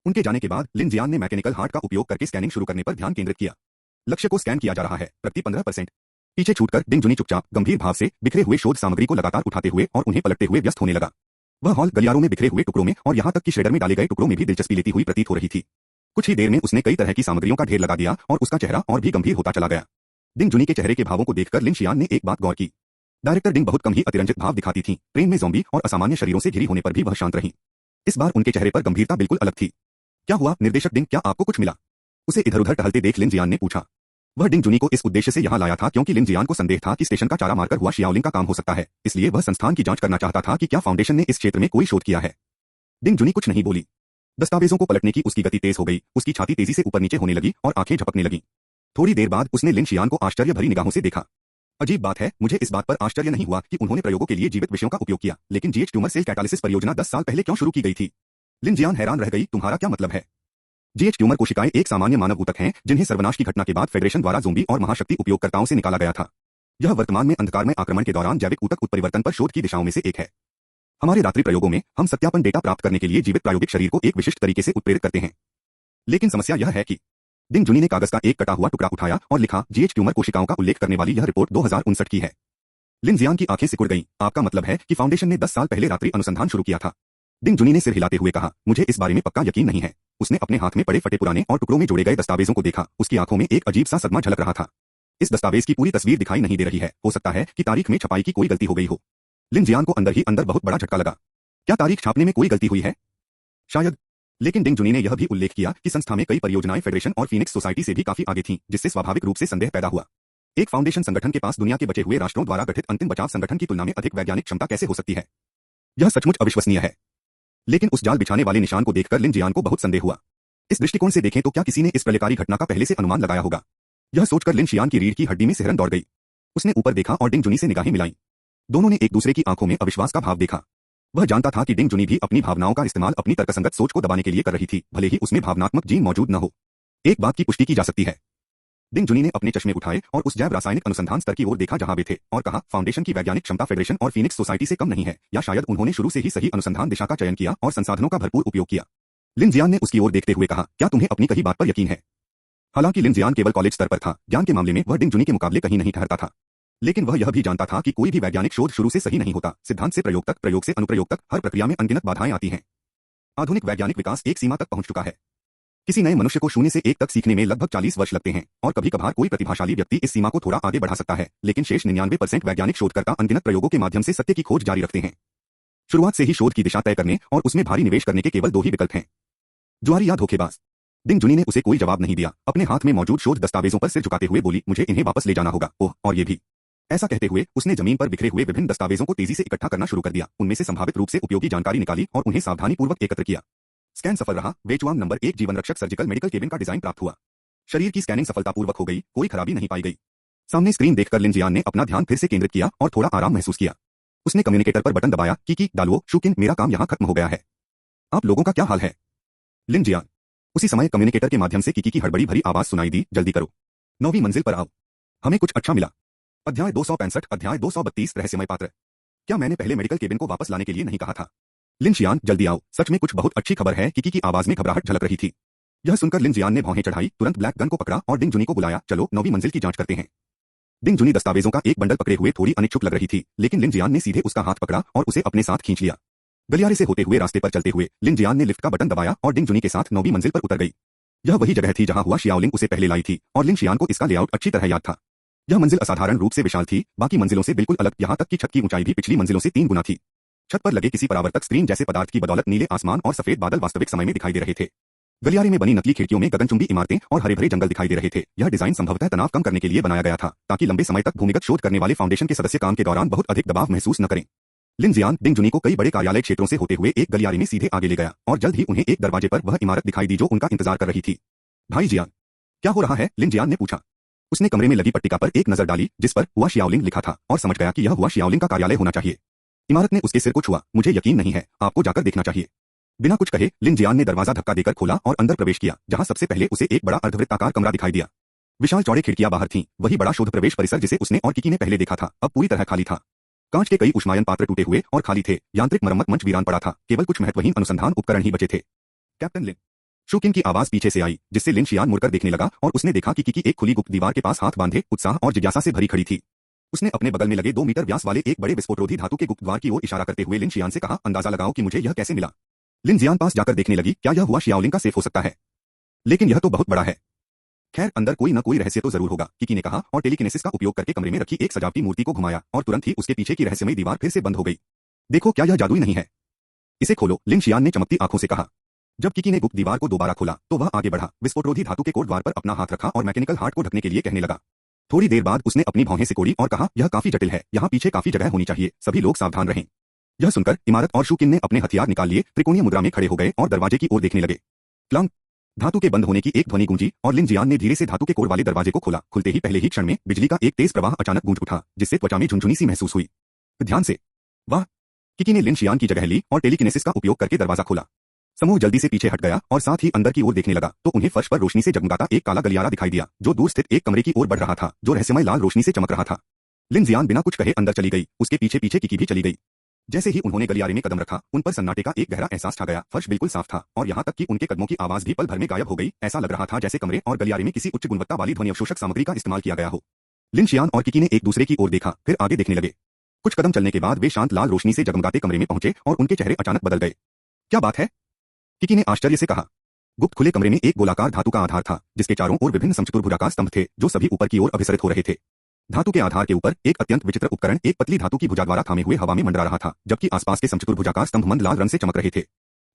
उनके जाने के बाद लिन जियान ने मैकेनिकल हार्ट का उपयोग करके स्कैनिंग शुरू करने पर ध्यान केंद्रित किया। लक्ष्य को स्कैन किया जा रहा है, प्रति 15%। पीछे छूटकर डिंग जुनी चुपचाप गंभीर भाव से बिखरे हुए शोध सामग्री को लगातार उठाते हुए और उन्हें पलटते हुए व्यस्त होने लगा। वह हॉल गलियारों में बिखरे हुए टुकड़ों में और यहाँ तक कि श्रेडर में डाले गए टुकड़ों में भी दिलचस्पी लेती हुई प्रतीत हो रही थी। कुछ ही देर में उसने कई तरह की सामग्रियों का ढेर लगा दिया और उसका चेहरा और भी गंभीर होता चला गया। डिंग जुनी के चेहरे के भावों को देखकर लिन शियान ने एक बात गौर की। डायरेक्टर डिंग बहुत कम ही अतिरंजित भाव दिखाती थी। ट्रेन में ज़ॉम्बी और असामान्य शरीरों से घिरी होने पर भी वह शांत रही। इस बार उनके चेहरे पर गंभीरता बिल्कुल अलग थी। क्या हुआ निर्देशक डिंग, क्या आपको कुछ मिला? उसे इधर उधर टहलते देख लिन जियान ने पूछा। वह डिंग जुनी को इस उद्देश्य से यहाँ लाया था क्योंकि लिन जियान को संदेह था कि स्टेशन का चारा मारकर हुआ शियाओलिंग का काम हो सकता है, इसलिए वह संस्थान की जांच करना चाहता था कि क्या फाउंडेशन ने इस क्षेत्र में कोई शोध किया है। डिंग जुनी कुछ नहीं बोली। दस्तावेजों को पलटने की उसकी गति तेज हो गई, उसकी छाती तेजी से ऊपर नीचे होने लगी और आंखें झपकने लगीं। थोड़ी देर बाद उसने लिन शियान को आश्चर्य भरी निगाहों से देखा। अजीब बात है, मुझे इस बात पर आश्चर्य नहीं हुआ कि उन्होंने प्रयोगों के लिए जीवित विषयों का उपयोग किया, लेकिन जीएच ट्यूमर सेल कैटालिसिस परियोजना 10 साल पहले क्यों शुरू की गई थी? लिन जियान हैरान रह गई। तुम्हारा क्या मतलब है? जीएच ट्यूमर कोशिकाएं एक सामान्य मानव ऊतक हैं, जिन्हें सर्वनाश की घटना के बाद फेडरेशन द्वारा ज़ोंबी और महाशक्ति उपयोगकर्ताओं से निकाला गया था। यह वर्तमान में अंधकार में आक्रमण के दौरान जैविक ऊतक उत्परिवर्तन पर शोध की दिशाओं में से एक है। हमारे रात्रि प्रयोगों में हम सत्यापन डेटा प्राप्त करने के लिए जीवित प्रायोगिक शरीर को एक विशिष्ट तरीके से उत्प्रेरित करते हैं। लेकिन समस्या यह है कि डिंग जुनी ने कागज का एक कटा हुआ टुकड़ा उठाया और लिखा, जीएच ट्यूमर कोशिकाओं का उल्लेख करने वाली यह रिपोर्ट 2059 की है। लिन जियान की आंखें सिकुड़ गईं। आपका मतलब है कि फाउंडेशन ने 10 साल पहले रात्रि अनुसंधान शुरू किया था? डिंग जुनी ने सिर हिलाते हुए कहा, मुझे इस बारे में पक्का यकीन नहीं है। उसने अपने हाथ में पड़े फटे पुराने और टुकड़ों में जोड़े गए दस्तावेजों को देखा। उसकी आंखों में एक अजीब सा सदमा झलक रहा था। इस दस्तावेज की पूरी तस्वीर दिखाई नहीं दे रही है। हो सकता है कि तारीख में छपाई की कोई गलती हो गई हो। लिन जियान को अंदर ही अंदर बहुत बड़ा झटका लगा। क्या तारीख छापने में कोई गलती हुई है? शायद। लेकिन डिंग जुनी ने यह भी उल्लेख किया कि संस्था में कई परियोजनाएं फेडरेशन और फीनिक्स सोसाइटी से भी काफी आगे थीं, जिससे स्वाभाविक रूप से संदेह पैदा हुआ। एक फाउंडेशन संगठन के पास दुनिया के बचे हुए राष्ट्रों द्वारा गठित अंतिम बचाव संगठन की तुलना में अधिक वैज्ञानिक क्षमता कैसे हो सकती है? यह सचमुच अविश्वसनीय है। लेकिन उस जाल बिछाने वाले निशान को देखकर लिन जियान को बहुत संदेह हुआ। इस दृष्टिकोण से देखें तो क्या किसी ने इस प्रलयकारी घटना का पहले से अनुमान लगाया होगा? यह सोचकर लिन शियान की रीढ़ की हड्डी में सिहरन दौड़ गई। उसने ऊपर देखा और डिंग जुनी से निगाहें मिलाई। दोनों ने एक दूसरे की आंखों में अविश्वास का भाव देखा। वह जानता था कि डिंग जुनी भी अपनी भावनाओं का इस्तेमाल अपनी तर्कसंगत सोच को दबाने के लिए कर रही थी, भले ही उसमें भावनात्मक जीन मौजूद न हो। एक बात की पुष्टि की जा सकती है। डिंग जुनी ने अपने चश्मे उठाए और उस जैव रासायनिक अनुसंधान स्तर की ओर देखा जहां वे थे, और कहा, फाउंडेशन की वैज्ञानिक क्षमता फेडरेशन और फीनिक्स सोसाइटी से कम नहीं है, या शायद उन्होंने शुरू से ही सही अनुसंधान दिशा का चयन किया और संसाधनों का भरपूर उपयोग किया। लिन जियान ने उसकी ओर देखते हुए कहा, क्या तुम्हें अपनी कही बात पर यकीन है? हालांकि लिन जियान केवल कॉलेज स्तर पर था, ज्ञान के मामले में वह डिंग जुनी के मुकाबले कहीं नहीं ठहरता था। लेकिन वह यह भी जानता था कि कोई भी वैज्ञानिक शोध शुरू से सही नहीं होता। सिद्धांत से प्रयोग तक, प्रयोग से अनुप्रयोग तक, हर प्रक्रिया में अनगिनत बाधाएं आती हैं। आधुनिक वैज्ञानिक विकास एक सीमा तक पहुंच चुका है। किसी नए मनुष्य को शून्य से एक तक सीखने में लगभग 40 वर्ष लगते हैं, और कभी-कभार कोई प्रतिभाशाली व्यक्ति इस सीमा को थोड़ा आगे बढ़ा सकता है, लेकिन शेष 99% वैज्ञानिक शोधकर्ता अनगिनत प्रयोगों के माध्यम से सत्य की खोज जारी रखते हैं। शुरुआत से ही शोध की दिशा तय करने और उसमें भारी निवेश करने के केवल दो ही विकल्प हैं, जुआरी या धोखेबाज। डिंग जुनी ने उसे कोई जवाब नहीं दिया। अपने हाथ में मौजूद शोध दस्तावेजों पर सिर झुकाते हुए बोली, मुझे इन्हें वापस ले जाना होगा। ओह, और ये भी। ऐसा कहते हुए उसने जमीन पर बिखरे हुए विभिन्न दस्तावेजों को तेजी से इकट्ठा करना शुरू कर दिया। उनमें से संभावित रूप से उपयोगी जानकारी निकाली और उन्हें सावधानीपूर्वक एकत्र किया। स्कैन सफल रहा। वेचुआंग नंबर 1 जीवन रक्षक सर्जिकल मेडिकल केबिन का डिजाइन प्राप्त हुआ। शरीर की स्कैनिंग सफलतापूर्वक हो गई, कोई खराबी नहीं पाई गई। सामने स्क्रीन देखकर लिन जियान ने अपना ध्यान फिर से केंद्रित किया और थोड़ा आराम महसूस किया। उसने कम्युनिकेटर पर बटन दबाया, की दालुओ शुकिन, मेरा काम यहाँ खत्म हो गया है। आप लोगों का क्या हाल है? लिन जियान। उसी समय कम्युनिकेटर के माध्यम से किकी की हड़बड़ी भरी आवाज सुनाई दी, जल्दी करो, 9वीं मंजिल पर आओ, हमें कुछ अच्छा मिला। अध्याय 265, अध्याय 232, रहस्यमय पात्र। क्या मैंने पहले मेडिकल केबिन को वापस लाने के लिए नहीं कहा था? लिन शियान, जल्दी आओ, सच में कुछ बहुत अच्छी खबर है। किकी की आवाज में घबराहट झलक रही थी। यह सुनकर लिन जियान ने भौहें चढ़ाई, तुरंत ब्लैक गन को पकड़ा और डिंग जुनी को बुलाया, चलो 9वीं मंजिल की जांच करते हैं। डिंग जुनी दस्तावेजों का एक बंडल पकड़े हुए थोड़ी अनिच्छुक लग रही थी, लेकिन लिन जियान ने सीधे उसका हाथ पकड़ा और उसे अपने साथ खींच लिया। गलियारे से होते हुए रास्ते पर चलते हुए लिन जियान ने लिफ्ट का बटन दबाया और डिंग जुनी के साथ 9वीं मंजिल पर उतर गई। यह वही जगह थी जहां हुआ शियाओलिंग उसे पहले लाई थी, और लिन शियान को इसका लेआउट अच्छी तरह याद था। यह मंजिल असाधारण रूप से विशाल थी, बाकी मंजिलों से बिल्कुल अलग, यहाँ तक कि छत की ऊंचाई भी पिछली मंजिलों से 3 गुना थी। छत पर लगे किसी परावर्तक स्क्रीन जैसे पदार्थ की बदौलत नीले आसमान और सफेद बादल वास्तविक समय में दिखाई दे रहे थे। गलियारे में बनी नकली खिड़कियों में गगनचुंबी इमारतें और हरे भरे जंगल दिखाई दे रहे थे। यह डिजाइन संभवतः तनाव कम करने के लिए बनाया गया था, ताकि लंबे समय तक भूमिगत शोध करने वाले फाउंडेशन के सदस्य काम के दौरान बहुत अधिक दबाव महसूस न करें। लिन जियान डिंग जुनी को कई बड़े कार्यालय क्षेत्रों से होते हुए एक गलियारे में सीधे आगे ले गया, और जल्द ही उन्हें एक दरवाजे पर वह इमारत दिखाई दी जो उनका इंतजार कर रही थी। भाई जियान, क्या हो रहा है? लिन जियान ने पूछा। उसने कमरे में लगी पट्टिका पर एक नजर डाली जिस पर हुआ शियाओलिंग लिखा था, और समझ गया कि यह हुआ शियाओलिंग का कार्यालय होना चाहिए। इमारत ने उसके सिर को छुआ। मुझे यकीन नहीं है, आपको जाकर देखना चाहिए। बिना कुछ कहे लिन जियान ने दरवाजा धक्का देकर खोला और अंदर प्रवेश किया, जहां सबसे पहले उसे एक बड़ा अर्धवृत्ताकार कमरा दिखाई दिया। विशाल चौड़े खिड़कियां बाहर थीं, वही बड़ा शोध प्रवेश परिसर जिसे उसने और किकी ने पहले देखा था, अब पूरी तरह खाली था। कांच के कई ऊष्मायन पात्र टूटे हुए और खाली थे, यांत्रिक मरम्मत मंच वीरान पड़ा था, केवल कुछ महत्वहीन अनुसंधान उपकरण ही बचे थे। कैप्टन लिन, शुकिन की आवाज पीछे से आई, जिससे लिन शियान मुड़कर देखने लगा और उसने देखा कि किकी एक खुली गुप्त दीवार के पास हाथ बांधे उत्साह और जिज्ञासा से भरी खड़ी थी। उसने अपने बगल में लगे 2 मीटर व्यास वाले एक बड़े विस्फोटरोधी धातु के गुप्त द्वार की ओर इशारा करते हुए लिन शियान से कहा, अंदाजा लगाओ कि मुझे यह कैसे मिला। लिन जियान पास जाकर देखने लगी, क्या यह हुआ शियाओलिंग का सेफ हो सकता है? लेकिन यह तो बहुत बड़ा है। खैर, अंदर कोई न कोई रहस्य तो जरूर होगा, किकी ने कहा और टेलीकिनेसिस का उपयोग करके कमरे में रखी एक सजावटी मूर्ति को घुमाया, और तुरंत ही उसके पीछे की रहस्यमय दीवार फिर से बंद हो गई। देखो, क्या यह जादुई नहीं है? इसे खोलो, लिन शियान ने चमकती आंखों से कहा। जब किकी ने गुप्त दीवार को दोबारा खोला तो वह आगे बढ़ा, विस्फोटरोधी धातु के कोड द्वार पर अपना हाथ रखा और मैकेनिकल हार्ट को ढकने के लिए कहने लगा। थोड़ी देर बाद उसने अपनी भौहें सिकोड़ी और कहा, यह काफी जटिल है, यहाँ पीछे काफी जगह होनी चाहिए, सभी लोग सावधान रहें। यह सुनकर इमारत और शुकिन ने अपने हथियार निकाल लिए, त्रिकोणीय मुद्रा में खड़े हो गए और दरवाजे की ओर देखने लगे। क्लंक! धातु के बंद होने की एक ध्वनि गूंजी और लिन जियान ने धीरे से धातु के कोड वाले दरवाजे को खोला। खुलते ही पहले ही क्षण में बिजली का एक तेज प्रवाह अचानक गूंज उठा, जिससे त्वचा में झुनझुनी सी महसूस हुई। ध्यान से। वाह! किकी ने लिन शियान की जगह ली और टेलीकिनेसिस का उपयोग करके दरवाजा खोला। समूह जल्दी से पीछे हट गया और साथ ही अंदर की ओर देखने लगा तो उन्हें फर्श पर रोशनी से जगमगाता एक काला गलियारा दिखाई दिया, जो दूर स्थित एक कमरे की ओर बढ़ रहा था, जो रहस्यमय लाल रोशनी से चमक रहा था। लिन जियान बिना कुछ कहे अंदर चली गई, उसके पीछे पीछे किकी भी चली गई। जैसे ही उन्होंने गलियारे में कदम रखा, उन पर सन्नाटे का एक गहरा एहसास छा गया। फर्श बिल्कुल साफ था और यहाँ तक कि उनके कदमों की आवाज भी पल भर में गायब हो गई। ऐसा लग रहा था जैसे कमरे और गलियारे में किसी उच्च गुणवत्ता वाली ध्वनि अवशोषक सामग्री का इस्तेमाल किया गया हो। लिन शियान और किकी ने एक दूसरे की ओर देखा, फिर आगे देखने लगे। कुछ कदम चलने के बाद वे शांत लाल रोशनी से जगमगाते कमरे में पहुंचे और उनके चेहरे अचानक बदल गए। क्या बात है? किकी ने आश्चर्य से कहा। गुप्त खुले कमरे में एक गोलाकार धातु का आधार था, जिसके चारों ओर विभिन्न समचतुर्भुजाकार स्तंभ थे, जो सभी ऊपर की ओर अभिसरित हो रहे थे। धातु के आधार के ऊपर एक अत्यंत विचित्र उपकरण एक पतली धातु की भुजा द्वारा थामे हुए हवा में मंडरा रहा था, जबकि आसपास के समचतुर्भुजाकार स्तंभ मंद लाल रंग से चमक रहे थे।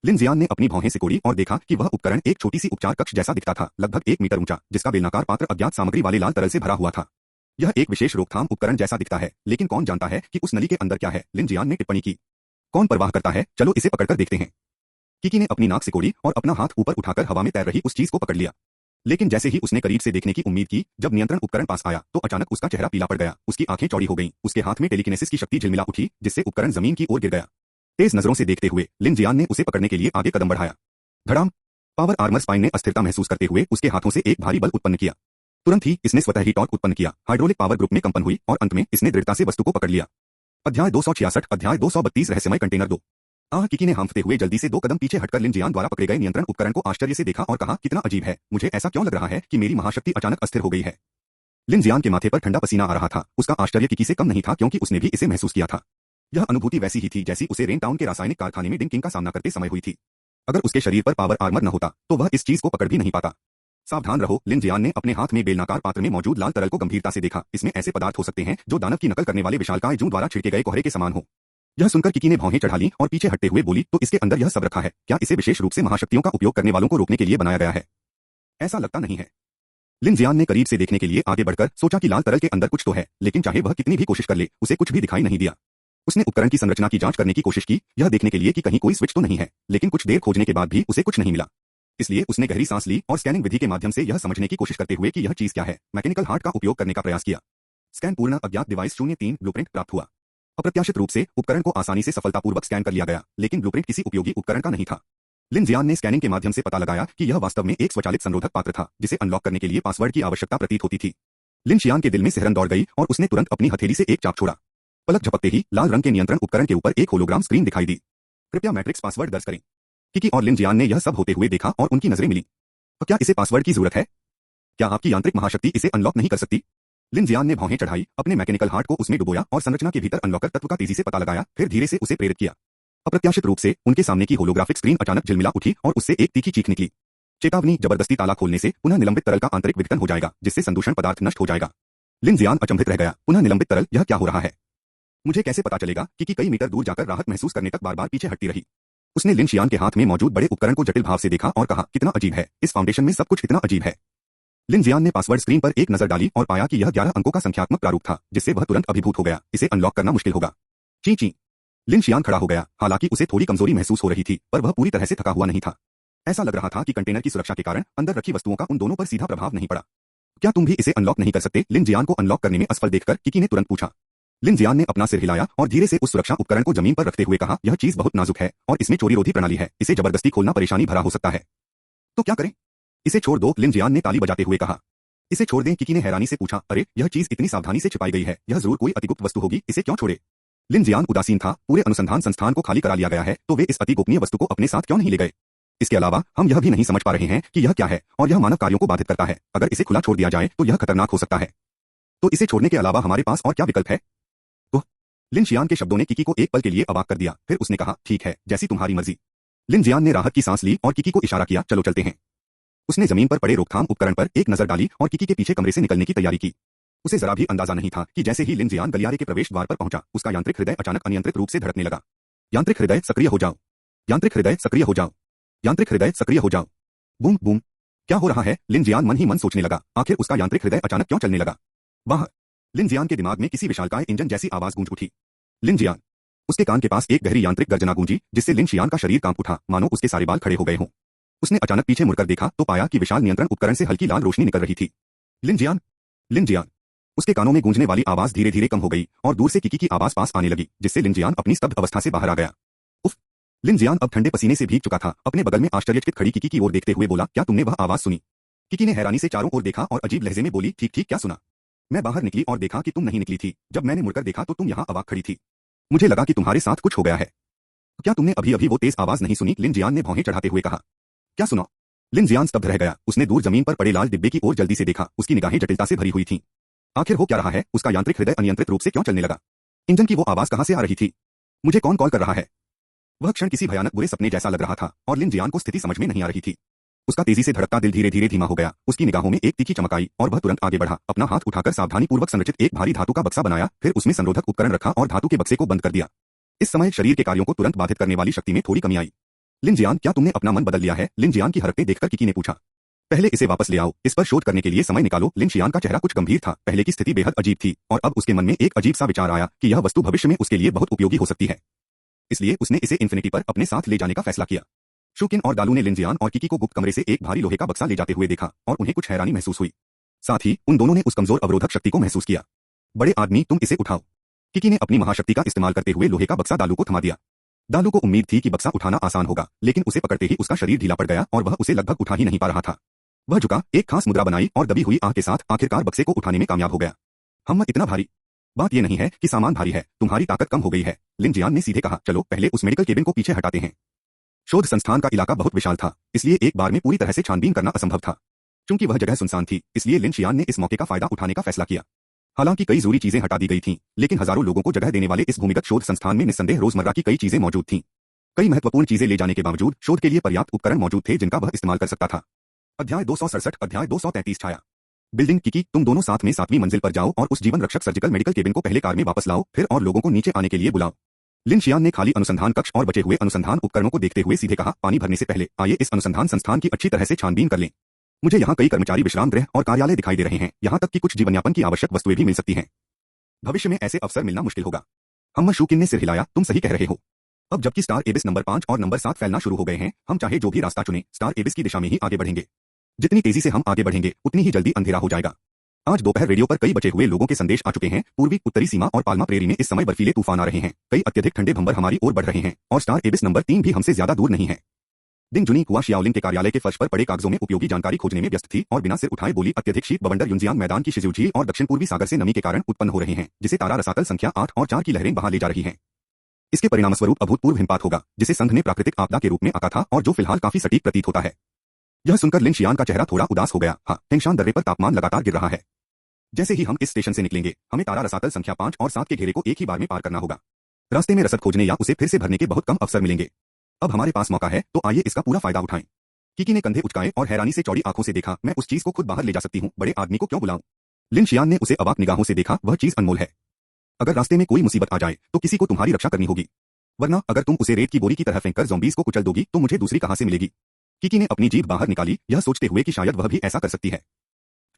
लिन जियान ने अपनी भौहें सिकोड़ी और देखा कि वह उपकरण एक छोटी सी उपचार कक्ष जैसा दिखता था, लगभग 1 मीटर ऊंचा, जिसका बेलनाकार पात्र अज्ञात सामग्री वाले लाल तरल से भरा हुआ था। यह एक विशेष रोकथाम उपकरण जैसा दिखता है, लेकिन कौन जानता है कि उस नली के अंदर क्या है? लिन जियान ने टिप्पणी की। कौन परवाह करता है, चलो इसे पकड़कर देखते हैं। किकी ने अपनी नाक सिकोड़ी और अपना हाथ ऊपर उठाकर हवा में तैर रही उस चीज को पकड़ लिया। लेकिन जैसे ही उसने करीब से देखने की उम्मीद की, जब नियंत्रण उपकरण पास आया, तो अचानक उसका चेहरा पीला पड़ गया, उसकी आंखें चौड़ी हो गईं, उसके हाथ में टेलीकिनेसिस की शक्ति झिलमिला उठी, जिससे उपकरण जमीन की ओर गिर गया। तेज नजरों से देखते हुए लिन जियान ने उसे पकड़ने के लिए आगे कदम बढ़ाया। धड़ाम! पावर आर्मर स्पाइन ने अस्थिरता महसूस करते हुए उसके हाथों से एक भारी बल उत्पन्न किया। तुरंत ही इसने स्वतः ही टॉर्क उत्पन्न किया, हाइड्रोलिक पावर ग्रुप में कंपन हुई और अंत में इसने दृढ़ता से वस्तु को पकड़ लिया। अध्याय 266 अध्याय 232 रहस्यमय कंटेनर 2। किकी ने हांफते हुए जल्दी से 2 कदम पीछे हटकर लिन जियान द्वारा पकड़े गए नियंत्रण उपकरण को आश्चर्य से देखा और कहा, कितना अजीब है, मुझे ऐसा क्यों लग रहा है कि मेरी महाशक्ति अचानक अस्थिर हो गई है। लिन जियान के माथे पर ठंडा पसीना आ रहा था। उसका आश्चर्य किकी से कम नहीं था, क्योंकि उसने भी इसे महसूस किया था। यह अनुभूति वैसी ही थी जैसी उसे रेन टाउन के रासायनिक कारखाने में डिंकिंग का सामना करते समय हुई थी। अगर उसके शरीर पर पावर आर्मर न होता, तो वह इस चीज को पकड़ भी नहीं पाता। सावधान रहो। लिन जियान ने अपने हाथ में बेलनाकार पात्र में मौजूद लाल तरल को गंभीरता से देखा। इसमें ऐसे पदार्थ हो सकते हैं जो दानव की नकल करने वाले विशालकाय जूं द्वारा छिड़के गए कोहरे के समान हो। यह सुनकर किकी ने भौहें चढ़ा ली और पीछे हटते हुए बोली, तो इसके अंदर यह सब रखा है? क्या इसे विशेष रूप से महाशक्तियों का उपयोग करने वालों को रोकने के लिए बनाया गया है? ऐसा लगता नहीं है। लिन जियान ने करीब से देखने के लिए आगे बढ़कर सोचा कि लाल तरल के अंदर कुछ तो है, लेकिन चाहे वह कितनी भी कोशिश कर ले, उसे कुछ भी दिखाई नहीं दिया। उसने उपकरण की संरचना की जांच करने की कोशिश की, यह देखने के लिए कि कहीं कोई स्विच तो नहीं है, लेकिन कुछ देर खोजने के बाद भी उसे कुछ नहीं मिला। इसलिए उसने गहरी सांस ली और स्कैनिंग विधि के माध्यम से यह समझने की कोशिश करते हुए कि यह चीज क्या है, मैकेनिकल हार्ट का उपयोग करने का प्रयास किया। स्कैन पूर्ण, अज्ञात डिवाइस 03 ब्लूप्रिंट प्राप्त हुआ। अप्रत्याशित रूप से उपकरण को आसानी से सफलतापूर्वक स्कैन कर लिया गया, लेकिन ब्लूप्रिंट किसी उपयोगी उपकरण का नहीं था। लिन जियान ने स्कैनिंग के माध्यम से पता लगाया कि यह वास्तव में एक स्वचालित संरोधक पात्र था, जिसे अनलॉक करने के लिए पासवर्ड की आवश्यकता प्रतीत होती थी। लिन शियान के दिल में सिहरन दौड़ गई और उसने तुरंत अपनी हथेली से एक चाप छोड़ा। पलक झपकते ही लाल रंग के नियंत्रण उपकरण के ऊपर एक होलोग्राम स्क्रीन दिखाई दी। कृपया मैट्रिक्स पासवर्ड दर्ज करें। किकी और लिन जियान ने यह सब होते हुए देखा और उनकी नजरें मिली। क्या इसे पासवर्ड की जरूरत है? क्या आपकी यांत्रिक महाशक्ति इसे अनलॉक नहीं कर सकती? लिन जियान ने भौहें चढ़ाई, अपने मैकेनिकल हार्ट को उसमें डुबोया और संरचना के भीतर अनलॉकर तत्व का तेजी से पता लगाया, फिर धीरे से उसे प्रेरित किया। अप्रत्याशित रूप से उनके सामने की होलोग्राफिक स्क्रीन अचानक झिलमिला उठी और उससे एक तीखी चीख निकली। चेतावनी, जबरदस्ती ताला खोलने से पुनः निलंबित तरल का आंतरिक विघटन हो जाएगा, जिससे संदूषण पदार्थ नष्ट हो जाएगा। लिन जियान अचंभित रह गया। पुनः निलंबित तरल, यह क्या हो रहा है? मुझे कैसे पता चलेगा? कि कई मीटर दूर जाकर राहत महसूस करने तक बार बार पीछे हटती रही। उसने लिन शियान के हाथ में मौजूद बड़े उपकरण को जटिल भाव से देखा और कहा, कितना अजीब है, इस फाउंडेशन में सब कुछ इतना अजीब है। लिन जियान ने पासवर्ड स्क्रीन पर एक नजर डाली और पाया कि यह 11 अंकों का संख्यात्मक प्रारूप था, जिससे वह तुरंत अभिभूत हो गया। इसे अनलॉक करना मुश्किल होगा। ची ची। लिन शियान खड़ा हो गया। हालांकि उसे थोड़ी कमजोरी महसूस हो रही थी, पर वह पूरी तरह से थका हुआ नहीं था। ऐसा लग रहा था कि कंटेनर की सुरक्षा के कारण अंदर रखी वस्तुओं का उन दोनों पर सीधा प्रभाव नहीं पड़ा। क्या तुम भी इसे अनलॉक नहीं कर सकते? लिन जियान को अनलॉक करने में असफल देखकर किकी ने तुरंत पूछा। लिन जियान ने अपना सिर हिलाया और धीरे से उस सुरक्षा उपकरण को जमीन पर रखते हुए कहा, यह चीज बहुत नाजुक है और इसमें चोरी रोधी प्रणाली है, इसे जबरदस्ती खोलना परेशानी भरा हो सकता है। तो क्या करें? इसे छोड़ दो, लिन जियान ने ताली बजाते हुए कहा। इसे छोड़ दें? किकी ने हैरानी से पूछा। अरे, यह चीज इतनी सावधानी से छिपाई गई है, यह जरूर कोई अतिगुप्त वस्तु होगी, इसे क्यों छोड़े? लिन जियान उदासीन था। पूरे अनुसंधान संस्थान को खाली करा लिया गया है, तो वे इस अति गोपनीय वस्तु को अपने साथ क्यों नहीं ले गए? इसके अलावा हम यह भी नहीं समझ पा रहे हैं कि यह क्या है और यह मानव कार्यों को बाधित करता है। अगर इसे खुला छोड़ दिया जाए तो यह खतरनाक हो सकता है। तो इसे छोड़ने के अलावा हमारे पास और क्या विकल्प है? तो लिन शियान के शब्दों ने किकी को एक पल के लिए अवाक कर दिया। फिर उसने कहा, ठीक है, जैसी तुम्हारी मर्जी। लिन जियान ने राहत की सांस ली और किकी को इशारा किया, चलो चलते हैं। उसने जमीन पर पड़े रोकथाम उपकरण पर एक नजर डाली और किकी के पीछे कमरे से निकलने की तैयारी की। उसे जरा भी अंदाजा नहीं था कि जैसे ही लिन जियान गलियारे के प्रवेश द्वार पर पहुंचा, उसका यांत्रिक हृदय अचानक अनियंत्रित रूप से धड़कने लगा। यांत्रिक हृदय सक्रिय हो जाओ। यांत्रिक हृदय सक्रिय हो जाओ। यांत्रिक हृदय सक्रिय हो जाओ। Boom boom. क्या हो रहा है? लिन जियान मन ही मन सोचने लगा। आखिर उसका यांत्रिक हृदय अचानक क्यों चलने लगा? वाह! लिन जियान के दिमाग में किसी विशालकाय इंजन जैसी आवाज गूंज उठी। लिन जियान। उसके कान के पास एक गहरी यांत्रिक गर्जना गूंजी, जिससे लिन शियान का शरीर कांप उठा, मानो उसके सारे बाल खड़े हो गए हों। उसने अचानक पीछे मुड़कर देखा तो पाया कि विशाल नियंत्रण उपकरण से हल्की लाल रोशनी निकल रही थी। लिन जियान। लिन जियान। उसके कानों में गूंजने वाली आवाज धीरे धीरे कम हो गई और दूर से किकी की आवाज पास आने लगी, जिससे लिन जियान अपनी स्तब्ध अवस्था से बाहर आ गया। उफ! लिन जियान अब ठंडे पसीने से भीग चुका था। अपने बगल में आश्चर्यचकित खड़ी किकी की ओर देखते हुए बोला, क्या तुमने वह आवाज सुनी? किकी ने हैरानी से चारों ओर देखा और अजीब लहजे में बोली, ठीक ठीक, क्या सुना? मैं बाहर निकली और देखा कि तुम नहीं निकली थी। जब मैंने मुड़कर देखा तो तुम यहाँ अवाक खड़ी थी। मुझे लगा कि तुम्हारे साथ कुछ हो गया है। क्या तुमने अभी अभी वो तेज आवाज नहीं सुनी? लिन जियान ने भौहें चढ़ाते हुए कहा। क्या सुना? लिन जियान स्तब्ध रह गया। उसने दूर जमीन पर पड़े लाल डिब्बे की ओर जल्दी से देखा। उसकी निगाहें जटिलता से भरी हुई थीं। आखिर हो क्या रहा है? उसका यांत्रिक हृदय अनियंत्रित रूप से क्यों चलने लगा? इंजन की वो आवाज कहां से आ रही थी? मुझे कौन कॉल कर रहा है? वह क्षण किसी भयानक बुरे सपने जैसा लग रहा था और लिन जियान को स्थिति समझ में नहीं आ रही थी। उसका तेजी से धड़कता दिल धीरे धीरे धीमा हो गया। उसकी निगाहों में एक तीखी चमक आई और वह तुरंत आगे बढ़ा, अपना हाथ उठाकर सावधानीपूर्वक संरचित एक भारी धातु का बक्सा बनाया, फिर उसमें संरोधक उपकरण रखा और धातु के बक्से को बंद कर दिया। इस समय शरीर के कार्यों को तुरंत बाधित करने वाली शक्ति में थोड़ी कमी आई। लिन जियान, क्या तुमने अपना मन बदल लिया है? लिन जियान की हरकतें देखकर किकी ने पूछा। पहले इसे वापस ले आओ, इस पर शोध करने के लिए समय निकालो। लिन जियान का चेहरा कुछ गंभीर था। पहले की स्थिति बेहद अजीब थी और अब उसके मन में एक अजीब सा विचार आया कि यह वस्तु भविष्य में उसके लिए बहुत उपयोगी हो सकती है। इसलिए उसने इसे इन्फिनिटी पर अपने साथ ले जाने का फैसला किया। शुकिन और दालू ने लिन जियान और किकी को गुप्त कमरे से एक भारी लोहे का बक्सा ले जाते हुए देखा और उन्हें कुछ हैरानी महसूस हुई। साथ ही उन दोनों ने उस कमजोर अवरोधक शक्ति को महसूस किया। बड़े आदमी, तुम इसे उठाओ। किकी ने अपनी महाशक्ति का इस्तेमाल करते हुए लोहे का बक्सा दालू को थमा दिया। दालू को उम्मीद थी कि बक्सा उठाना आसान होगा, लेकिन उसे पकड़ते ही उसका शरीर ढीला पड़ गया और वह उसे लगभग उठा ही नहीं पा रहा था। वह झुका, एक खास मुद्रा बनाई और दबी हुई आंख के साथ आखिरकार बक्से को उठाने में कामयाब हो गया। हम इतना भारी? बात यह नहीं है कि सामान भारी है, तुम्हारी ताकत कम हो गई है, लिन जियान ने सीधे कहा। चलो पहले उस मेडिकल केबिन को पीछे हटाते हैं। शोध संस्थान का इलाका बहुत विशाल था, इसलिए एक बार में पूरी तरह से छानबीन करना असंभव था। क्योंकि वह जगह सुनसान थी, इसलिए लिन जियान ने इस मौके का फायदा उठाने का फैसला किया। हालांकि कई जरूरी चीजें हटा दी गई थीं, लेकिन हजारों लोगों को जगह देने वाले इस भूमिगत शोध संस्थान में निस्संदेह रोजमर्रा की कई चीजें मौजूद थीं। कई महत्वपूर्ण चीजें ले जाने के बावजूद शोध के लिए पर्याप्त उपकरण मौजूद थे जिनका वह इस्तेमाल कर सकता था। अध्याय 267, अध्याय 233 छाया। बिल्डिंग। किकी, तुम दोनों साथ में 7वीं मंजिल पर जाओ और उस जीवन रक्षक सर्जिकल मेडिकल केबिन को पहले कार में वापस लाओ, फिर और लोगों को नीचे आने के लिए बुलाओ। लिन जियान ने खाली अनुसंधान कक्ष और बचे हुए अनुसंधान उपकरणों को देखते हुए सीधे कहा, पानी भरने से पहले आइए इस अनुसंधान संस्थान की अच्छी तरह से छानबीन कर लें। मुझे यहाँ कई कर्मचारी विश्राम गृह और कार्यालय दिखाई दे रहे हैं, यहाँ तक कि कुछ जीवनयापन की आवश्यक वस्तुएं भी मिल सकती हैं। भविष्य में ऐसे अवसर मिलना मुश्किल होगा। हम शुकिन ने सिर हिलाया, तुम सही कह रहे हो। अब जबकि स्टार एबिस नंबर 5 और नंबर 7 फैलना शुरू हो गए हैं, हम चाहे जो भी रास्ता चुनें, स्टार एबिस की दिशा में ही आगे बढ़ेंगे। जितनी तेजी से हम आगे बढ़ेंगे, उतनी ही जल्दी अंधेरा हो जाएगा। आज दोपहर रेडियो पर कई बचे हुए लोगों के संदेश आ चुके हैं। पूर्वी उत्तरी सीमा और पाल्मा प्रेरी में इस समय बर्फीले तूफान आ रहे हैं। कई अत्यधिक ठंडे भंवर हमारी ओर बढ़ रहे हैं और स्टार एबिस नंबर 3 भी हमसे ज्यादा दूर नहीं है। डिंग जुनी हुआ शियाओलिन के कार्यालय के फर्श पर पड़े कागजों में उपयोगी जानकारी खोजने में व्यस्त थी और बिना सिर उठाए बोली, अत्यधिक शीत बवंडर युनजियांग मैदान की शिजू झील और दक्षिण पूर्वी सागर से नमी के कारण उत्पन्न हो रहे हैं, जिसे तारा रसातल संख्या 8 और 4 की लहरें बहा ले जा रही हैं। इसके परिणामस्वरूप अभूतपूर्व हिमपात होगा, जिसे संघ ने प्राकृतिक आपदा के रूप में आंका था और जो फिलहाल काफी सटीक प्रतीत होता है। यह सुनकर लिन जियान का चेहरा थोड़ा उदास हो गया। हाँ, हेंगशान दर्रे पर तापमान लगातार गिर रहा है। जैसे ही हम इस स्टेशन से निकलेंगे, हमें तारा रसातल संख्या 5 और 7 के घेरे को एक ही बार में पार करना होगा। रास्ते में रसद खोजने या उसे फिर से भरने के बहुत कम अवसर मिलेंगे। अब हमारे पास मौका है, तो आइए इसका पूरा फायदा उठाएं। किकी ने कंधे उचकाए और हैरानी से चौड़ी आंखों से देखा। मैं उस चीज को खुद बाहर ले जा सकती हूँ, बड़े आदमी को क्यों बुलाऊं? लिन जियान ने उसे अवाक निगाहों से देखा। वह चीज अनमोल है। अगर रास्ते में कोई मुसीबत आ जाए तो किसी को तुम्हारी रक्षा करनी होगी, वरना अगर तुम उसे रेत की बोरी की तरह फेंककर ज़ॉम्बीज़ को कुचल दोगी तो मुझे दूसरी कहां से मिलेगी? किकी ने अपनी जीभ बाहर निकाली, यह सोचते हुए कि शायद वह भी ऐसा कर सकती है।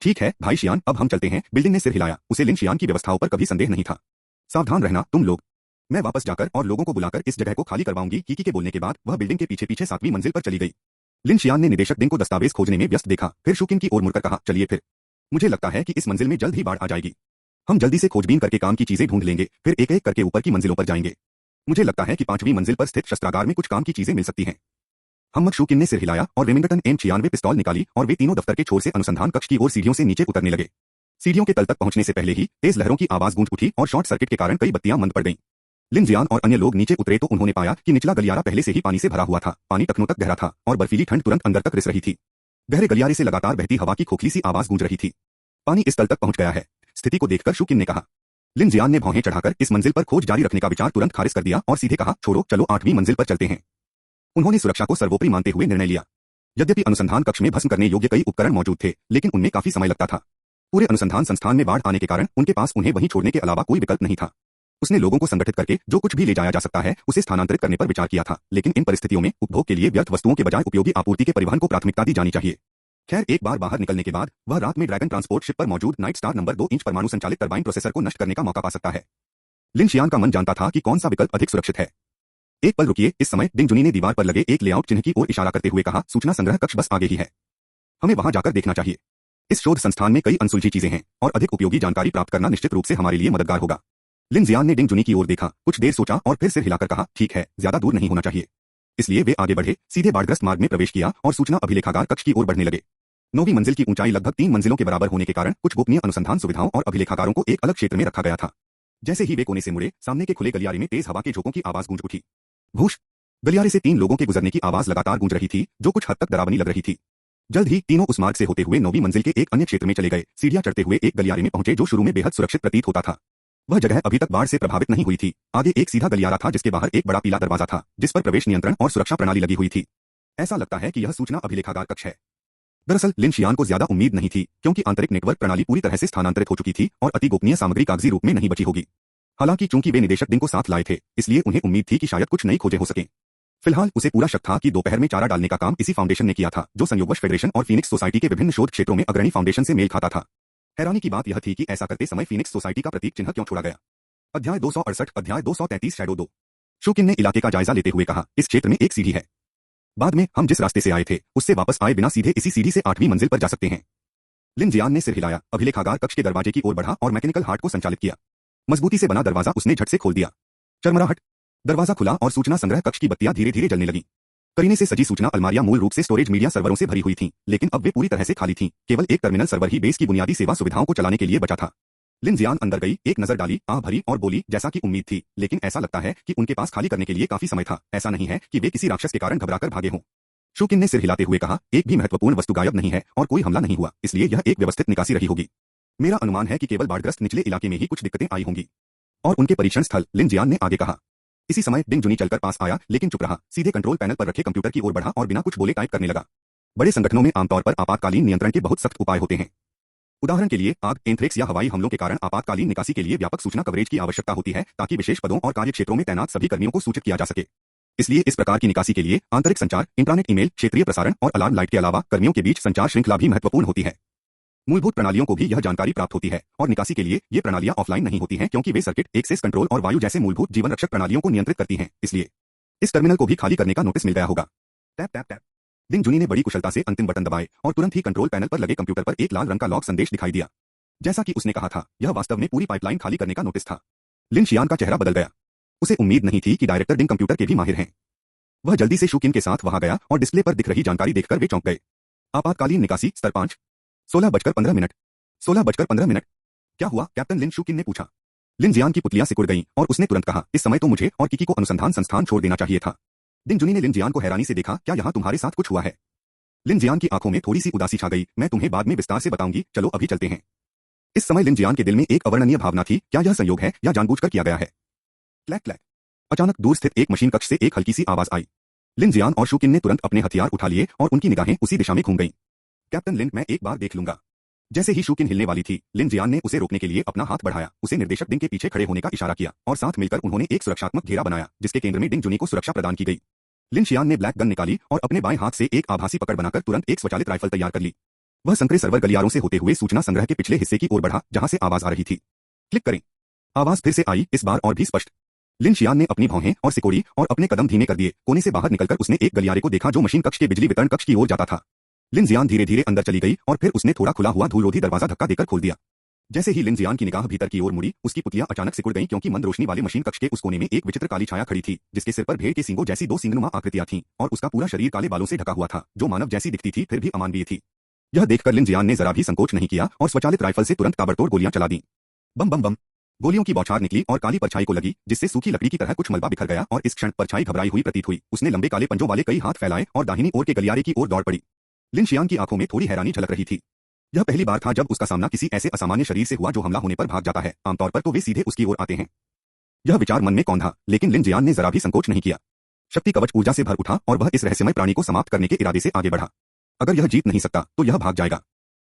ठीक है भाई शियान, अब हम चलते हैं। बिल्डिंग ने सिर हिलाया। उसे लिन जियान की व्यवस्थाओं पर कभी संदेह नहीं था। सावधान रहना तुम लोग। मैं वापस जाकर और लोगों को बुलाकर इस जगह को खाली करवाऊंगी। किकी के बोलने के बाद वह बिल्डिंग के पीछे पीछे 7वीं मंजिल पर चली गई। लिन जियान ने निदेशक डिंग को दस्तावेज खोजने में व्यस्त देखा, फिर शुकिन की ओर मुड़कर कहा, चलिए फिर। मुझे लगता है कि इस मंजिल में जल्द ही बाढ़ आ जाएगी। हम जल्दी से खोजबीन करके काम की चीजें ढूंढ लेंगे, फिर एक एक करके ऊपर की मंजिलों पर जाएंगे। मुझे लगता है कि 5वीं मंजिल पर स्थित शस्त्रागार में कुछ काम की चीजें मिल सकती हैं। हमद शुकिन ने सिर हिलाया और रेमिंगटन M96 पिस्तौल निकाली और वे तीनों दफ्तर के छोर से अनुसंधान कक्ष की ओर सीढ़ियों से नीचे उतरने लगे। सीढ़ियों के तल तक पहुंचने से पहले ही तेज लहरों की आवाज गूंज उठी और शॉर्ट सर्किट के कारण कई बत्तियां मंद पड़ गईं। लिन जियान और अन्य लोग नीचे उतरे तो उन्होंने पाया कि निचला गलियारा पहले से ही पानी से भरा हुआ था। पानी टखनों तक गहरा था और बर्फीली ठंड तुरंत अंदर तक रिस रही थी। गहरे गलियारे से लगातार बहती हवा की खोखली सी आवाज गूंज रही थी। पानी इस तल तक पहुंच गया है। स्थिति को देखकर शुकिन ने कहा। लिन जियान ने भौहें चढ़ाकर इस मंजिल पर खोज जारी रखने का विचार तुरंत खारिज कर दिया और सीधे कहा, छोड़ो, चलो 8वीं मंजिल पर चलते हैं। उन्होंने सुरक्षा को सर्वोपरि मानते हुए निर्णय लिया। यद्यपि अनुसंधान कक्ष में भस्म करने योग्य कई उपकरण मौजूद थे, लेकिन उनमें काफी समय लगता था। पूरे अनुसंधान संस्थान में बाढ़ आने के कारण उनके पास उन्हें वहीं छोड़ने के अलावा कोई विकल्प नहीं था। उसने लोगों को संगठित करके जो कुछ भी ले जाया जा सकता है उसे स्थानांतरित करने पर विचार किया था, लेकिन इन परिस्थितियों में उपभोग के लिए व्यर्थ वस्तुओं के बजाय उपयोगी आपूर्ति के परिवहन को प्राथमिकता दी जानी चाहिए। खैर, एक बार बाहर निकलने के बाद वह रात में ड्रैगन ट्रांसपोर्ट शिप पर मौजूद नाइट स्टार नंबर 2 इंच परमाणु संचालित टरबाइन प्रोसेसर को नष्ट करने का मौका पा सकता है। लिन जियान का मन जानता था कि कौन सा विकल्प अधिक सुरक्षित है। एक पल रुकिए, इस समय डिंग जुनी ने दीवार पर लगे एक लेआउट चिन्ह की ओर इशारा करते हुए कहा, सूचना संग्रह कक्ष बस आगे ही है। हमें वहां जाकर देखना चाहिए। इस शोध संस्थान में कई अनसुलझी चीजें हैं और अधिक उपयोगी जानकारी प्राप्त करना निश्चित रूप से हमारे लिए मददगार होगा। लिन जियान ने डिंग जुनी की ओर देखा, कुछ देर सोचा और फिर सिर हिलाकर कहा, ठीक है, ज्यादा दूर नहीं होना चाहिए। इसलिए वे आगे बढ़े, सीधे बाढ़ग्रस्त मार्ग में प्रवेश किया और सूचना अभिलेखागार कक्ष की ओर बढ़ने लगे। 9वीं मंजिल की ऊंचाई लगभग 3 मंजिलों के बराबर होने के कारण कुछ गोपनीय अनुसंधान सुविधाओं और अभिलेखागारों को एक अलग क्षेत्र में रखा गया था। जैसे ही वे कोने से मुड़े, सामने के खुले गलियारे में तेज हवा के झोंकों की आवाज गूंज उठी। भूश! गलियारे से 3 लोगों के गुजरने की आवाज लगातार गूंज रही थी, जो कुछ हद तक डरावनी लग रही थी। जल्द ही तीनों उस मार्ग से होते हुए 9वीं मंजिल के एक अन्य क्षेत्र में चले गए। सीढ़ियां चढ़ते हुए एक गलियारे में पहुंचे जो शुरू में बेहद सुरक्षित प्रतीत होता था। वह जगह अभी तक बाढ़ से प्रभावित नहीं हुई थी। आगे एक सीधा गलियारा था जिसके बाहर एक बड़ा पीला दरवाजा था जिस पर प्रवेश नियंत्रण और सुरक्षा प्रणाली लगी हुई थी। ऐसा लगता है कि यह सूचना अभिलेखागार कक्ष है। दरअसल लिन शियान को ज्यादा उम्मीद नहीं थी क्योंकि आंतरिक नेटवर्क प्रणाली पूरी तरह से स्थानांतरित हो चुकी थी और अति गोपनीय सामग्री कागजी रूप में नहीं बची होगी। हालांकि चूंकि वे निदेशक डिंग को साथ लाए थे, इसलिए उन्हें उम्मीद थी कि शायद कुछ नई खोजें हो सकें। फिलहाल उसे पूरा शक था कि दोपहर में चारा डालने का काम इसी फाउंडेशन ने किया था जो संयोगवश फेडरेशन और फीनिक्स सोसाइटी के विभिन्न शोध क्षेत्रों में अग्रणी फाउंडेशन से मेल खाता था। हैरानी की बात यह थी कि ऐसा करते समय फीनिक्स सोसाइटी का प्रतीक चिन्ह क्यों छोड़ा गया। अध्याय 268 अध्याय 233 शैडो 2। शूकिन ने इलाके का जायजा लेते हुए कहा, इस क्षेत्र में एक सीढ़ी है। बाद में हम जिस रास्ते से आए थे उससे वापस आए बिना सीधे इसी सीढ़ी से 8वीं मंजिल पर जा सकते हैं। लिन जियान ने सिर हिलाया, अभिलेखागार कक्ष के दरवाजे की ओर बढ़ा और मैकेनिकल हार्ट को संचालित किया। मजबूती से बना दरवाजा उसने झट से खोल दिया। चरमराहट। दरवाजा खुला और सूचना संग्रह कक्ष की बत्तियां धीरे धीरे जलने लगीं। करीने से सजी सूचना अलमारियां मूल रूप से स्टोरेज मीडिया सर्वरों से भरी हुई थीं, लेकिन अब वे पूरी तरह से खाली थीं। केवल एक टर्मिनल सर्वर ही बेस की बुनियादी सेवा सुविधाओं को चलाने के लिए बचा था। लिन जियान अंदर गई, एक नजर डाली, आह भरी और बोली, जैसा कि उम्मीद थी, लेकिन ऐसा लगता है कि उनके पास खाली करने के लिए काफी समय था। ऐसा नहीं है कि वे किसी राक्षस के कारण घबराकर भागे हों। शूकिन ने सिर हिलाते हुए कहा, एक भी महत्वपूर्ण वस्तु गायब नहीं है और कोई हमला नहीं हुआ, इसलिए यह एक व्यवस्थित निकासी रही होगी। मेरा अनुमान है कि केवल बाढ़ग्रस्त निचले इलाके में ही कुछ दिक्कतें आई होंगी। और उनके परीक्षण स्थल, लिन जियान ने आगे कहा। इसी समय डिंग जुनी चलकर पास आया, लेकिन चुप रहा, सीधे कंट्रोल पैनल पर रखे कंप्यूटर की ओर बढ़ा और बिना कुछ बोले टाइप करने लगा। बड़े संगठनों में आमतौर पर आपातकालीन नियंत्रण के बहुत सख्त उपाय होते हैं। उदाहरण के लिए आग, एंथ्रेक्स या हवाई हमलों के कारण आपातकालीन निकासी के लिए व्यापक सूचना कवरेज की आवश्यकता होती है ताकि विशेष पदों और कार्यक्षेत्रों में तैनात सभी कर्मियों को सूचित किया जा सके। इसलिए इस प्रकार की निकासी के लिए आंतरिक संचार, इंट्रानेट ईमेल, क्षेत्रीय प्रसारण और अलार्म लाइट के अलावा कर्मियों के बीच संचार श्रृंखला भी महत्वपूर्ण होती है। मूलभूत प्रणालियों को भी यह जानकारी प्राप्त होती है और निकासी के लिए ये प्रणालियां ऑफलाइन नहीं होती हैं क्योंकि वे सर्किट, एक्सेस कंट्रोल और वायु जैसे मूलभूत जीवन रक्षक प्रणालियों को नियंत्रित करती हैं। इसलिए इस टर्मिनल को भी खाली करने का नोटिस मिल गया होगा। Tap tap tap. डिंग जुनी ने बड़ी कुशलता से अंतिम बटन दबाए और तुरंत ही कंट्रोल पैनल पर लगे कंप्यूटर पर एक लाल रंग का लॉग संदेश दिखाई दिया। जैसा कि उसने कहा था, यह वास्तव में पूरी पाइपलाइन खाली करने का नोटिस था। लिन शियान का चेहरा बदल गया। उसे उम्मीद नहीं थी कि डायरेक्टर डिंग कंप्यूटर के भी माहिर हैं। वह जल्दी से शूकिन के साथ वहां गया और डिस्प्ले पर दिख रही जानकारी देखकर वे चौंक गए। आपातकालीन निकासी स्तर 5। 16:15 16:15। क्या हुआ कैप्टन, लिन शूकिन ने पूछा। लिन जियान की पुतलियां सिकुड़ गईं और उसने तुरंत कहा, इस समय तो मुझे और किकी को अनुसंधान संस्थान छोड़ देना चाहिए था। डिंग जुनी ने लिन जियान को हैरानी से देखा, क्या यहाँ तुम्हारे साथ कुछ हुआ है? लिन जियान की आंखों में थोड़ी सी उदासी छा गई, मैं तुम्हें बाद में विस्तार से बताऊंगी, चलो अभी चलते हैं। इस समय लिन जियान के दिल में एक अवर्णनीय भावना थी, क्या यह संयोग है या जानबूझकर किया गया है? Clack clack. अचानक दूर स्थित एक मशीन कक्ष से एक हल्की सी आवाज आई। लिन जियान और शूकिन ने तुरंत अपने हथियार उठा लिए और उनकी निगाहें उसी दिशा में घूम गईं। कैप्टन लिन, मैं एक बार देख लूंगा। जैसे ही शूकिन हिलने वाली थी, लिन जियान ने उसे रोकने के लिए अपना हाथ बढ़ाया, उसे निर्देशक डिंग के पीछे खड़े होने का इशारा किया और साथ मिलकर उन्होंने एक सुरक्षात्मक घेरा बनाया जिसके केंद्र में डिंग जुनी को सुरक्षा प्रदान की गई। लिन शियान ने ब्लैक गन निकाली और अपने बाएं हाथ से एक आभासी पकड़ बनाकर तुरंत एक स्वचालित राइफल तैयार कर ली। वह संकरे सर्वर गलियारों से होते हुए सूचना संग्रह के पिछले हिस्से की ओर बढ़ा जहां से आवाज आ रही थी। क्लिक करें। आवाज फिर से आई, इस बार और भी स्पष्ट। लिन शियान ने अपनी भौहें और सिकोड़ी और अपने कदम धीमे कर दिए। कोने से बाहर निकलकर उसने एक गलियारे को देखा जो मशीन कक्ष के बिजली वितरण कक्ष की ओर जाता था। लिन जियान धीरे धीरे अंदर चली गई और फिर उसने थोड़ा खुला हुआ धूलरोधी दरवाजा धक्का देकर खोल दिया। जैसे ही लिन जियान की निगाह भीतर की ओर मुड़ी, उसकी पुतलियां अचानक सिकुड़ गईं क्योंकि मंद रोशनी वाले मशीन कक्ष के उस कोने में एक विचित्र काली छाया खड़ी थी जिसके सिर पर भेड़ के सींगों जैसी दो सींगनुमा आकृतियां थीं और उसका पूरा शरीर काले बालों से ढका हुआ था जो मानव जैसी दिखती थी फिर भी अमानवीय थी। यह देखकर लिन जियान ने जरा भी संकोच नहीं किया और स्वचालित राइफल से तुरंत ताबड़तोड़ गोलियां चला दी। बम बम बम। गोलियों की बौछार निकली और काली परछाई को लगी जिससे सूखी लकड़ी की तरह कुछ मलबा बिखर गया और इस क्षण परछाई घबराई हुई प्रतीत हुई। उसने लंबे काले पंजों वाले कई हाथ फैलाए और दाहिनी ओर के गलियारे की ओर दौड़ पड़ी। लिन शियान की आंखों में थोड़ी हैरानी झलक रही थी। यह पहली बार था जब उसका सामना किसी ऐसे असामान्य शरीर से हुआ जो हमला होने पर भाग जाता है। आमतौर पर तो वे सीधे उसकी ओर आते हैं। यह विचार मन में कौंधा, लेकिन लिन जियान ने जरा भी संकोच नहीं किया। शक्ति कवच ऊर्जा से भर उठा और वह इस रहस्यमय प्राणी को समाप्त करने के इरादे से आगे बढ़ा। अगर यह जीत नहीं सकता तो यह भाग जाएगा।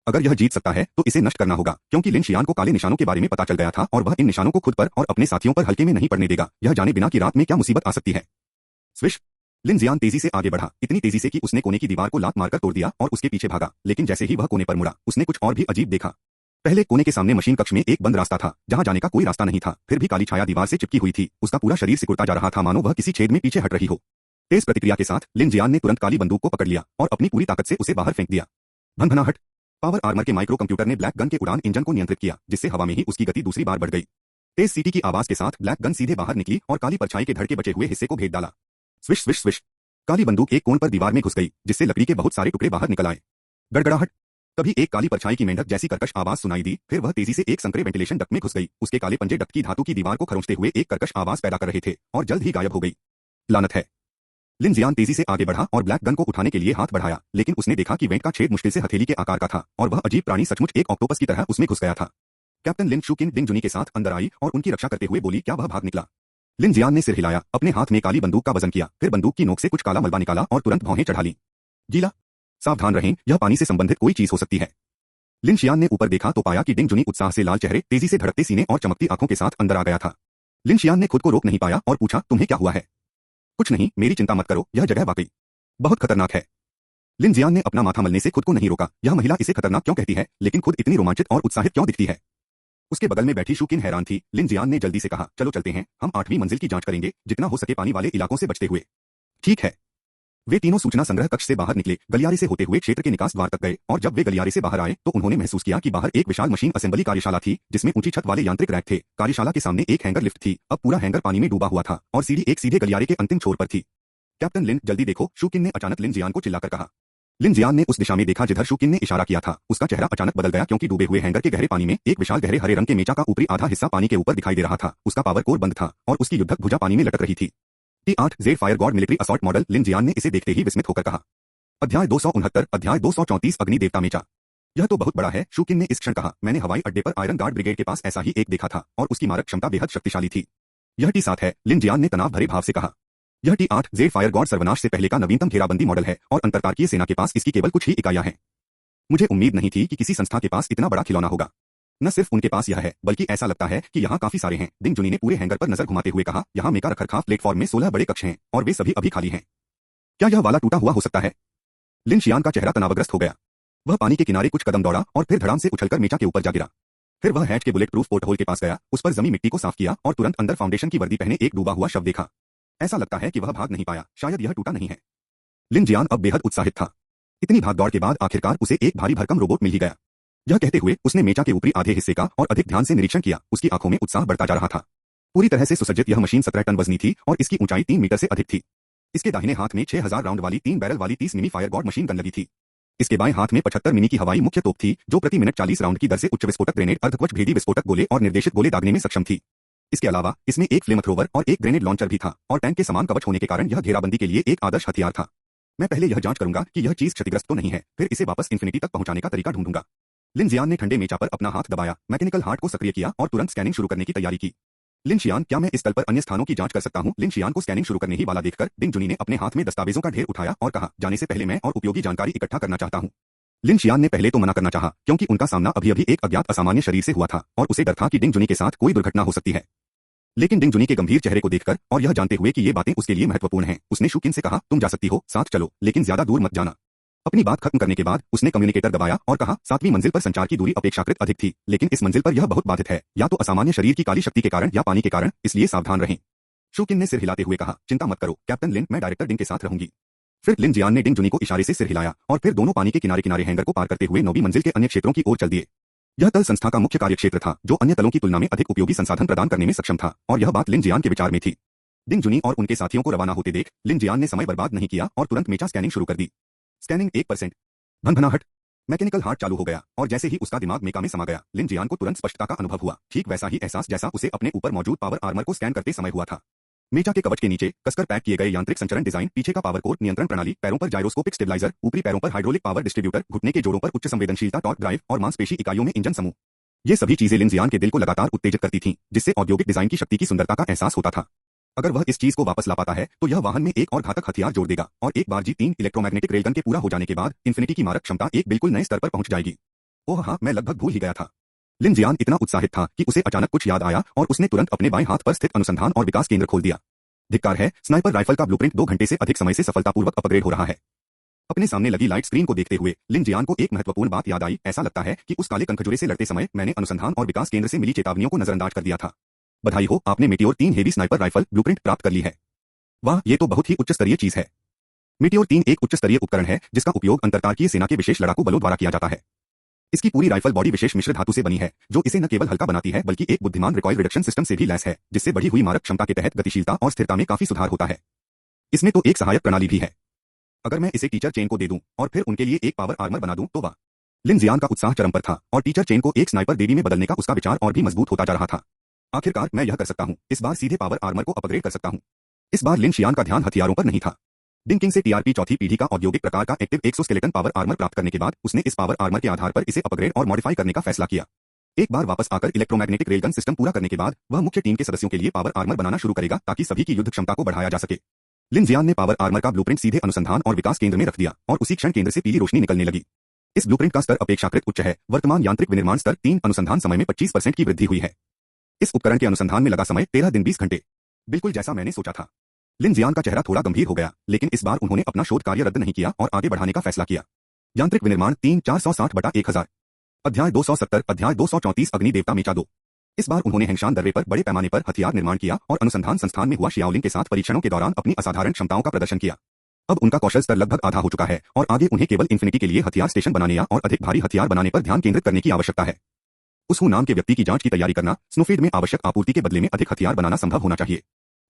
अगर यह जीत सकता है तो इसे नष्ट करना होगा क्योंकि लिन शियान को काले निशानों के बारे में पता चल गया था और वह इन निशानों को खुद पर और अपने साथियों पर हल्के में नहीं पड़ने देगा, यह जाने बिना कि रात में क्या मुसीबत आ सकती है। स्विश। लिन जियान तेजी से आगे बढ़ा, इतनी तेजी से कि उसने कोने की दीवार को लात मारकर तोड़ दिया और उसके पीछे भागा। लेकिन जैसे ही वह कोने पर मुड़ा, उसने कुछ और भी अजीब देखा। पहले कोने के सामने मशीन कक्ष में एक बंद रास्ता था जहां जाने का कोई रास्ता नहीं था, फिर भी काली छाया दीवार से चिपकी हुई थी। उसका पूरा शरीर सिकुड़ता जा रहा था मानो वह किसी छेद में पीछे हट रही हो। तेज प्रतिक्रिया के साथ लिन जियान ने तुरंत काली बंदूक को पकड़ लिया और अपनी पूरी ताकत से उसे बाहर फेंक दिया। भनभनाहट। पावर आर्मर के माइक्रो कंप्यूटर ने ब्लैक गन के उड़ान इंजन को नियंत्रित किया जिससे हवा में ही उसकी गति दूसरी बार बढ़ गई। तेज सीटी की आवाज के साथ ब्लैक गन सीधे बाहर निकली और काली परछाई के धड़ के बचे हुए हिस्से को भेद डाला। Swish swish swish. काली बंदूक एक कोण पर दीवार में घुस गई जिससे लकड़ी के बहुत सारे टुकड़े बाहर निकल आए। गड़गड़ाहट। तभी एक काली परछाई की मेंढक जैसी कर्कश आवाज सुनाई दी, फिर वह तेजी से एक संकरे वेंटिलेशन डक्ट में घुस गई। उसके काले पंजे डक्ट की धातु की दीवार को खरोंचते हुए एक कर्कश आवाज पैदा कर रहे थे और जल्द ही गायब हो गई। लानत है। लिन जियान तेजी से आगे बढ़ा और ब्लैक गन को उठाने के लिए हाथ बढ़ाया, लेकिन उसने देखा कि वेंट का छेद मुश्किल से हथेली के आकार का था और वह अजीब प्राणी सचमुच एक ऑक्टोपस की तरह उसमें घुस गया था। कैप्टन लिन शूकिन डिंग जुनी के साथ अंदर आई और उनकी रक्षा करते हुए बोली, क्या वह भाग निकला? लिन जियान ने सिर हिलाया, अपने हाथ में काली बंदूक का वजन किया, फिर बंदूक की नोक से कुछ काला मलबा निकाला और तुरंत भौहें चढ़ा ली। गीला। सावधान रहें, यह पानी से संबंधित कोई चीज हो सकती है। लिन शियान ने ऊपर देखा तो पाया कि डिंग जुनी उत्साह से लाल चेहरे, तेजी से धड़कते सीने और चमकती आंखों के साथ अंदर आ गया था। लिन शियान ने खुद को रोक नहीं पाया और पूछा, तुम्हें क्या हुआ है? कुछ नहीं, मेरी चिंता मत करो, यह जगह वाकई बहुत खतरनाक है। लिन जियान ने अपना माथा मलने से खुद को नहीं रोका। यह महिला इसे खतरनाक क्यों कहती है, लेकिन खुद इतनी रोमांचित और उत्साहित क्यों दिखती है? उसके बगल में बैठी शूकिन हैरान थी। लिन जियान ने जल्दी से कहा, चलो चलते हैं, हम 8वीं मंजिल की जांच करेंगे, जितना हो सके पानी वाले इलाकों से बचते हुए। ठीक है। वे तीनों सूचना संग्रह कक्ष से बाहर निकले, गलियारे से होते हुए क्षेत्र के निकास द्वार तक गए और जब वे गलियारे से बाहर आए तो उन्होंने महसूस किया कि बाहर एक विशाल मशीन असेंबली कार्यशाला थी, जिसमें ऊंची छत वाले यांत्रिक रैक थे। कार्यशाला के सामने एक हैंगर लिफ्ट थी, अब पूरा हैंगर पानी में डूबा हुआ था और सीढ़ी एक सीधे गलियारे के अंतिम छोर पर थी। कैप्टन लिन, जल्दी देखो, शूकिन ने अचानक लिन जियान को चिल्लाकर कहा। लिन जियान ने उस दिशा में देखा जिधर शूकिन ने इशारा किया था। उसका चेहरा अचानक बदल गया क्योंकि डूबे हुए हैंगर के गहरे पानी में एक विशाल गहरे हरे रंग के मेचा का ऊपरी आधा हिस्सा पानी के ऊपर दिखाई दे रहा था। उसका पावर कोर बंद था और उसकी युद्धक भुजा पानी में लटक रही थी। T8Z fire god military assault model. Lin Jian ने इसे देखते ही विस्मित होकर कहा। अध्याय 269, अध्याय 234 अग्नि देवता मेचा। यह तो बहुत बड़ा है, शूकिन ने इस क्षण कहा। मैंने हवाई अड्डे पर आयरन गार्ड ब्रिगेड के पास ऐसा ही एक देखा था और उसकी मारक क्षमता बेहद शक्तिशाली थी। यह T7 है, लिन जियान ने तनाव भरे भाव से कहा। यह T8Z फायर गॉड सर्वनाश से पहले का नवीनतम घेराबंदी मॉडल है और अंतरतारकीय सेना के पास इसकी केवल कुछ ही इकाइयां हैं। मुझे उम्मीद नहीं थी कि किसी संस्था के पास इतना बड़ा खिलौना होगा। न सिर्फ उनके पास यह है, बल्कि ऐसा लगता है कि यहाँ काफी सारे हैं। डिंग जुनी ने पूरे हैंगर पर नजर घुमाते हुए कहा, यहाँ मेका रखरखाव प्लेटफॉर्म में 16 बड़े कक्ष हैं और वे सभी अभी खाली हैं। क्या यह वाला टूटा हुआ हो सकता है? लिन शियान का चेहरा तनावग्रस्त हो गया। वह पानी के किनारे कुछ कदम दौड़ा और फिर धड़ाम से उछलकर मेचा के ऊपर जा गिरा। फिर वह हैच के बुलेट प्रूफ पोर्टहोल के पास गया, उस पर जमी मिट्टी को साफ किया और तुरंत अंदर फाउंडेशन की वर्दी पहने एक डूबा हुआ शव देखा। ऐसा लगता है कि वह भाग नहीं पाया, शायद यह टूटा नहीं है। लिन जियान अब बेहद उत्साहित था। इतनी भागदौड़ के बाद आखिरकार उसे एक भारी भरकम रोबोट मिल ही गया। यह कहते हुए उसने मेचा के ऊपरी आधे हिस्से का और अधिक ध्यान से निरीक्षण किया। उसकी आंखों में उत्साह बढ़ता जा रहा था। पूरी तरह से सुसज्जित यह मशीन 17 टन वजनी थी और इसकी ऊंचाई 3 मीटर से अधिक थी। इसके दाहिने हाथ में 6000 राउंड वाली 3 बैरल वाली 30 मिमी फायर गॉड मशीन गन लगी थी। इसके बाएं हाथ में 75 मिमी की हवाई मुख्य तोप थी, जो प्रति मिनट 40 राउंड की दर से उच्च विस्फोटक ग्रेनेड, अर्धकवच भेदी विस्फोटक गोले और निर्देशित गोले दागने में सक्षम थी। इसके अलावा इसमें एक फ्लेम थ्रोवर और एक ग्रेनेड लॉन्चर भी था और टैंक के समान कवच होने के कारण यह घेराबंदी के लिए एक आदर्श हथियार था। मैं पहले यह जांच करूंगा कि यह चीज क्षतिग्रस्त तो नहीं है, फिर इसे वापस इन्फिनिटी तक पहुंचाने का तरीका ढूंढूंगा। लिन जियान ने ठंडे मेचा पर अपना हाथ दबाया, मैकेनिकल हार्ट को सक्रिय किया और तुरंत स्कैनिंग शुरू करने की तैयारी की। लिन शियान, क्या मैं इस तल पर अन्य स्थानों की जांच कर सकता हूं? लिन शियान को स्कैनिंग शुरू करने ही वाला देखकर डिंग जुनी ने अपने हाथ में दस्तावेजों का ढेर उठाया और कहा, जाने से पहले मैं और उपयोगी जानकारी इकट्ठा करना चाहता हूं। लिन शियान ने पहले तो मना करना चाहा, क्योंकि उनका सामना अभी अभी एक अज्ञात असामान्य शरीर से हुआ था और उसे डर था कि डिंग जुनी के साथ कोई दुर्घटना हो सकती है। लेकिन डिंग जुनी के गंभीर चेहरे को देखकर और यह जानते हुए कि ये बातें उसके लिए महत्वपूर्ण हैं, उसने शूकिन से कहा, तुम जा सकती हो, साथ चलो, लेकिन ज्यादा दूर मत जाना। अपनी बात खत्म करने के बाद उसने कम्युनिकेटर दबाया और कहा, 7वीं मंजिल पर संचार की दूरी अपेक्षाकृत अधिक थी, लेकिन इस मंजिल पर यह बहुत बाधित है, या तो असामान्य शरीर की काली शक्ति के कारण या पानी के कारण, इसलिए सावधान रहें। शूकिन ने सिर हिलाते हुए कहा, चिंता मत करो कैप्टन लिन, मैं डायरेक्टर डिंग के साथ रहूंगी। फिर लिन जियान ने डिंग जुनी को इशारे से सिर हिलाया और फिर दोनों पानी के किनारे किनारे हैंगर को पार करते हुए 9वीं मंजिल के अन्य क्षेत्रों की ओर चल दिए। यह तल संस्था का मुख्य कार्यक्षेत्र था, जो अन्य तलों की तुलना में अधिक उपयोगी संसाधन प्रदान करने में सक्षम था, और यह बात लिन जियान के विचार में थी। डिंग जुनी और उनके साथियों को रवाना होते देख लिन जियान ने समय बर्बाद नहीं किया और तुरंत मेचा स्कैनिंग शुरू कर दी। स्कैनिंग 1%। भनभनाहट। मैकेनिकल हार्ट चालू हो गया और जैसे ही उसका दिमाग मेका में समा गया, लिन जियान को तुरंत स्पष्टता का अनुभव हुआ, ठीक वैसा ही एहसास जैसा उसे अपने ऊपर मौजूद पावर आर्मर को स्कैन करते समय हुआ था। मेचा के कवच के नीचे कसकर पैक किए गए यांत्रिक संचरण डिजाइन, पीछे का पावर कोर नियंत्रण प्रणाली, पैरों पर जायरोस्कोपिक स्टेबलाइजर, ऊपरी पैरों पर हाइड्रोलिक पावर डिस्ट्रीब्यूटर, घुटने के जोड़ों पर उच्च संवेदनशीलता टॉर्क ड्राइव और मांसपेशी इकाइयों में इंजन समूह। ये सभी चीजें लिन जियान के दिल को लगातार उत्तेजित करती थीं, जिससे औद्योगिक डिजाइन की शक्ति की सुंदरता का एहसास होता था। अगर वह इस चीज को वापस ला पाता है तो यह वाहन में एक और घातक हथियार जोड़ देगा और एक बार G3 इलेक्ट्रोमैग्नेटिक रेलगन के पूरा हो जाने के बाद इन्फिनिटी की मारक क्षमता एक बिल्कुल नए स्तर पर पहुंच जाएगी। ओह हाँ, मैं लगभग भूल ही गया था। लिन जियान इतना उत्साहित था कि उसे अचानक कुछ याद आया और उसने तुरंत अपने बाएं हाथ पर स्थित अनुसंधान और विकास केंद्र खोल दिया। धिक्कार है, स्नाइपर राइफल का ब्लूप्रिंट 2 घंटे से अधिक समय से सफलतापूर्वक अपग्रेड हो रहा है। अपने सामने लगी लाइट स्क्रीन को देखते हुए लिन जियान को एक महत्वपूर्ण बात याद आई। ऐसा लगता है कि उस काले कनखजूरे से लड़ते समय मैंने अनुसंधान और विकास केंद्र से मिली चेतावनियों को नजरअंदाज कर दिया था। बधाई हो, आपने meteor 3 heavy sniper rifle blueprint प्राप्त कर ली है। वाह, ये तो बहुत ही उच्च स्तरीय चीज है। मेटियोर 3 एक उच्च स्तरीय उपकरण है जिसका उपयोग अंतरतारकीय सेना के विशेष लड़ाकू बलों द्वारा किया जाता है। इसकी पूरी राइफल बॉडी विशेष मिश्र धातु से बनी है, जो इसे न केवल हल्का बनाती है बल्कि एक बुद्धिमान रिकॉइल रिडक्शन सिस्टम से भी लैस है, जिससे बढ़ी हुई मारक क्षमता के तहत गतिशीलता और स्थिरता में काफी सुधार होता है। इसमें तो एक सहायक प्रणाली भी है। अगर मैं इसे टीचर चेन को दे दूं और फिर उनके लिए एक पावर आर्मर बना दूं तो वाह। लिन जियान का उत्साह चरम पर था और टीचर चेन को एक स्नाइपर देवी में बदलने का उसका विचार और भी मजबूत होता जा रहा था। आखिरकार मैं यह कर सकता हूं, इस बार सीधे पावर आर्मर को अपग्रेड कर सकता हूं। इस बार लिन शियान का ध्यान हथियारों पर नहीं था। डिंग किंग से टीआरपी चौथी पीढ़ी का औद्योगिक प्रकार का एक्टिव एक्सोस्केलेटन पावर आर्मर प्राप्त करने के बाद उसने इस पावर आर्मर के आधार पर इसे अपग्रेड और मॉडिफाई करने का फैसला किया। एक बार वापस आकर इलेक्ट्रोमैग्नेटिक रेलगन सिस्टम पूरा करने के बाद वह मुख्य टीम के सदस्यों के लिए पावर आर्मर बनाना शुरू करेगा ताकि सभी की युद्ध क्षमता को बढ़ाया जा सके। लिन जियान ने पावर आर्मर का ब्लूप्रिंट सीधे अनुसंधान और विकास केंद्र में रख दिया और उसी क्षण केंद्र से पीली रोशनी निकलने लगी। इस ब्लूप्रिंट का स्तर अपेक्षाकृत उच्च है। वर्तमान यांत्रिक विनिर्माण स्तर 3 अनुसंधान समय में 25% की वृद्धि हुई है। इस उपकरण के अनुसंधान में लगा समय 13 दिन 20 घंटे। बिल्कुल जैसा मैंने सोचा था। लिन जियान का चेहरा थोड़ा गंभीर हो गया, लेकिन इस बार उन्होंने अपना शोध कार्य रद्द नहीं किया और आगे बढ़ाने का फैसला किया। यांत्रिक विनिर्माण 3/460/1000 अध्याय 270 अध्याय 234 अग्नि देवता मेचा 2। इस बार उन्होंने हेंगशान दर्रे पर बड़े पैमाने पर हथियार निर्माण किया और अनुसंधान संस्थान में हुआ शियाओलिंग के साथ परीक्षणों के दौरान अपनी असाधारण क्षमताओं का प्रदर्शन किया। अब उनका कौशल स्तर लगभग आधा हो चुका है और आगे उन्हें केवल इन्फिनिटी के लिए हथियार स्टेशन बनाने या और अधिक भारी हथियार बनाने पर ध्यान केंद्रित करने की आवश्यकता है। उस हु नाम के व्यक्ति की जांच की तैयारी करना, स्नोफील्ड में आवश्यक आपूर्ति के बदले में अधिक हथियार बनाना संभव होना चाहिए।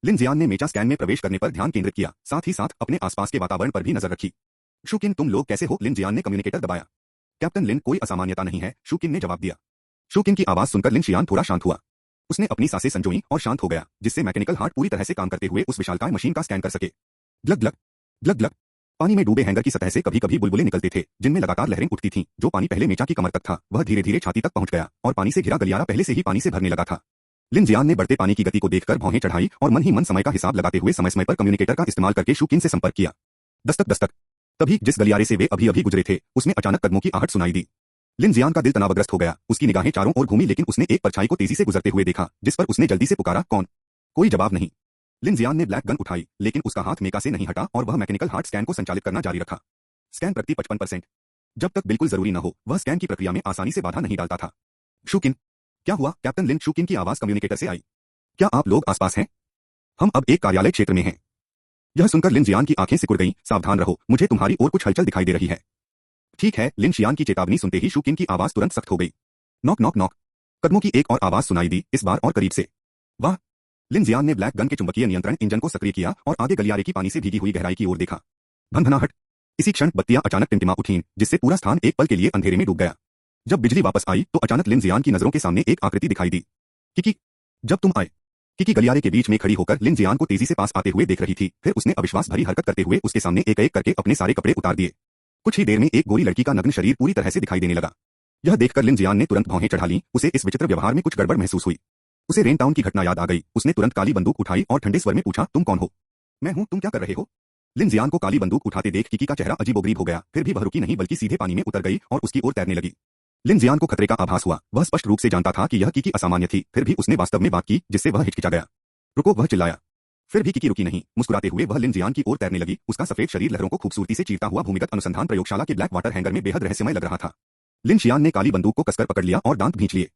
लिन जियान ने मेचा स्कैन में प्रवेश करने पर ध्यान केंद्रित किया, साथ ही साथ अपने आसपास के वातावरण पर भी नजर रखी। शुकिन, तुम लोग कैसे हो? लिन जियान ने कम्युनिकेटर दबाया। कैप्टन लिन, कोई असामान्यता नहीं है, शुकिन ने जवाब दिया। शुकिन की आवाज सुनकर लिन शियान थोड़ा शांत हुआ। उसने अपनी सांसें संजोई और शांत हो गया, जिससे मैकेनिकल हार्ट पूरी तरह से काम करते हुए उस विशालकाय मशीन का स्कैन कर सके। ग्लग ग्लग ग्लग ग्लग। पानी में डूबे हैंगर की सतह से कभी कभी बुलबुले निकलते थे, जिनमें लगातार लहरें उठती थीं। जो पानी पहले मेचा की कमर तक था, वह धीरे धीरे छाती तक पहुंच गया और पानी से घिरा गलियारा पहले से ही पानी से भरने लगा था। लिन जियान ने बढ़ते पानी की गति को देखकर भौहें चढ़ाई और मन ही मन समय का हिसाब लगाते हुए समय समय पर कम्युनिकेटर का इस्तेमाल करके शुकिन से संपर्क किया। दस्तक दस्तक। तभी जिस गलियारे से वे अभी अभी गुजरे थे, उसमें अचानक कदमों की आहट सुनाई दी। लिन जियान का दिल तनावग्रस्त हो गया। उसकी निगाहें चारों ओर घूमी, लेकिन उसने एक परछाई को तेजी से गुजरते हुए देखा, जिस पर उसने जल्दी से पुकारा, कौन? कोई जवाब नहीं। लिन जियान ने ब्लैक गन उठाई, लेकिन उसका हाथ मेका से नहीं हटा और वह मैकेनिकल हार्ट स्कैन को संचालित करना जारी रखा। स्कैन प्रगति 55%। जब तक बिल्कुल जरूरी न हो, वह स्कैन की प्रक्रिया में आसानी से बाधा नहीं डालता था। शुकिन, क्या हुआ? कैप्टन लिन, शुकिन की आवाज कम्युनिकेटर से आई। क्या आप लोग आसपास हैं? हम अब एक कार्यालय क्षेत्र में हैं। यह सुनकर लिन जियान की आंखें सिकुड़ गईं। सावधान रहो, मुझे तुम्हारी ओर कुछ हलचल दिखाई दे रही है। ठीक है। लिन शियान की चेतावनी सुनते ही शुकिन की आवाज तुरंत सख्त हो गई। Knock knock knock. कदमों की एक और आवाज सुनाई दी, इस बार और करीब से। वाह! लिन जियान ने ब्लैक गन के चुंबकीय नियंत्रण इंजन को सक्रिय किया और आगे गलियारे की पानी से भीगी हुई गहराई की ओर देखा। भनभनाहट। इसी क्षण बत्तियां अचानक टिमटिमा उठीं, जिससे पूरा स्थान एक पल के लिए अंधेरे में डूब गया। जब बिजली वापस आई तो अचानक लिन जियान की नजरों के सामने एक आकृति दिखाई दी। किकी, जब तुम आए। किकी गलियारे के बीच में खड़ी होकर लिन जियान को तेजी से पास आते हुए देख रही थी। फिर उसने अविश्वास भरी हरकत करते हुए उसके सामने एक एक करके अपने सारे कपड़े उतार दिए। कुछ ही देर में एक गोरी लड़की का नग्न शरीर पूरी तरह से दिखाई देने लगा। यह देखकर लिन जियान ने तुरंत भौहें चढ़ा लीं। उसे इस विचित्र व्यवहार में कुछ गड़बड़ महसूस हुई। उसे रेन टाउन की घटना याद आ गई। उसने तुरंत काली बंदूक उठाई और ठंडे स्वर में पूछा, तुम कौन हो? मैं हूं, तुम क्या कर रहे हो? लिन जियान को काली बंदूक उठाते देख किकी का चेहरा अजीबोगरीब हो गया। फिर भी वह रुकी नहीं, बल्कि सीधे पानी में उतर गई और उसकी ओर तैरने लगी। लिन जियान को खतरे का आभास हुआ। वह स्पष्ट रूप से जानता था कि यह किकी असामान्य थी, फिर भी उसने वास्तव में बात की, जिससे वह हिचकिचा गया। रुको, वह चिल्लाया। फिर भी किकी रुकी नहीं। मुस्कुराते हुए वह लिन जियान की ओर तैरने लगी। उसका सफेद शरीर लहरों को खूबसूरती से चीरता हुआ भूमिगत अनुसंधान प्रयोगशाला के ब्लैक वाटर हैंगर में बेहद रहस्यमय लग रहा था। लिन शियान ने काली बंदूक को कसकर पकड़ लिया और दांत भींच लिए।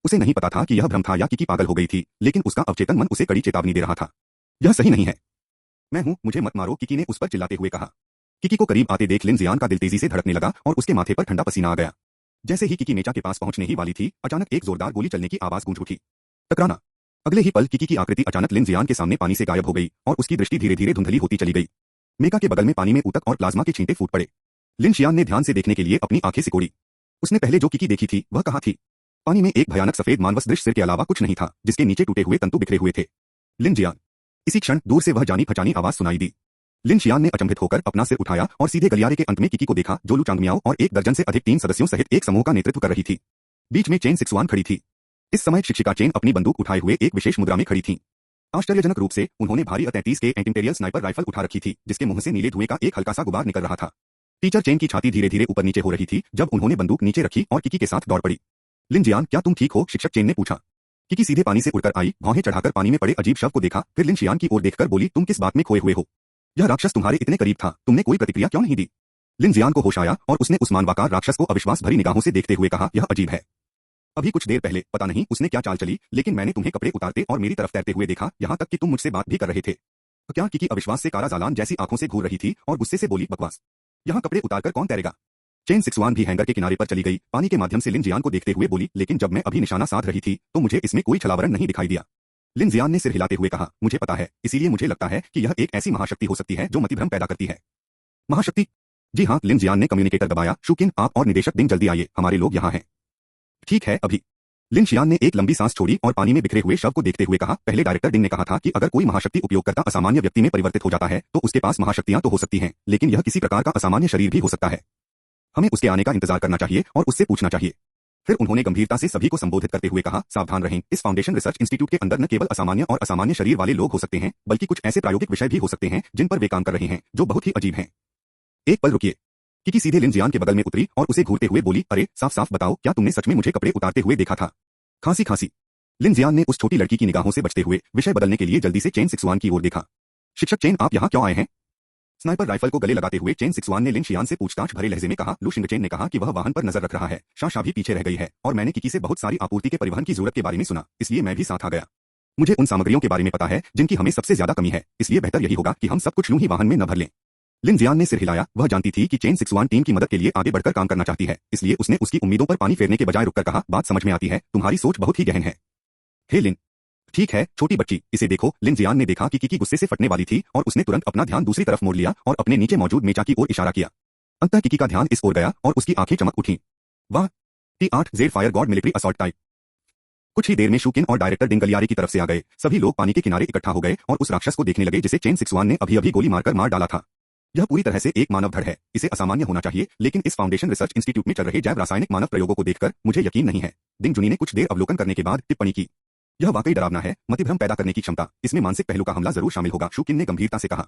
उसे नहीं पता था कि यह भ्रम था या किकी पागल हो गई थी, लेकिन उसका अवचेतन मन उसे कड़ी चेतावनी दे रहा था। यह सही नहीं है। मैं हूं, मुझे मत मारो, किकी ने उस पर चिल्लाते हुए कहा। किकी को करीब आते देख लिन जियान का दिल तेजी से धड़कने लगा और उसके माथे पर ठंडा पसीना आ गया। जैसे ही किकी मेचा के पास पहुंचने ही वाली थी, अचानक एक जोरदार गोली चलने की आवाज गूंज उठी। टकराना। अगले ही पल किकी की आकृति अचानक लिन जियान के सामने पानी से गायब हो गई और उसकी दृष्टि धीरे धीरे धुंधली होती चली गई। मेका के बगल में पानी में ऊतक और प्लाज्मा के छींटे फूट पड़े। लिन शियान ने ध्यान से देखने के लिए अपनी आंखें सिकोड़ी। उसने पहले जो किकी देखी थी वह कहाँ थी? पानी में एक भयानक सफेद मानवस दृश्य सिर के अलावा कुछ नहीं था, जिसके नीचे टूटे हुए तंतु बिखरे हुए थे। लिन जियान। इसी क्षण दूर से वह जानी पहचानी आवाज सुनाई दी। लिन शियान ने अचंभित होकर अपना सिर उठाया और सीधे गलियारे के अंत में किकी को देखा, जो लू चांगमियाओ और एक दर्जन से अधिक टीम सदस्यों सहित एक समूह का नेतृत्व कर रही थी। बीच में चेन सिक्सवान खड़ी थी। इस समय शिक्षिका चेन अपनी बंदूक उठाए हुए एक विशेष मुद्रा में खड़ी थी। आश्चर्यजनक रूप से उन्होंने भारी A-33 के एंटिम्पेरियल स्नाइपर राइफल उठा रखी थी, जिसके मुंह से नीले धुएं का एक हल्का सा गुबार निकल रहा था। टीचर चेन की छाती धीरे धीरे ऊपर नीचे हो रही थी जब उन्होंने बंदूक नीचे रखी और किकी के साथ दौड़ पड़ी। लिन जियान, क्या तुम ठीक हो? शिक्षक चेन ने पूछा। किकी सीधे पानी से उड़कर आई, भौहें चढ़ाकर पानी में पड़े अजीब शव को देखा, फिर लिन शियान की ओर देखकर बोली, तुम किस बात में खोए हुए हो? यह राक्षस तुम्हारे इतने करीब था, तुमने कोई प्रतिक्रिया क्यों नहीं दी? लिन जियान को होश आया और उसने उस मानवाकार राक्षस को अविश्वास भरी निगाहों से देखते हुए कहा, यह अजीब है। अभी कुछ देर पहले पता नहीं उसने क्या चाल चली, लेकिन मैंने तुम्हें कपड़े उतारते और मेरी तरफ तैरते हुए देखा, यहाँ तक कि तुम मुझसे बात भी कर रहे थे। क्या? किकी अविश्वास से कारा जालान जैसी आंखों से घूर रही थी और गुस्से से बोली, बकवास। यहाँ कपड़े उतारकर कौन तैरेगा? चेन सिक्सवान भी हैंगर के किनारे पर चली गई, पानी के माध्यम से लिन जियान को देखते हुए बोली, लेकिन जब मैं अभी निशाना साध रही थी तो मुझे इसमें कोई छलावरण नहीं दिखाई दिया। लिन जियान ने सिर हिलाते हुए कहा, मुझे पता है, इसीलिए मुझे लगता है कि यह एक ऐसी महाशक्ति हो सकती है जो मतिभ्रम पैदा करती है। महाशक्ति? जी हाँ। लिन जियान ने कम्युनिकेटर दबाया। शुकिन, आप और निदेशक डिंग जल्दी आइए, हमारे लोग यहाँ हैं। ठीक है, अभी। लिन शियान ने एक लंबी सांस छोड़ी और पानी में बिखरे हुए शव को देखते हुए कहा, पहले डायरेक्टर डिंग ने कहा था कि अगर कोई महाशक्ति उपयोगकर्ता असामान्य व्यक्ति में परिवर्तित हो जाता है तो उसके पास महाशक्तियां तो हो सकती हैं, लेकिन यह किसी प्रकार का असामान्य शरीर भी हो सकता है। हमें उसके आने का इंतजार करना चाहिए और उससे पूछना चाहिए। फिर उन्होंने गंभीरता से सभी को संबोधित करते हुए कहा, सावधान रहें, इस फाउंडेशन रिसर्च इंस्टीट्यूट के अंदर न केवल असामान्य और असामान्य शरीर वाले लोग हो सकते हैं, बल्कि कुछ ऐसे प्रायोगिक विषय भी हो सकते हैं जिन पर वे काम कर रहे हैं, जो बहुत ही अजीब हैं। एक पल रुकिए। किकी सीधे लिन जियान के बगल में उतरी और उसे घूरते हुए बोली, अरे साफ साफ बताओ, क्या तुमने सच में मुझे कपड़े उतारते हुए देखा था? खांसी खांसी। लिन जियान ने उस छोटी लड़की की निगाहों से बचते हुए विषय बदलने के लिए जल्दी से चेन सिक्सवान की ओर देखा। शिक्षक चेन, आप यहाँ क्यों आए हैं? स्नाइपर राइफल को गले लगाते हुए चेन सिक्सवान ने लिन शियान से पूछताछ भरे लहजे में कहा। लू शिंगचेन ने कहा कि वह वाहन पर नजर रख रहा है, शाशा भी पीछे रह गई है और मैंने किकी से बहुत सारी आपूर्ति के परिवहन की जरूरत के बारे में सुना, इसलिए मैं भी साथ आ गया। मुझे उन सामग्रियों के बारे में पता है जिनकी हमें सबसे ज्यादा कमी है, इसलिए बेहतर यही होगा कि हम सब कुछ यूं ही वाहन में न भर लें। लिन जियान ने सिर हिलाया। वह जानती थी कि चेन सिक्सवान टीम की मदद के लिए आगे बढ़कर काम करना चाहती है, इसलिए उसने उसकी उम्मीदों पर पानी फेरने के बजाय रुककर कहा, बात समझ में आती है, तुम्हारी सोच बहुत ही गहन है। हे लिन, ठीक है छोटी बच्ची, इसे देखो। लिन जियान ने देखा कि किकी गुस्से से फटने वाली थी और उसने तुरंत अपना ध्यान दूसरी तरफ मोड़ लिया और अपने नीचे मौजूद मेचा की ओर इशारा किया। अंततः किकी का ध्यान इस ओर गया और उसकी आंखें चमक उठीं। वाह, T8Z fire god military assault type. कुछ ही देर में शूकिन और डायरेक्टर डिंग गलियारी की तरफ से आ गए। सभी लोग पानी के किनारे इकट्ठा हो गए और उस राक्षस को देखने लगे जिसे चेन सिक्सवान ने अभी अभी गोली मारकर मार डाला था। यह पूरी तरह से एक मानव धड़ है, इसे असामान्य होना चाहिए, लेकिन इस फाउंडेशन रिसर्च इंस्टीट्यूट में चल रहे जैव रासायनिक मानव प्रयोगों को देखकर मुझे यकीन नहीं है। डिंग जुनी ने कुछ देर अवलोकन करने के बाद टिप्पणी की। यह वाकई डरावना है, मतिभ्रम पैदा करने की क्षमता, इसमें मानसिक पहलू का हमला जरूर शामिल होगा, शूकिन ने गंभीरता से कहा।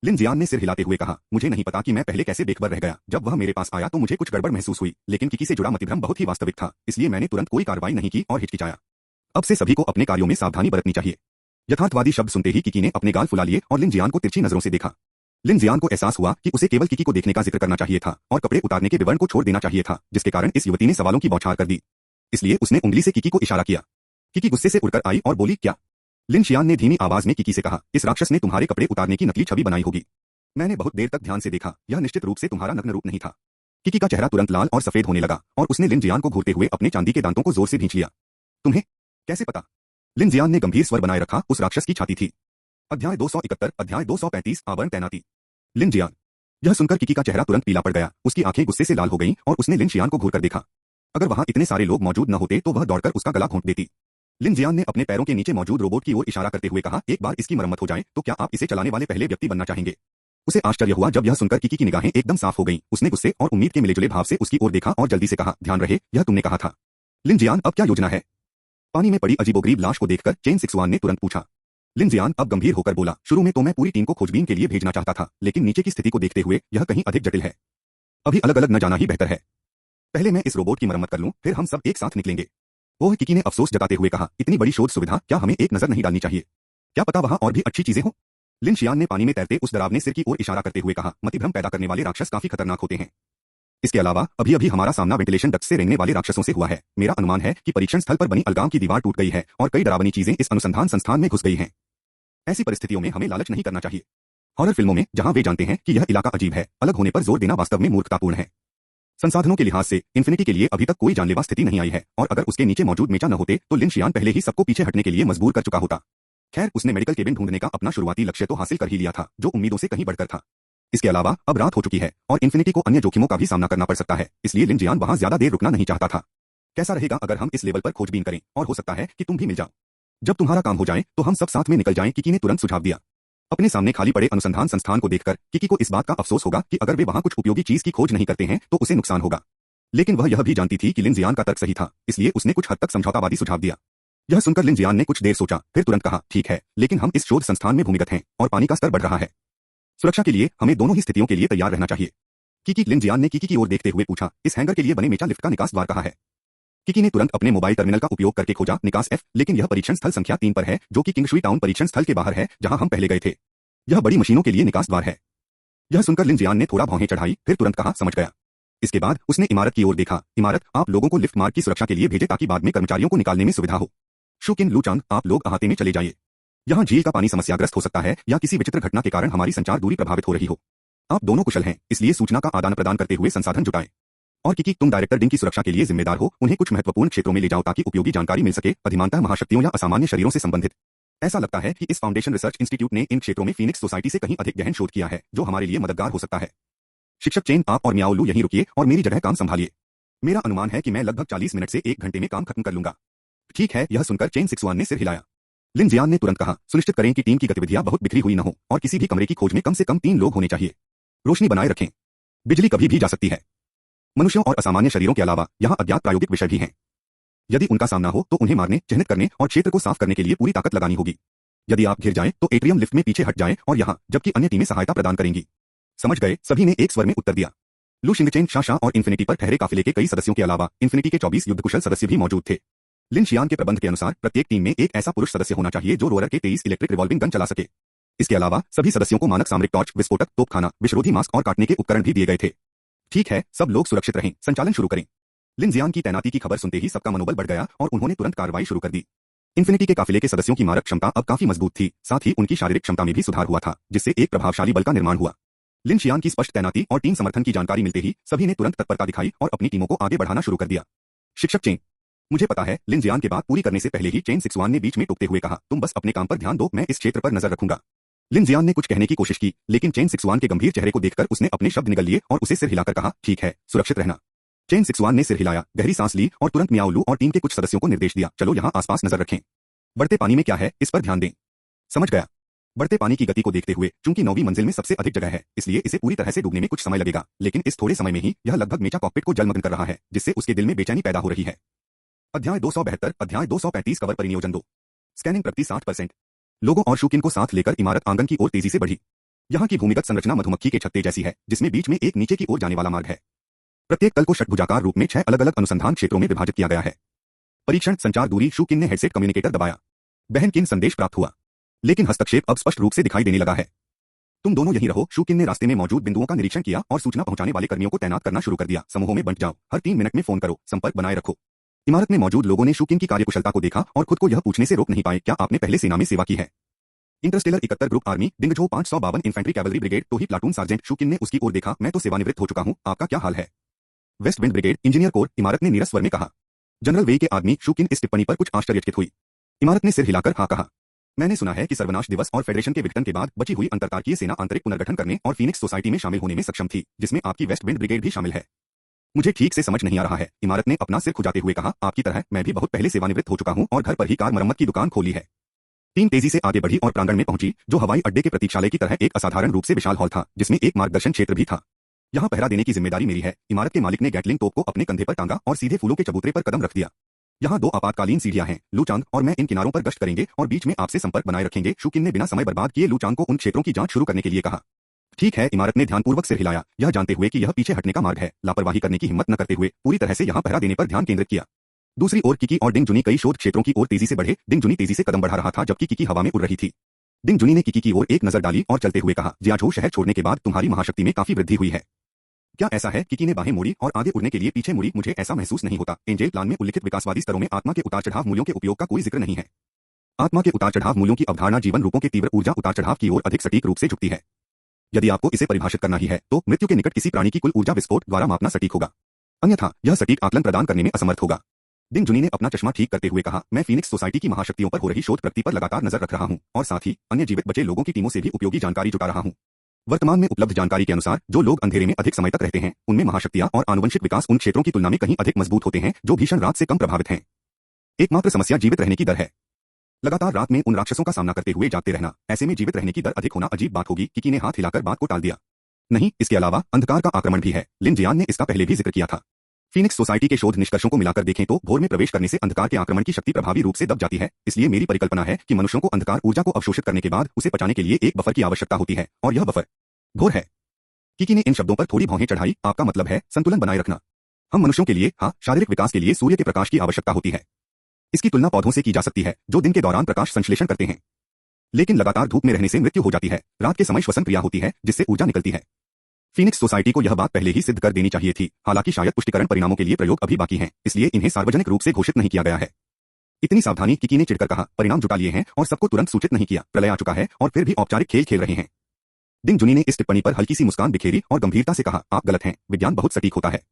लिन जियान ने सिर हिलाते हुए कहा, मुझे नहीं पता कि मैं पहले कैसे बेखबर रह गया। जब वह मेरे पास आया तो मुझे कुछ गड़बड़ महसूस हुई, लेकिन किकी से जुड़ा मतिभ्रम बहुत ही वास्तविक था, इसलिए मैंने तुरंत कोई कार्रवाई नहीं की और हिचकिचाया। अब से सभी को अपने कार्यों में सावधानी बरतनी चाहिए। यथार्थवादी शब्द सुनते ही किकी ने अपने गाल फुला लिए और लिन जियान को तिरछी नजरों से देखा। लिन जियान को एहसास हुआ कि उसे केवल किकी को देखने का जिक्र करना चाहिए था और कपड़े उतारने के विवरण को छोड़ देना चाहिए था, जिसके कारण इस युवती ने सवालों की बौछार कर दी। इसलिए उसने उंगली से किकी को इशारा किया। किकी गुस्से से उड़कर आई और बोली, क्या? लिन शियान ने धीमी आवाज में किकी से कहा, इस राक्षस ने तुम्हारे कपड़े उतारने की नकली छवि बनाई होगी। मैंने बहुत देर तक ध्यान से देखा, यह निश्चित रूप से तुम्हारा नग्न रूप नहीं था। किकी का चेहरा तुरंत लाल और सफेद होने लगा और उसने लिन जियान को घूरते हुए अपने चांदी के दांतों को जोर से भींच लिया। तुम्हें कैसे पता? लिन जियान ने गंभीर स्वर बनाए रखा, उस राक्षस की छाती थी। अध्याय 271, अध्याय 235, आवरण तैनाती। लिन जियान। यह सुनकर किकी का चेहरा तुरंत पीला पड़ गया, उसकी आंखें गुस्से से लाल हो गईं और उसने लिन शियान को घूरकर देखा। अगर वहां इतने सारे लोग मौजूद न होते तो वह दौड़कर उसका गला घोंट देती। लिन जियान ने अपने पैरों के नीचे मौजूद रोबोट की ओर इशारा करते हुए कहा, एक बार इसकी मरम्मत हो जाए तो क्या आप इसे चलाने वाले पहले व्यक्ति बनना चाहेंगे? उसे आश्चर्य हुआ जब यह सुनकर किकी की निगाहें एकदम साफ हो गईं। उसने गुस्से और उम्मीद के मिलेजुले भाव से उसकी ओर देखा और जल्दी से कहा, ध्यान रहे, यह तुमने कहा था। लिन जियान, अब क्या योजना है? पानी में पड़ी अजीबोगरीब लाश को देखकर चेन सिक्सवान ने तुरंत पूछा। लिन जियान अब गंभीर होकर बोला, शुरू में तो मैं पूरी टीम को खोजबीन के लिए भेजना चाहता था, लेकिन नीचे की स्थिति को देखते हुए यह कहीं अधिक जटिल है। अभी अलग अलग न जाना ही बेहतर है। पहले मैं इस रोबोट की मरम्मत कर लूं, फिर हम सब एक साथ निकलेंगे। ओह, किकी ने अफसोस जताते हुए कहा, इतनी बड़ी शोध सुविधा, क्या हमें एक नजर नहीं डालनी चाहिए? क्या पता वहां और भी अच्छी चीजें हों? लिन शियान ने पानी में तैरते उस डरावने सिर की ओर इशारा करते हुए कहा, मतिभ्रम पैदा करने वाले राक्षस काफी खतरनाक होते हैं। इसके अलावा अभी अभी हमारा सामना वेंटिलेशन डक्ट से रेंगने वाले राक्षसों से हुआ है। मेरा अनुमान है कि परीक्षण स्थल पर बनी अलगाम की दीवार टूट गई है और कई डरावनी चीजें इस अनुसंधान संस्थान में घुस गई हैं। ऐसी परिस्थितियों में हमें लालच नहीं करना चाहिए। हॉरर फिल्मों में जहां वे जानते हैं कि यह इलाका अजीब है, अलग होने पर जोर देना वास्तव में मूर्खतापूर्ण है। संसाधनों के लिहाज से इन्फिनिटी के लिए अभी तक कोई जानलेवा स्थिति नहीं आई है और अगर उसके नीचे मौजूद मेचा न होते तो लिन शियान पहले ही सबको पीछे हटने के लिए मजबूर कर चुका होता। खैर, उसने मेडिकल केबिन ढूंढने का अपना शुरुआती लक्ष्य तो हासिल कर ही लिया था, जो उम्मीदों से कहीं बढ़कर था। इसके अलावा अब रात हो चुकी है और इन्फिनिटी को अन्य जोखिमों का भी सामना करना पड़ सकता है, इसलिए लिन जियान वहां ज्यादा देर रुकना नहीं चाहता था। कैसा रहेगा अगर हम इस लेवल पर खोजबीन करें, और हो सकता है कि तुम भी मिल जाओ। जब तुम्हारा काम हो जाए तो हम सब साथ में निकल जाएं, किकी ने तुरंत सुझाव दिया। अपने सामने खाली पड़े अनुसंधान संस्थान को देखकर किकी को इस बात का अफसोस होगा कि अगर वे वहां कुछ उपयोगी चीज की खोज नहीं करते हैं तो उसे नुकसान होगा। लेकिन वह यह भी जानती थी कि लिन जियान का तर्क सही था, इसलिए उसने कुछ हद तक समझौतावादी सुझाव दिया। यह सुनकर लिन जियान ने कुछ देर सोचा, फिर तुरंत कहा, ठीक है, लेकिन हम इस शोध संस्थान में भूमिगत हैं और पानी का स्तर बढ़ रहा है। सुरक्षा के लिए हमें दोनों ही स्थितियों के लिए तैयार रहना चाहिए। लिन जियान ने किकी की ओर देखते हुए पूछा, इस हैंगर के लिए बने मेचा लिफ्ट का निकास द्वार कहाँ है? किकी ने तुरंत अपने मोबाइल टर्मिनल का उपयोग करके खोजा निकास F, लेकिन यह परीक्षण स्थल संख्या 3 पर है, जो कि किंगशुई टाउन परीक्षण स्थल के बाहर है, जहां हम पहले गए थे। यह बड़ी मशीनों के लिए निकास द्वार है। यह सुनकर लिन जियान ने थोड़ा भौहें चढ़ाई, फिर तुरंत कहा, समझ गया। इसके बाद उसने इमारत की ओर देखा। इमारत, आप लोगों को लिफ्ट मार्ग की सुरक्षा के लिए भेजे ताकि बाद में कर्मचारियों को निकालने में सुविधा हो। शूकिन, लू चांग, आप लोग अहाते में चले जाइए। यहाँ झील का पानी समस्याग्रस्त हो सकता है या किसी विचित्र घटना के कारण हमारी संचार दूरी प्रभावित हो रही हो। आप दोनों कुशल हैं, इसलिए सूचना का आदान प्रदान करते हुए संसाधन जुटाएं। और किकी, तुम डायरेक्टर डिंग की सुरक्षा के लिए जिम्मेदार हो, उन्हें कुछ महत्वपूर्ण क्षेत्रों में ले जाओ ताकि उपयोगी जानकारी मिल सके, अधिमानतः महाशक्तियों या असामान्य शरीरों से संबंधित। ऐसा लगता है कि इस फाउंडेशन रिसर्च इंस्टीट्यूट ने इन क्षेत्रों में फीनिक्स सोसाइटी से कहीं अधिक गहन शोध किया है, जो हमारे लिए मददगार हो सकता है। शिक्षक चेन, आप और म्याओ लू यहीं रुकिए और मेरी जगह काम संभालिए। मेरा अनुमान है कि मैं लगभग 40 मिनट से 1 घंटे में काम खत्म कर लूंगा। ठीक है, यह सुनकर चेन सिक्सवान ने सिर हिलाया। लिन जियान ने तुरंत कहा, सुनिश्चित करें कि टीम की गतिविधियां बहुत बिखरी हुई न हो और किसी भी कमरे की खोज में कम से कम 3 लोग होने चाहिए। रोशनी बनाए रखें, बिजली कभी भी जा सकती है। मनुष्यों और असामान्य शरीरों के अलावा यहाँ अज्ञात प्रायोगिक विषय भी हैं। यदि उनका सामना हो तो उन्हें मारने, चिह्नित करने और क्षेत्र को साफ करने के लिए पूरी ताकत लगानी होगी। यदि आप घिर जाएं तो एट्रियम लिफ्ट में पीछे हट जाएं और यहाँ, जबकि अन्य टीमें सहायता प्रदान करेंगी। समझ गए? सभी ने एक स्वर में उत्तर दिया। लू शिंगचेन, शाह और इन्फिनिटी पर ठहरे काफिले के कई सदस्यों के अलावा इन्फिनिटी के 24 युद्धकुशल सदस्य भी मौजूद थे। लिन शियान के प्रबंध के अनुसार प्रत्येक टीम में एक ऐसा पुरुष सदस्य होना चाहिए जो रोअर के 23 इलेक्ट्रिक रिवॉल्विंग गन चला सके। इसके अलावा सभी सदस्यों को मानक सामरिक टॉर्च, विस्फोटक, तोपखाना, विषरोधी मास्क और काटने के उपकरण भी दिए गए थे। ठीक है, सब लोग सुरक्षित रहें, संचालन शुरू करें। लिन जियान की तैनाती की खबर सुनते ही सबका मनोबल बढ़ गया और उन्होंने तुरंत कार्रवाई शुरू कर दी। इन्फिनिटी के काफिले के सदस्यों की मारक क्षमता अब काफी मजबूत थी, साथ ही उनकी शारीरिक क्षमता में भी सुधार हुआ था, जिससे एक प्रभावशाली बल का निर्माण हुआ। लिन शियान की स्पष्ट तैनाती और टीम समर्थन की जानकारी मिलते ही सभी ने तुरंत तत्परता दिखाई और अपनी टीमों को आगे बढ़ाना शुरू कर दिया। शिक्षक चेन, मुझे पता है, लिन जियान के बात पूरी करने से पहले ही चेन सिक्सवान ने बीच में टोकते हुए कहा, तुम बस अपने काम पर ध्यान दो, मैं इस क्षेत्र पर नजर रखूंगा। लिन जियान ने कुछ कहने की कोशिश की, लेकिन चेन सिक्सवान के गंभीर चेहरे को देखकर उसने अपने शब्द निगल लिए और उसे सिर हिलाकर कहा, ठीक है, सुरक्षित रहना। चेन सिक्सवान ने सिर हिलाया, गहरी सांस ली और तुरंत मियाओ लू और टीम के कुछ सदस्यों को निर्देश दिया, चलो यहाँ आसपास नजर रखें। बढ़ते पानी में क्या है, इस पर ध्यान दें। समझ गया। बढ़ते पानी की गति को देखते हुए, चूंकि 9वीं मंजिल में सबसे अधिक जगह है, इसलिए इसे पूरी तरह से डूबने में कुछ समय लगेगा, लेकिन इस थोड़े समय में ही यह लगभग मेचा कॉकपिट को जलमग्न कर रहा है, जिससे उसके दिल में बेचैनी पैदा हो रही है। अध्याय 272, अध्याय 235 कवर परिनियोजन 2। स्कैनिंग प्रगति 60%। लोगों और शूकिन को साथ लेकर इमारत आंगन की ओर तेजी से बढ़ी। यहाँ की भूमिगत संरचना मधुमक्खी के छत्ते जैसी है, जिसमें बीच में एक नीचे की ओर जाने वाला मार्ग है। प्रत्येक तल को षटभुजाकार रूप में 6 अलग-अलग अनुसंधान क्षेत्रों में विभाजित किया गया है। परीक्षण, संचार दूरी। शूकिन ने हेडसेट कम्युनिकेटर दबाया। बहन किन संदेश प्राप्त हुआ, लेकिन हस्तक्षेप अब स्पष्ट रूप से दिखाई देने लगा है। तुम दोनों यहीं रहो। शूकिन ने रास्ते में मौजूद बिंदुओं का निरीक्षण किया और सूचना पहुंचाने वाले कर्मियों को तैनात करना शुरू कर दिया। समूहों में बंट जाओ, हर 3 मिनट में फोन करो, संपर्क बनाए रखो। इमारत में मौजूद लोगों ने शूकिन की कार्यकुशलता को देखा और खुद को यह पूछने से रोक नहीं पाए, क्या आपने पहले सेना में सेवा की है? Interstellar 71 group army, Dingzhou 552 infantry cavalry brigade, टोही प्लाटून सार्जेंट। शूकिन ने उसकी ओर देखा, मैं तो सेवानिवृत्त हो चुका हूं, आपका क्या हाल है? West wind brigade, engineer core. इमारत ने नीरस स्वर में कहा। जनरल वेई के आदमी। शूकिन इस टिप्पणी पर कुछ आश्चर्यचकित हुई। इमारत ने सिर हिलाकर हाँ कहा। मैंने सुना है कि सर्वनाश दिवस और फेडरेशन के विघटन के बाद बची हुई अंतरतारकीय सेना आंतरिक पुनर्गठन करने और फीनिक्स सोसाइटी में शामिल होने में सक्षम थी, जिसमें आपकी वेस्ट विंड ब्रिगेड भी शामिल है। मुझे ठीक से समझ नहीं आ रहा है। इमारत ने अपना सिर खुजाते हुए कहा, आपकी तरह मैं भी बहुत पहले सेवानिवृत्त हो चुका हूं और घर पर ही कार मरम्मत की दुकान खोली है। टीम तेजी से आगे बढ़ी और प्रांगण में पहुंची, जो हवाई अड्डे के प्रतीक्षालय की तरह एक असाधारण रूप से विशाल हॉल था, जिसमें एक मार्गदर्शन क्षेत्र भी था। यहाँ पहरा देने की जिम्मेदारी मेरी है। इमारत के मालिक ने गैटलिंग तोप को अपने कंधे पर टांगा और सीधे फूलों के चबूतरे पर कदम रख दिया। यहाँ 2 आपातकालीन सीढ़ियां हैं। लूचांग और मैं इन किनारों पर गश्त करेंगे और बीच में आपसे संपर्क बनाए रखेंगे। शूकिन ने बिना समय बर्बाद किए लूचांग को उन क्षेत्रों की जांच शुरू करने के लिए कहा। ठीक है, इमारत ने ध्यानपूर्वक सिर हिलाया, यह जानते हुए कि यह पीछे हटने का मार्ग है। लापरवाही करने की हिम्मत न करते हुए पूरी तरह से यहाँ पहरा देने पर ध्यान केंद्रित किया। दूसरी ओर किकी और डिंग जुनी कई शोध क्षेत्रों की ओर तेजी से बढ़े। डिंग जुनी तेजी से कदम बढ़ा रहा था, जबकि किकी हवा में उड़ रही थी। डिंग जुनी ने किकी की ओर एक नजर डाली और चलते हुए कहा, जियाझो शहर छोड़ने के बाद तुम्हारी महाशक्ति में काफी वृद्धि हुई है। क्या ऐसा है? किकी ने बाहें मोड़ी और आगे उड़ने के लिए पीछे मुड़ी। मुझे ऐसा महसूस नहीं होता। एंजेल प्लान में उल्लिखित विकासवादी स्तरों में आत्मा के उतार चढ़ाव मूल्यों के उपयोग का कोई जिक्र नहीं है। आत्मा के उतार चढ़ाव मूल्यों की अवधारणा जीवन रूपों के तीव्र ऊर्जा उतार चढ़ाव की ओर अधिक सटीक रूप से झुकती है। यदि आपको इसे परिभाषित करना ही है, तो मृत्यु के निकट किसी प्राणी की कुल ऊर्जा विस्फोट द्वारा मापना सटीक होगा, अन्यथा यह सटीक आकलन प्रदान करने में असमर्थ होगा। डिंग जुनी ने अपना चश्मा ठीक करते हुए कहा, मैं फीनिक्स सोसाइटी की महाशक्तियों पर हो रही शोध प्रगति पर लगातार नजर रख रहा हूं और साथ ही अन्य जीवित बचे लोगों की टीमों से भी उपयोगी जानकारी जुटा रहा हूं। वर्तमान में उपलब्ध जानकारी के अनुसार जो लोग अंधेरे में अधिक समय तक रहते हैं, उनमें महाशक्तियां और आनुवंशिक विकास उन क्षेत्रों की तुलना में कहीं अधिक मजबूत होते हैं जो भीषण रात से कम प्रभावित हैं। एकमात्र समस्या जीवित रहने की दर है। लगातार रात में उन राक्षसों का सामना करते हुए जागते रहना, ऐसे में जीवित रहने की दर अधिक होना अजीब बात होगी। किकी ने हाथ हिलाकर बात को टाल दिया। नहीं, इसके अलावा अंधकार का आक्रमण भी है। लिन जियान ने इसका पहले भी जिक्र किया था। फीनिक्स सोसाइटी के शोध निष्कर्षों को मिलाकर देखें तो भोर में प्रवेश करने से अंधकार के आक्रमण की शक्ति प्रभावी रूप से दब जाती है। इसलिए मेरी परिकल्पना है कि मनुष्यों को अंधकार ऊर्जा को अवशोषित करने के बाद उसे पचाने के लिए एक बफर की आवश्यकता होती है, और यह बफर घोर है। किकी ने इन शब्दों पर थोड़ी भौहें चढ़ाई। आपका मतलब है संतुलन बनाए रखना। हम मनुष्यों के लिए, हाँ, शारीरिक विकास के लिए सूर्य के प्रकाश की आवश्यकता होती है। इसकी तुलना पौधों से की जा सकती है, जो दिन के दौरान प्रकाश संश्लेषण करते हैं, लेकिन लगातार धूप में रहने से मृत्यु हो जाती है। रात के समय श्वसन क्रिया होती है, जिससे ऊर्जा निकलती है। फीनिक्स सोसाइटी को यह बात पहले ही सिद्ध कर देनी चाहिए थी, हालांकि शायद पुष्टिकरण परिणामों के लिए प्रयोग अभी बाकी हैं, इसलिए इन्हें सार्वजनिक रूप से घोषित नहीं किया गया है। इतनी सावधानी, किकी ने चिढ़कर कहा। परिणाम जुटा लिए हैं और सबको तुरंत सूचित नहीं किया। प्रलय आ चुका है और फिर भी औपचारिक खेल खेल रहे हैं। डिंग जुनी ने इस टिप्पणी पर हल्की सी मुस्कान बिखेरी और गंभीरता से कहा, आप गलत हैं। विज्ञान बहुत सटीक होता है।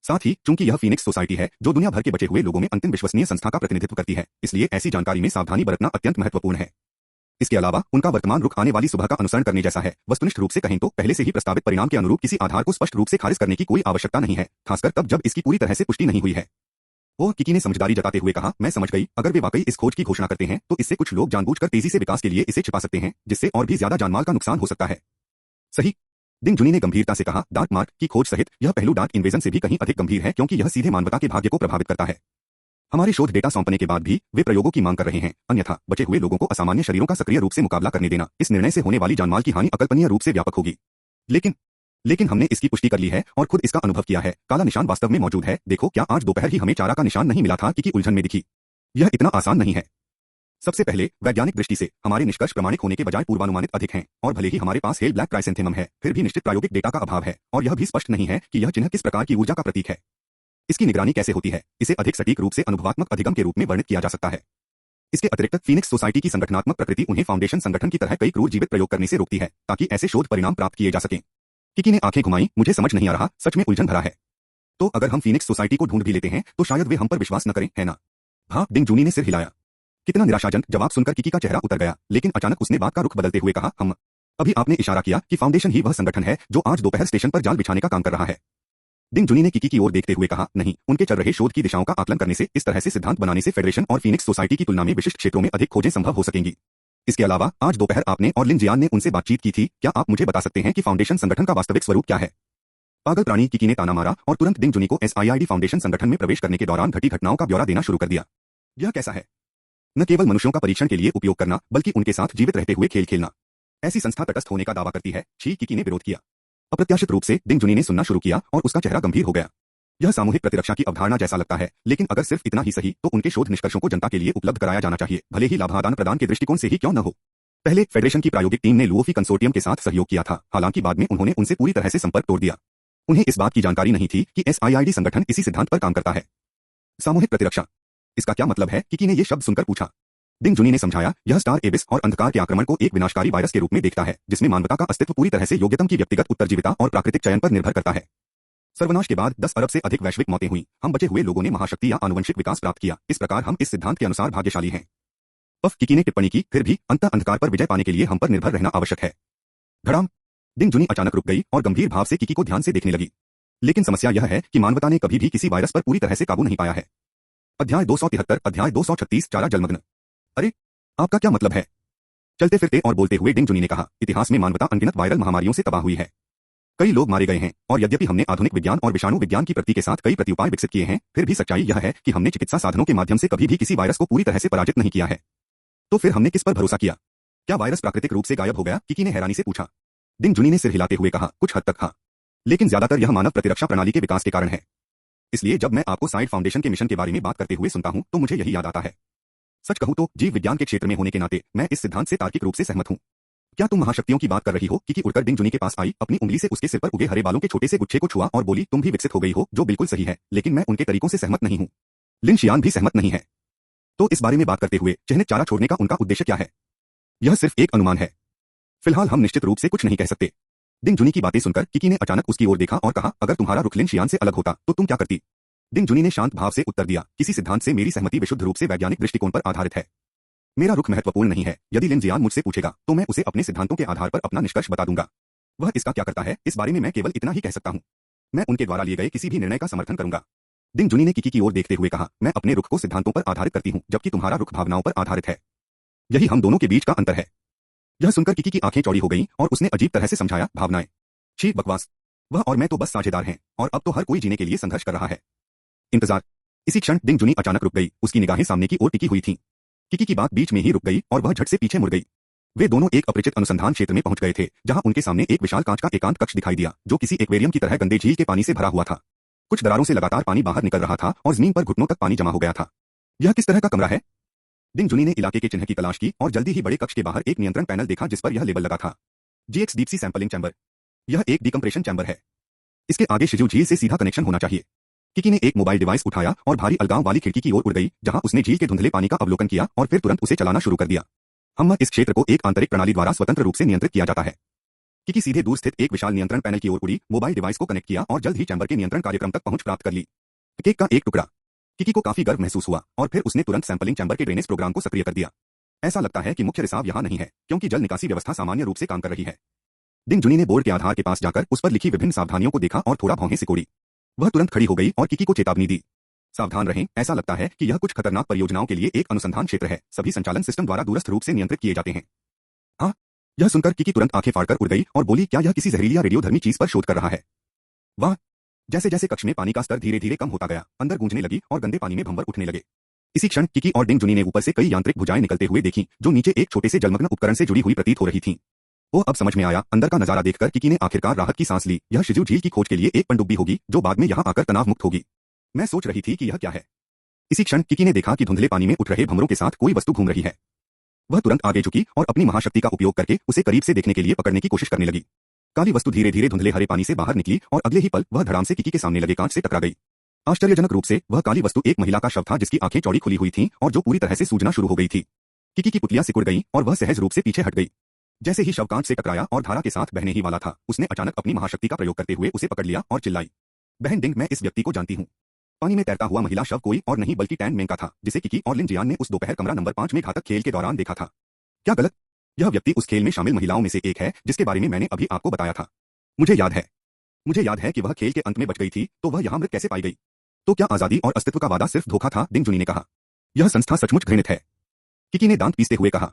साथ ही चूंकि यह फीनिक्स सोसाइटी है जो दुनिया भर के बचे हुए लोगों में अंतिम विश्वसनीय संस्था का प्रतिनिधित्व करती है, इसलिए ऐसी जानकारी में सावधानी बरतना अत्यंत महत्वपूर्ण है। इसके अलावा उनका वर्तमान रुख आने वाली सुबह का अनुसरण करने जैसा है। वस्तुनिष्ठ रूप से कहें तो पहले से ही प्रस्तावित परिणाम के अनुरूप किसी आधार को स्पष्ट रूप से खारिज करने की कोई आवश्यकता नहीं है, खासकर तब जब इसकी पूरी तरह से पुष्टि नहीं हुई है। ओह, किकी ने समझदारी जताते हुए कहा, मैं समझ गई। अगर वे वाकई इस खोज की घोषणा करते हैं तो इससे कुछ लोग जानबूझकर तेजी से विकास के लिए इसे छिपा सकते हैं, जिससे और भी ज्यादा जानमाल का नुकसान हो सकता है। सही, डिंग जुनी ने गंभीरता से कहा। डार्क मार्क की खोज सहित यह पहलू डार्क इन्वेजन से भी कहीं अधिक गंभीर है, क्योंकि यह सीधे मानवता के भाग्य को प्रभावित करता है। हमारे शोध डेटा सौंपने के बाद भी वे प्रयोगों की मांग कर रहे हैं, अन्यथा बचे हुए लोगों को असामान्य शरीरों का सक्रिय रूप से मुकाबला करने देना, इस निर्णय से होने वाली जानमाल की हानि अकल्पनीय रूप से व्यापक होगी। लेकिन लेकिन हमने इसकी पुष्टि कर ली है और खुद इसका अनुभव किया है। काला निशान वास्तव में मौजूद है। देखो, क्या आज दोपहर ही हमें चारा का निशान नहीं मिला था कि उलझन में दिखी। यह इतना आसान नहीं है। सबसे पहले वैज्ञानिक दृष्टि से हमारे निष्कर्ष प्रमाणिक होने के बजाय पूर्वानुमानित अधिक हैं, और भले ही हमारे पास हेल ब्लैक क्राइसेंथेमम है, फिर भी निश्चित प्रायोगिक डेटा का अभाव है, और यह भी स्पष्ट नहीं है कि यह चिन्ह किस प्रकार की ऊर्जा का प्रतीक है। इसकी निगरानी कैसे होती है, इसे अधिक सटीक रूप से अनुभवात्मक अधिगम के रूप में वर्णित किया जा सकता है। इसके अतिरिक्त फीनिक्स सोसाइटी की संगठनात्मक प्रकृति उन्हें फाउंडेशन संगठन की तरह कई क्रूर जीवित प्रयोग करने से रोकती है, ताकि ऐसे शोध परिणाम प्राप्त किए जा सकें। किकी ने आंखें घुमाई। मुझे समझ नहीं आ रहा, सच में उलझन भरा है। तो अगर हम फीनिक्स सोसाइटी को ढूंढ भी लेते हैं तो शायद वे हम पर विश्वास न करें, है ना? हाँ, डिंग जूनी ने सिर हिलाया। कितना निराशाजनक जवाब सुनकर किकी का चेहरा उतर गया, लेकिन अचानक उसने बात का रुख बदलते हुए कहा, हम अभी आपने इशारा किया कि फाउंडेशन ही वह संगठन है जो आज दोपहर स्टेशन पर जाल बिछाने का काम कर रहा है। डिंग जूनी ने किकी की ओर देखते हुए कहा, नहीं, उनके चल रहे शोध की दिशाओं का आकलन करने से, इस तरह से सिद्धांत बनाने से फेडरेशन और फीनिक्स सोसाइटी की तुलना में विशिष्ट क्षेत्रों में अधिक खोजें संभव हो सकेंगी। इसके अलावा आज दोपहर आपने और लिन जियान ने उनसे बातचीत की थी। क्या आप मुझे बता सकते हैं कि फाउंडेशन संगठन का वास्तविक स्वरूप क्या है? पागल प्राणी, किकी ने ताना मारा और तुरंत डिंग जूनी को SIID फाउंडेशन संगठन में प्रवेश करने के दौरान घटी घटनाओं का ब्यौरा देना शुरू कर दिया। यह कैसा है? न केवल मनुष्यों का परीक्षण के लिए उपयोग करना, बल्कि उनके साथ जीवित रहते हुए खेल खेलना। ऐसी संस्था तटस्थ होने का दावा करती है। छी, किकी ने विरोध किया। अप्रत्याशित रूप से डिंग जूनी ने सुनना शुरू किया और उसका चेहरा गंभीर हो गया। यह सामूहिक प्रतिरक्षा की अवधारणा जैसा लगता है, लेकिन अगर सिर्फ इतना ही सही, तो उनके शोध निष्कर्षों को जनता के लिए उपलब्ध कराया जाना चाहिए, भले ही लाभादान प्रदान के दृष्टिकोण से ही क्यों न हो। पहले फेडरेशन की प्रायोगिक टीम ने लुओफी कंसोर्टियम के साथ सहयोग किया था, हालांकि बाद में उन्होंने उनसे पूरी तरह से संपर्क तोड़ दिया। उन्हें इस बात की जानकारी नहीं थी कि SIID संगठन इसी सिद्धांत पर काम करता है। सामूहिक प्रतिरक्षा, इसका क्या मतलब है? किकी ने यह शब्द सुनकर पूछा। डिंग जूनी ने समझाया, यह स्टार एबिस और अंधकार के आक्रमण को एक विनाशकारी वायरस के रूप में देखता है, जिसमें मानवता का अस्तित्व पूरी तरह से योग्यतम की व्यक्तिगत उत्तरजीविता और प्राकृतिक चयन पर निर्भर करता है। सर्वनाश के बाद 10 अरब से अधिक वैश्विक मौतें हुई। हम बचे हुए लोगों ने महाशक्ति या आनुवंशिक विकास प्राप्त किया। इस प्रकार हम इस सिद्धांत के अनुसार भाग्यशाली हैं। पफ, किकी ने टिप्पणी की, फिर भी अंततः अंधकार पर विजय पाने के लिए हम पर निर्भर रहना आवश्यक है। धड़ाम। डिंग जूनी अचानक रुक गई और गंभीर भाव से किकी को ध्यान से देखने लगी। लेकिन समस्या यह है कि मानवता ने कभी भी किसी वायरस पर पूरी तरह से काबू नहीं पाया है। अध्याय 273, अध्याय 236, चारा जलमग्न। अरे, आपका क्या मतलब है? चलते फिरते और बोलते हुए डिंग जूनी ने कहा, इतिहास में मानवता अनगिनत वायरल महामारियों से तबाह हुई है। कई लोग मारे गए हैं, और यद्यपि हमने आधुनिक विज्ञान और विषाणु विज्ञान की प्रगति के साथ कई प्रत्युपाय विकसित किए हैं, फिर भी सच्चाई यह है कि हमने चिकित्सा साधनों के माध्यम से कभी भी किसी वायरस को पूरी तरह से पराजित नहीं किया है। तो फिर हमने किस पर भरोसा किया? क्या वायरस प्राकृतिक रूप से गायब हो गया? किकी ने हैरानी से पूछा। डिंग जूनी ने सिर हिलाते हुए कहा, कुछ हद तक हाँ, लेकिन ज्यादातर यह मानव प्रतिरक्षा प्रणाली के विकास के कारण है। इसलिए जब मैं आपको साइड फाउंडेशन के मिशन के बारे में बात करते हुए सुनता हूं, तो मुझे यही याद आता है। सच कहूं तो जीव विज्ञान के क्षेत्र में होने के नाते मैं इस सिद्धांत से तार्किक रूप से सहमत हूं। क्या तुम महाशक्तियों की बात कर रही हो? किकी उड़कर डिंग जूनी के पास आई, अपनी उंगली से उसके सिर पर उगे हरे बालों के छोटे से गुच्छे को छुआ और बोली, तुम भी विकसित हो गई हो, जो बिल्कुल सही है, लेकिन मैं उनके तरीकों से सहमत नहीं हूं। लिन शियान भी सहमत नहीं है। तो इस बारे में बात करते हुए चिह्नित चारा छोड़ने का उनका उद्देश्य क्या है? यह सिर्फ एक अनुमान है। फिलहाल हम निश्चित रूप से कुछ नहीं कह सकते। डिंग जूनी की बातें सुनकर किकी ने अचानक उसकी ओर देखा और कहा, अगर तुम्हारा रुख लिन शियान से अलग होता तो तुम क्या करती? डिंग जूनी ने शांत भाव से उत्तर दिया, किसी सिद्धांत से मेरी सहमति विशुद्ध रूप से वैज्ञानिक दृष्टिकोण पर आधारित है। मेरा रुख महत्वपूर्ण नहीं है। यदि लिन जियान मुझसे पूछेगा तो मैं उसे अपने सिद्धांतों के आधार पर अपना निष्कर्ष बता दूंगा। वह इसका क्या करता है, इस बारे में मैं केवल इतना ही कह सकता हूं। मैं उनके द्वारा लिए गए किसी भी निर्णय का समर्थन करूंगा। डिंग जूनी ने किकी की ओर देखते हुए कहा, मैं अपने रुख को सिद्धांतों पर आधारित करती हूं, जबकि तुम्हारा रुख भावनाओं पर आधारित है। यही हम दोनों के बीच का अंतर है। यह सुनकर किकी की आंखें चौड़ी हो गईं और उसने अजीब तरह से समझाया, भावनाएं? छी, बकवास। वह और मैं तो बस साझेदार हैं, और अब तो हर कोई जीने के लिए संघर्ष कर रहा है। इंतजार। इसी क्षण डिंग जूनी अचानक रुक गई। उसकी निगाहें सामने की ओर टिकी हुई थीं। किकी की बात बीच में ही रुक गई और वह झट से पीछे मुड़ गई। वे दोनों एक अपरिचित अनुसंधान क्षेत्र में पहुंच गए थे, जहां उनके सामने एक विशाल कांच का एकांत कक्ष दिखाई दिया, जो किसी एक्वेरियम की तरह गंदे झील के पानी से भरा हुआ था। कुछ दरारों से लगातार पानी बाहर निकल रहा था और जमीन पर घुटनों तक पानी जमा हो गया था। यह किस तरह का कमरा है? डिंग जूनी ने इलाके के चिन्ह की तलाश की और जल्दी ही बड़े कक्ष के बाहर एक नियंत्रण पैनल देखा जिस पर यह लेबल लगा था, GX deep sea sampling chamber. यह एक डिकम्प्रेशन चैम्बर है। इसके आगे शिजू झील से सीधा कनेक्शन होना चाहिए। किकी ने एक मोबाइल डिवाइस उठाया और भारी अलगाव वाली खिड़की की ओर उड़ गई, जहां उसने झील के धुंधले पानी का अवलोकन किया और फिर तुरंत उसे चलाना शुरू कर दिया। इस क्षेत्र को एक आंतरिक प्रणाली द्वारा स्वतंत्र रूप से नियंत्रित किया जाता है। किकी सीधे दूर स्थित एक विशाल नियंत्रण पैनल की ओर उड़ी, मोबाइल डिवाइस को कनेक्ट किया और जल्द ही चैम्बर के नियंत्रण कार्यक्रम तक पहुंच प्राप्त कर ली। केक का एक टुकड़ा। किकी को काफी गर्व महसूस हुआ और फिर उसने तुरंत सैंपलिंग चैम्बर के ड्रेनेज प्रोग्राम को सक्रिय कर दिया। ऐसा लगता है कि मुख्य रिसाव यहां नहीं है, क्योंकि जल निकासी व्यवस्था सामान्य रूप से काम कर रही है। डिंग जूनी ने बोर्ड के आधार के पास जाकर उस पर लिखी विभिन्न सावधानियों को देखा और थोड़ा भौहें सिकोड़ी। वह तुरंत खड़ी हो गई और किकी को चेतावनी दी, सावधान रहें, ऐसा लगता है कि यह कुछ खतरनाक परियोजनाओं के लिए एक अनुसंधान क्षेत्र है। सभी संचालन सिस्टम द्वारा दूरस्थ रूप से नियंत्रित किए जाते हैं। हाँ, यह सुनकर किकी तुरंत आंखें फाड़कर उड़ गई और बोली, क्या यह किसी जहरीली या रेडियोधर्मी चीज पर शोध कर रहा है? वाह, जैसे जैसे कक्ष में पानी का स्तर धीरे धीरे कम होता गया, अंदर गूंजने लगी और गंदे पानी में भंवर उठने लगे। इसी क्षण किकी और डिंग जुनी ने ऊपर से कई यांत्रिक भुजाएं निकलते हुए देखी, जो नीचे एक छोटे से जलमग्न उपकरण से जुड़ी हुई प्रतीत हो रही थीं। वो अब समझ में आया, अंदर का नजारा देखकर किकी ने आखिरकार राहत की सांस ली। यह शिजू झील की खोज के लिए एक पनडुब्बी होगी, जो बाद में यहाँ आकर तनाव मुक्त होगी। मैं सोच रही थी कि यह क्या है। इसी क्षण किकी ने देखा कि धुंधले पानी में उठ रहे भंवरों के साथ कोई वस्तु घूम रही है। वह तुरंत आगे झुकी और अपनी महाशक्ति का उपयोग करके उसे करीब से देखने के लिए पकड़ने की कोशिश करने लगी। काली वस्तु धीरे धीरे धुंधले हरे पानी से बाहर निकली और अगले ही पल वह धड़ाम से किकी के सामने लगे कांच से टकरा गई। आश्चर्यजनक रूप से वह काली वस्तु एक महिला का शव था, जिसकी आंखें चौड़ी खुली हुई थीं और जो पूरी तरह से सूजना शुरू हो गई थी। किकी की पुतलियां सिकुड़ गईं और वह सहज रूप से पीछे हट गई। जैसे ही शव कांच से टकराया और धारा के साथ बहने ही वाला था, उसने अचानक अपनी महाशक्ति का प्रयोग करते हुए उसे पकड़ लिया और चिल्लाई, बहन डिंग, मैं इस व्यक्ति को जानती हूँ। पानी में तैरता हुआ महिला शव कोई और नहीं बल्कि टैन मेंग का था, जिसे किकी और लिन जियान ने उस दोपहर कमरा नंबर 5 में घातक खेल के दौरान देखा था। क्या गलत? यह व्यक्ति उस खेल में शामिल महिलाओं में से एक है, जिसके बारे में मैंने अभी आपको बताया था। मुझे याद है कि वह खेल के अंत में बच गई थी, तो वह यहाँ मृत कैसे पाई गई? तो क्या आजादी और अस्तित्व का वादा सिर्फ धोखा था? डिंग जुनी ने कहा। यह संस्था सचमुच घृणित है, किकी ने दांत पीसते हुए कहा।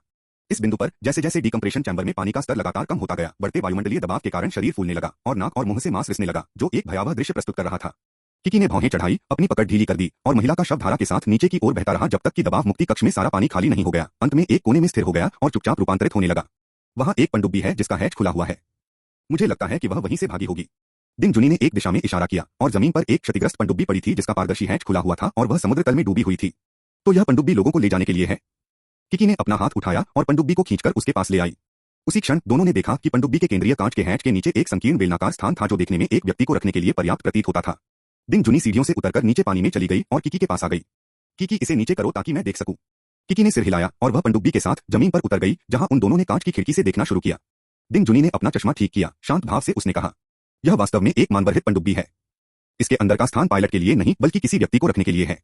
इस बिंदु पर जैसे जैसे डिकम्प्रेशन चैम्बर में पानी का स्तर लगातार कम होता गया, बढ़ते वायुमंडलीय दबाव के कारण शरीर फूलने लगा और नाक और मुंह से मांस रिसने लगा, जो एक भयावह दृश्य प्रस्तुत कर रहा था। किकी ने भौहें चढ़ाई, अपनी पकड़ ढीली कर दी और महिला का शव धारा के साथ नीचे की ओर बहता रहा, जब तक कि दबाव मुक्ति कक्ष में सारा पानी खाली नहीं हो गया। अंत में एक कोने में स्थिर हो गया और चुपचाप रूपांतरित होने लगा। वहां एक पनडुब्बी है जिसका हैच खुला हुआ है। मुझे लगता है कि वह वहीं से भागी होगी। डिंग जुनी ने एक दिशा में इशारा किया और जमीन पर एक क्षतिग्रस्त पनडुब्बी पड़ी थी, जिसका पारदर्शी हैच खुला हुआ था और वह समुद्र तल में डूबी हुई थी। तो यह पनडुब्बी लोगों को ले जाने के लिए है। किकी ने अपना हाथ उठाया और पनडुब्बी को खींचकर उसके पास ले आई। उसी क्षण दोनों ने देखा कि पनडुब्बी के केंद्रीय कांच के हैच के नीचे एक संकीर्ण बेलनाकार स्थान था, जो देखने में एक व्यक्ति को रखने के लिए पर्याप्त प्रतीत होता था। डिंग जुनी सीढ़ियों से उतरकर नीचे पानी में चली गई और किकी के पास आ गई। किकी, इसे नीचे करो ताकि मैं देख सकूं। किकी ने सिर हिलाया और वह पनडुब्बी के साथ जमीन पर उतर गई, जहां उन दोनों ने कांच की खिड़की से देखना शुरू किया। डिंग जुनी ने अपना चश्मा ठीक किया। शांत भाव से उसने कहा, यह वास्तव में एक मानवरहित पनडुब्बी है। इसके अंदर का स्थान पायलट के लिए नहीं बल्कि किसी व्यक्ति को रखने के लिए है।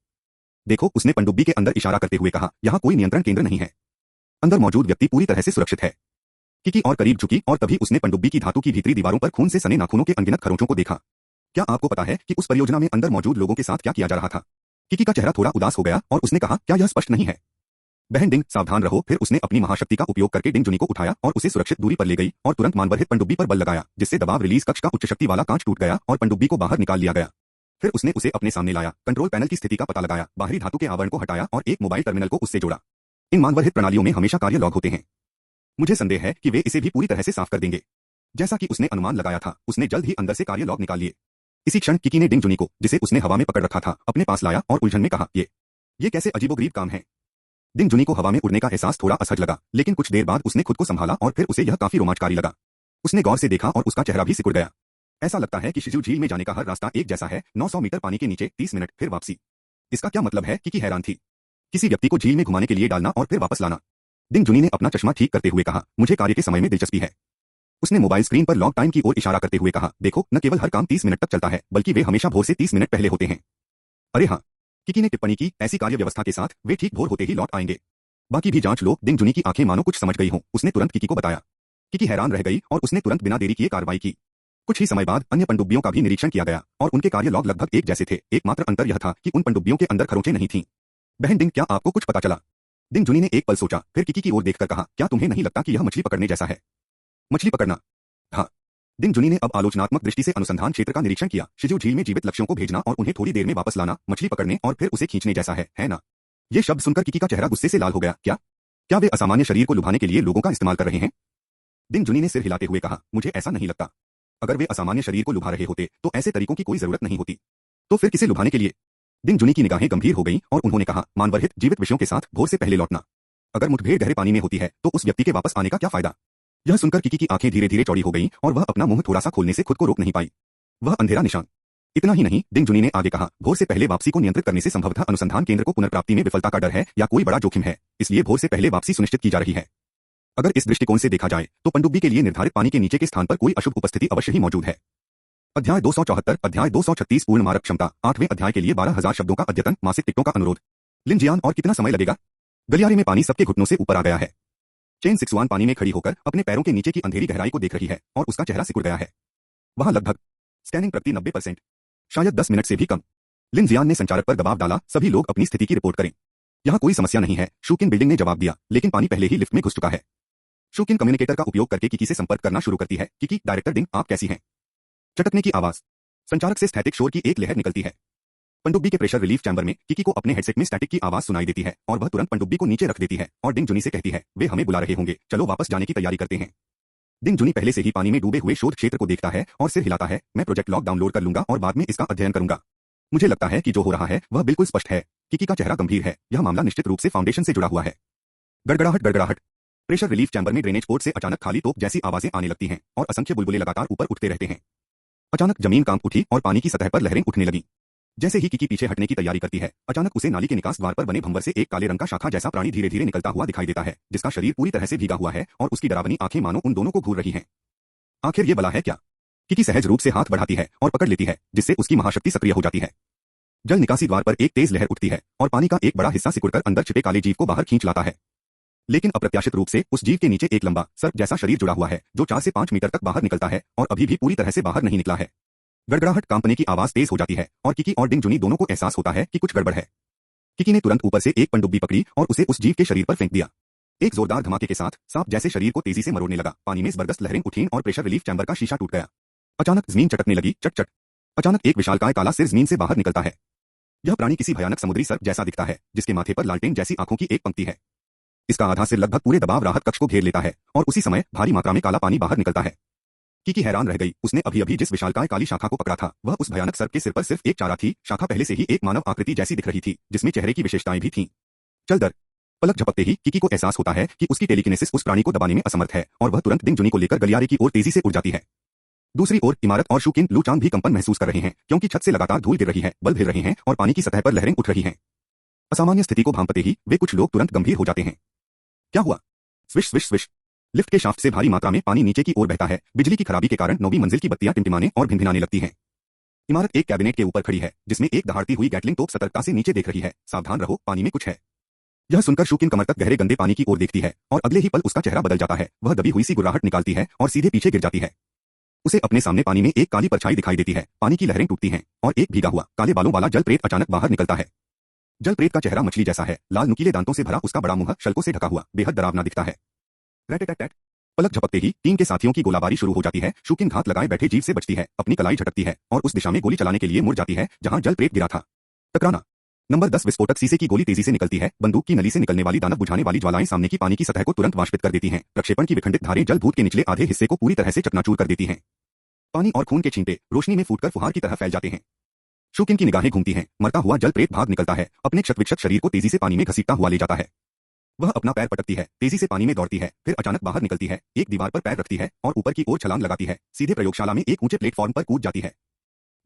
देखो, उसने पनडुब्बी के अंदर इशारा करते हुए कहा, यहाँ कोई नियंत्रण केंद्र नहीं है। अंदर मौजूद व्यक्ति पूरी तरह से सुरक्षित है। किकी और करीब झुकी और तभी उसने पनडुब्बी की धातु की भीतरी दीवारों पर खून से सने नाखूनों के अनगिनत खरोंचों को देखा। क्या आपको पता है कि उस परियोजना में अंदर मौजूद लोगों के साथ क्या किया जा रहा था? किकी का चेहरा थोड़ा उदास हो गया और उसने कहा, क्या यह स्पष्ट नहीं है? बहन डिंग, सावधान रहो। फिर उसने अपनी महाशक्ति का उपयोग करके डिंग जुनी को उठाया और उसे सुरक्षित दूरी पर ले गई और तुरंत मानवरहित पनडुब्बी पर बल लगाया, जिससे दबाव रिलीज कक्ष का उच्च शक्ति वाला कांच टूट गया और पनडुब्बी को बाहर निकाल लिया गया। फिर उसने उसे अपने सामने लाया, कंट्रोल पैनल की स्थिति का पता लगाया, बाहरी धातु के आवरण को हटाया और एक मोबाइल टर्मिनल को उससे जोड़ा। इन मानवरहित प्रणालियों में हमेशा कार्य लॉग होते हैं। मुझे संदेह है कि वे इसे भी पूरी तरह से साफ कर देंगे। जैसा कि उसने अनुमान लगाया था, उसने जल्द ही अंदर से कार्य लॉग निकाल लिए। इसी क्षण किकी ने डिंग जुनी को, जिसे उसने हवा में पकड़ रखा था, अपने पास लाया और उलझन में कहा, ये कैसे अजीबोगरीब काम है? डिंग जुनी को हवा में उड़ने का एहसास थोड़ा असहज लगा, लेकिन कुछ देर बाद उसने खुद को संभाला और फिर उसे यह काफी रोमांचकारी लगा। उसने गौर से देखा और उसका चेहरा भी सिकुड़ गया। ऐसा लगता है कि शिजू झील में जाने का हर रास्ता एक जैसा है, 900 मीटर पानी के नीचे, 30 मिनट, फिर वापसी। इसका क्या मतलब है? किकी हैरान थी। किसी व्यक्ति को झील में घुमाने के लिए डालना और फिर वापस लाना। डिंग जुनी ने अपना चश्मा ठीक करते हुए कहा, मुझे कार्य के समय में दिलचस्पी है। उसने मोबाइल स्क्रीन पर लॉग टाइम की ओर इशारा करते हुए कहा, देखो, न केवल हर काम 30 मिनट तक चलता है, बल्कि वे हमेशा भोर से 30 मिनट पहले होते हैं। अरे हाँ, किकी ने टिप्पणी की, ऐसी कार्य व्यवस्था के साथ वे ठीक भोर होते ही लौट आएंगे। बाकी भी जांच लो। डिंग जुनी की आंखें मानो कुछ समझ गई हों, उसने तुरंत किकी को बताया। किकी हैरान रह गई और उसने तुरंत बिना देरी किए कार्रवाई की। कुछ ही समय बाद अन्य पनडुब्बियों का भी निरीक्षण किया गया और उनके कार्य लॉग लगभग एक जैसे थे। एकमात्र अंतर यह था कि उन पनडुब्बियों के अंदर खरोंचें नहीं थीं। बहन डिंग, क्या आपको कुछ पता चला? डिंग जुनी ने एक पल सोचा, फिर किकी की ओर देखकर कहा, क्या तुम्हें नहीं लगता कि यह मछली पकड़ने जैसा है? मछली पकड़ना? हाँ। डिंग जुनी ने अब आलोचनात्मक दृष्टि से अनुसंधान क्षेत्र का निरीक्षण किया। शिजू झील में जीवित लक्ष्यों को भेजना और उन्हें थोड़ी देर में वापस लाना मछली पकड़ने और फिर उसे खींचने जैसा है ना? ये शब्द सुनकर किकी का चेहरा गुस्से से लाल हो गया। क्या वे असामान्य शरीर को लुभाने के लिए लोगों का इस्तेमाल कर रहे हैं? डिंग जुनी ने सिर हिलाते हुए कहा, मुझे ऐसा नहीं लगता। अगर वे असामान्य शरीर को लुभा रहे होते तो ऐसे तरीकों की कोई जरूरत नहीं होती। तो फिर किसे लुभाने के लिए? डिंग जुनी की निगाहें गंभीर हो गईं और उन्होंने कहा, मानवरहित जीवित विषयों के साथ भोर से पहले लौटना। अगर मुठभेड़ गहरे पानी में होती है तो उस व्यक्ति के वापस आने का क्या फायदा? यह सुनकर किकी की आंखें धीरे धीरे चौड़ी हो गईं और वह अपना मुंह थोड़ा सा खोलने से खुद को रोक नहीं पाई। वह अंधेरा निशान। इतना ही नहीं, डिंग जुनी ने आगे कहा, भोर से पहले वापसी को नियंत्रित करने से संभवतः अनुसंधान केंद्र को पुनर्प्राप्ति में विफलता का डर है या कोई बड़ा जोखिम है, इसलिए भोर से पहले वापसी सुनिश्चित की जा रही है। अगर इस दृष्टिकोण से देखा जाए तो पनडुब्बी के लिए निर्धारित पानी के नीचे के स्थान पर कोई अशुभ उपस्थिति अवश्य ही मौजूद है। अध्याय 274, अध्याय 236 पूर्ण मारक क्षमता। 8वें अध्याय के लिए 12,000 शब्दों का अद्यतन, मासिक टिकटों का अनुरोध। लिन जियान, और कितना समय लगेगा? गलियारे में पानी सबके घुटनों से ऊपर आ गया है। चेन सिक्सवान पानी में खड़ी होकर अपने पैरों के नीचे की अंधेरी गहराई को देख रही है और उसका चेहरा सिकुड़ गया है। वहां लगभग स्कैनिंग प्रगति 90%, शायद 10 मिनट से भी कम। लिन जियान ने संचारक पर दबाव डाला, सभी लोग अपनी स्थिति की रिपोर्ट करें। यहाँ कोई समस्या नहीं है, शूकिन बिल्डिंग ने जवाब दिया, लेकिन पानी पहले ही लिफ्ट में घुस चुका है। शूकिन कम्युनिकेटर का उपयोग करके किकी से संपर्क करना शुरू करती है। किकी, डायरेक्टर डिंग, आप कैसी हैं? चटकने की आवाज। संचारक से स्थैतिक शोर की एक लहर निकलती है। पनडुब्बी के प्रेशर रिलीफ चैम्बर में किकी को अपने हेडसेट में स्टैटिक की आवाज सुनाई देती है और वह तुरंत पनडुब्बी को नीचे रख देती है और डिंग जुनी से कहती है, वे हमें बुला रहे होंगे, चलो वापस जाने की तैयारी करते हैं। डिंग जुनी पहले से ही पानी में डूबे हुए शोध क्षेत्र को देखता है और सिर हिलाता है, मैं प्रोजेक्ट लॉग डाउनलोड कर लूंगा और बाद में इसका अध्ययन करूंगा। मुझे लगता है कि जो हो रहा है वह बिल्कुल स्पष्ट है। किकी का चेहरा गंभीर है, यह मामला निश्चित रूप से फाउंडेशन से जुड़ा हुआ है। गड़गड़ाहट गड़गड़ाहट। प्रेशर रिलीफ चैम्बर में ड्रेनेज पोर्ट से अचानक खाली तोप जैसी आवाजें आने लगती हैं और असंख्य बुलबुले लगातार ऊपर उठते रहते हैं। अचानक जमीन कांप उठी और पानी की सतह पर लहरें उठने लगी। जैसे ही किकी पीछे हटने की तैयारी करती है, अचानक उसे नाली के निकास द्वार पर बने भंवर से एक काले रंग का शाखा जैसा प्राणी धीरे धीरे निकलता हुआ दिखाई देता है, जिसका शरीर पूरी तरह से भीगा हुआ है और उसकी डरावनी आंखें मानो उन दोनों को घूर रही हैं। आखिर ये बला है क्या? किकी सहज रूप से हाथ बढ़ाती है और पकड़ लेती है, जिससे उसकी महाशक्ति सक्रिय हो जाती है। जल निकासी द्वार पर एक तेज लहर उठती है और पानी का एक बड़ा हिस्सा सिकुड़कर अंदर छिपे काले जीव को बाहर खींच लाता है। लेकिन अप्रत्याशित रूप से उस जीव के नीचे एक लंबा सर्प जैसा शरीर जुड़ा हुआ है, जो 4 से 5 मीटर तक बाहर निकलता है और अभी भी पूरी तरह से बाहर नहीं निकला है। गड़गड़ाहट कांपने की आवाज तेज हो जाती है और किकी और डिंग जुनी दोनों को एहसास होता है कि कुछ गड़बड़ है। किकी ने तुरंत ऊपर से एक पनडुब्बी पकड़ी और उसे उस जीव के शरीर पर फेंक दिया। एक जोरदार धमाके के साथ सांप जैसे शरीर को तेजी से मरोड़ने लगा, पानी में जबरदस्त लहरें उठीं और प्रेशर रिलीफ चैम्बर का शीशा टूट गया। अचानक जमीन चटकने लगी, चट चट। अचानक एक विशालकाय काला सिर जमीन से बाहर निकलता है। यह प्राणी किसी भयानक समुद्री सर्प जैसा दिखता है, जिसके माथे पर लालटेन जैसी आंखों की एक पंक्ति है। इसका आधा सिर लगभग पूरे दबाव राहत कक्ष को घेर लेता है और उसी समय भारी मात्रा में काला पानी बाहर निकलता है। किकी हैरान रह गई, उसने अभी अभी जिस विशालकाय काली शाखा को पकड़ा था, वह उस भयानक सर्प के सिर पर सिर्फ एक चारा थी। शाखा पहले से ही एक मानव आकृति जैसी दिख रही थी, जिसमें चेहरे की विशेषताएं भी थीं। चल दर। पलक झपकते ही किकी को एहसास होता है कि उसकी टेलीकिनेसिस उस प्राणी को दबाने में असमर्थ है और वह तुरंत डिंग जुनी को लेकर गलियारे की ओर तेजी से उड़ जाती है। दूसरी ओर इमारत और शूकिन लू चांग भी कंपन महसूस कर रहे हैं, क्योंकि छत से लगातार धूल गिर रही है, बल्ब हिल रहे हैं और पानी की सतह पर लहरें उठ रही हैं। असामान्य स्थिति को भांपते ही वे कुछ लोग तुरंत गंभीर हो जाते हैं। क्या हुआ? Swish swish swish. लिफ्ट के शाफ्ट से भारी मात्रा में पानी नीचे की ओर बहता है। बिजली की खराबी के कारण 9वीं मंजिल की बत्तियां टिमटिमाने और भिनभिनाने लगती हैं। इमारत एक कैबिनेट के ऊपर खड़ी है, जिसमें एक दहाड़ती हुई गैटलिंग तोप सतर्कता से नीचे देख रही है। सावधान रहो, पानी में कुछ है। यह सुनकर शूकिन कमर तक गहरे गंदे पानी की ओर देखती है और अगले ही पल उसका चेहरा बदल जाता है। वह दबी हुई सी गुर्राहट निकालती है और सीधे पीछे गिर जाती है। उसे अपने सामने पानी में एक काली परछाई दिखाई देती है। पानी की लहरें टूटती हैं और एक भीगा हुआ काले बालों वाला जल प्रेत अचानक बाहर निकलता है। जल प्रेत का चेहरा मछली जैसा है, लाल नुकीले दांतों से भरा उसका बड़ा मुंह शल्कों से ढका हुआ बेहद डरावना दिखता है। रैट-टैट-टैट। पलक झपकते ही टीम के साथियों की गोलाबारी शुरू हो जाती है। शूकिन घात लगाए बैठे जीव से बचती है, अपनी कलाई झटकती है और उस दिशा में गोली चलाने के लिए मुड़ जाती है जहां जल प्रेत गिरा था। टकराना। नंबर 10 विस्फोटक शीशे की गोली तेजी से निकलती है। बंदूक की नली से निकलने वाली दानव बुझाने वाली ज्वालाएं सामने की पानी की सतह को तुरंत वाष्पित कर देती हैं। प्रक्षेपण की विखंडित धारें जल भूत के निचले आधे हिस्से को पूरी तरह से चकनाचूर कर देती हैं। पानी और खून के छींटे रोशनी में फूटकर फुहार की तरह फैल जाते हैं। शूकिन की निगाहें घूमती हैं। मरता हुआ जल प्रेत भाग निकलता है, अपने क्षत-विक्षत शरीर को तेजी से पानी में घसीटता हुआ ले जाता है। वह अपना पैर पटकती है, तेजी से पानी में दौड़ती है, फिर अचानक बाहर निकलती है, एक दीवार पर पैर रखती है और ऊपर की ओर छलांग लगाती है। सीधे प्रयोगशाला में एक ऊंचे प्लेटफॉर्म पर कूद जाती है।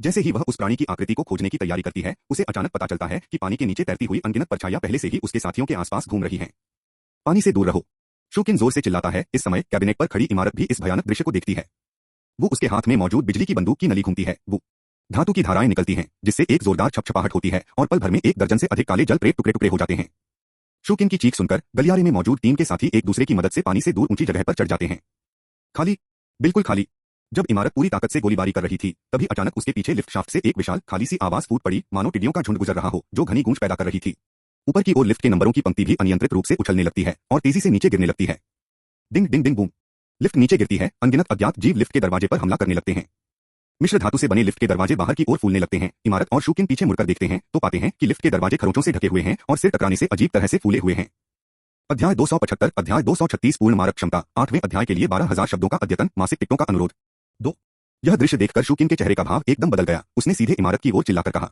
जैसे ही वह उस प्राणी की आकृति को खोजने की तैयारी करती है, उसे अचानक पता चलता है कि पानी के नीचे तैरती हुई अनगिनत परछाइयां पहले से ही उसके साथियों के आसपास घूम रही हैं। पानी से दूर रहो, शूकिन जोर से चिल्लाता है। इस समय कैबिनेट पर खड़ी इमारत भी इस भयानक दृश्य को देखती है। वो उसके हाथ में मौजूद बिजली की बंदूक की नली घूमती है। वो धातु की धाराएं निकलती हैं, जिससे एक जोरदार छपछपाहट होती है और पल भर में 1 दर्जन से अधिक काले जल प्रेत टुकड़े टुकड़े हो जाते हैं। शूकिन की चीख सुनकर गलियारे में मौजूद टीम के साथी एक दूसरे की मदद से पानी से दूर ऊंची जगह पर चढ़ जाते हैं। खाली, बिल्कुल खाली। जब इमारत पूरी ताकत से गोलीबारी कर रही थी, तभी अचानक उसके पीछे लिफ्ट शाफ्ट से एक विशाल खाली सी आवाज फूट पड़ी, मानो टिड्डियों का झुंड गुजर रहा हो, जो घनी गूंज पैदा कर रही थी। ऊपर की ओर लिफ्ट के नंबरों की पंक्ति भी अनियंत्रित रूप से उछलने लगती है और तेजी से नीचे गिरने लगती है। डिंग डिंग डिंग बूम। लिफ्ट नीचे गिरती है। अनगिनत अज्ञात जीव लिफ्ट के दरवाजे पर हमला करने लगते हैं। मिश्र धातु से बने लिफ्ट के दरवाजे बाहर की ओर फूलने लगते हैं। इमारत और शूकिन पीछे मुड़कर देखते हैं तो पाते हैं कि लिफ्ट के दरवाजे खरोंचों से ढके हुए हैं और सिर टकराने से अजीब तरह से फूले हुए हैं। अध्याय 275, अध्याय 236 पूर्ण मारक क्षमता। 8वें अध्याय के लिए 12,000 शब्दों का अद्यतन, मासिक टिकटों का अनुरोध। 2। यह दृश्य देखकर शूकिन के चेहरे का भाव एकदम बदल गया। उसने सीधे इमारत की ओर चिल्लाकर कहा,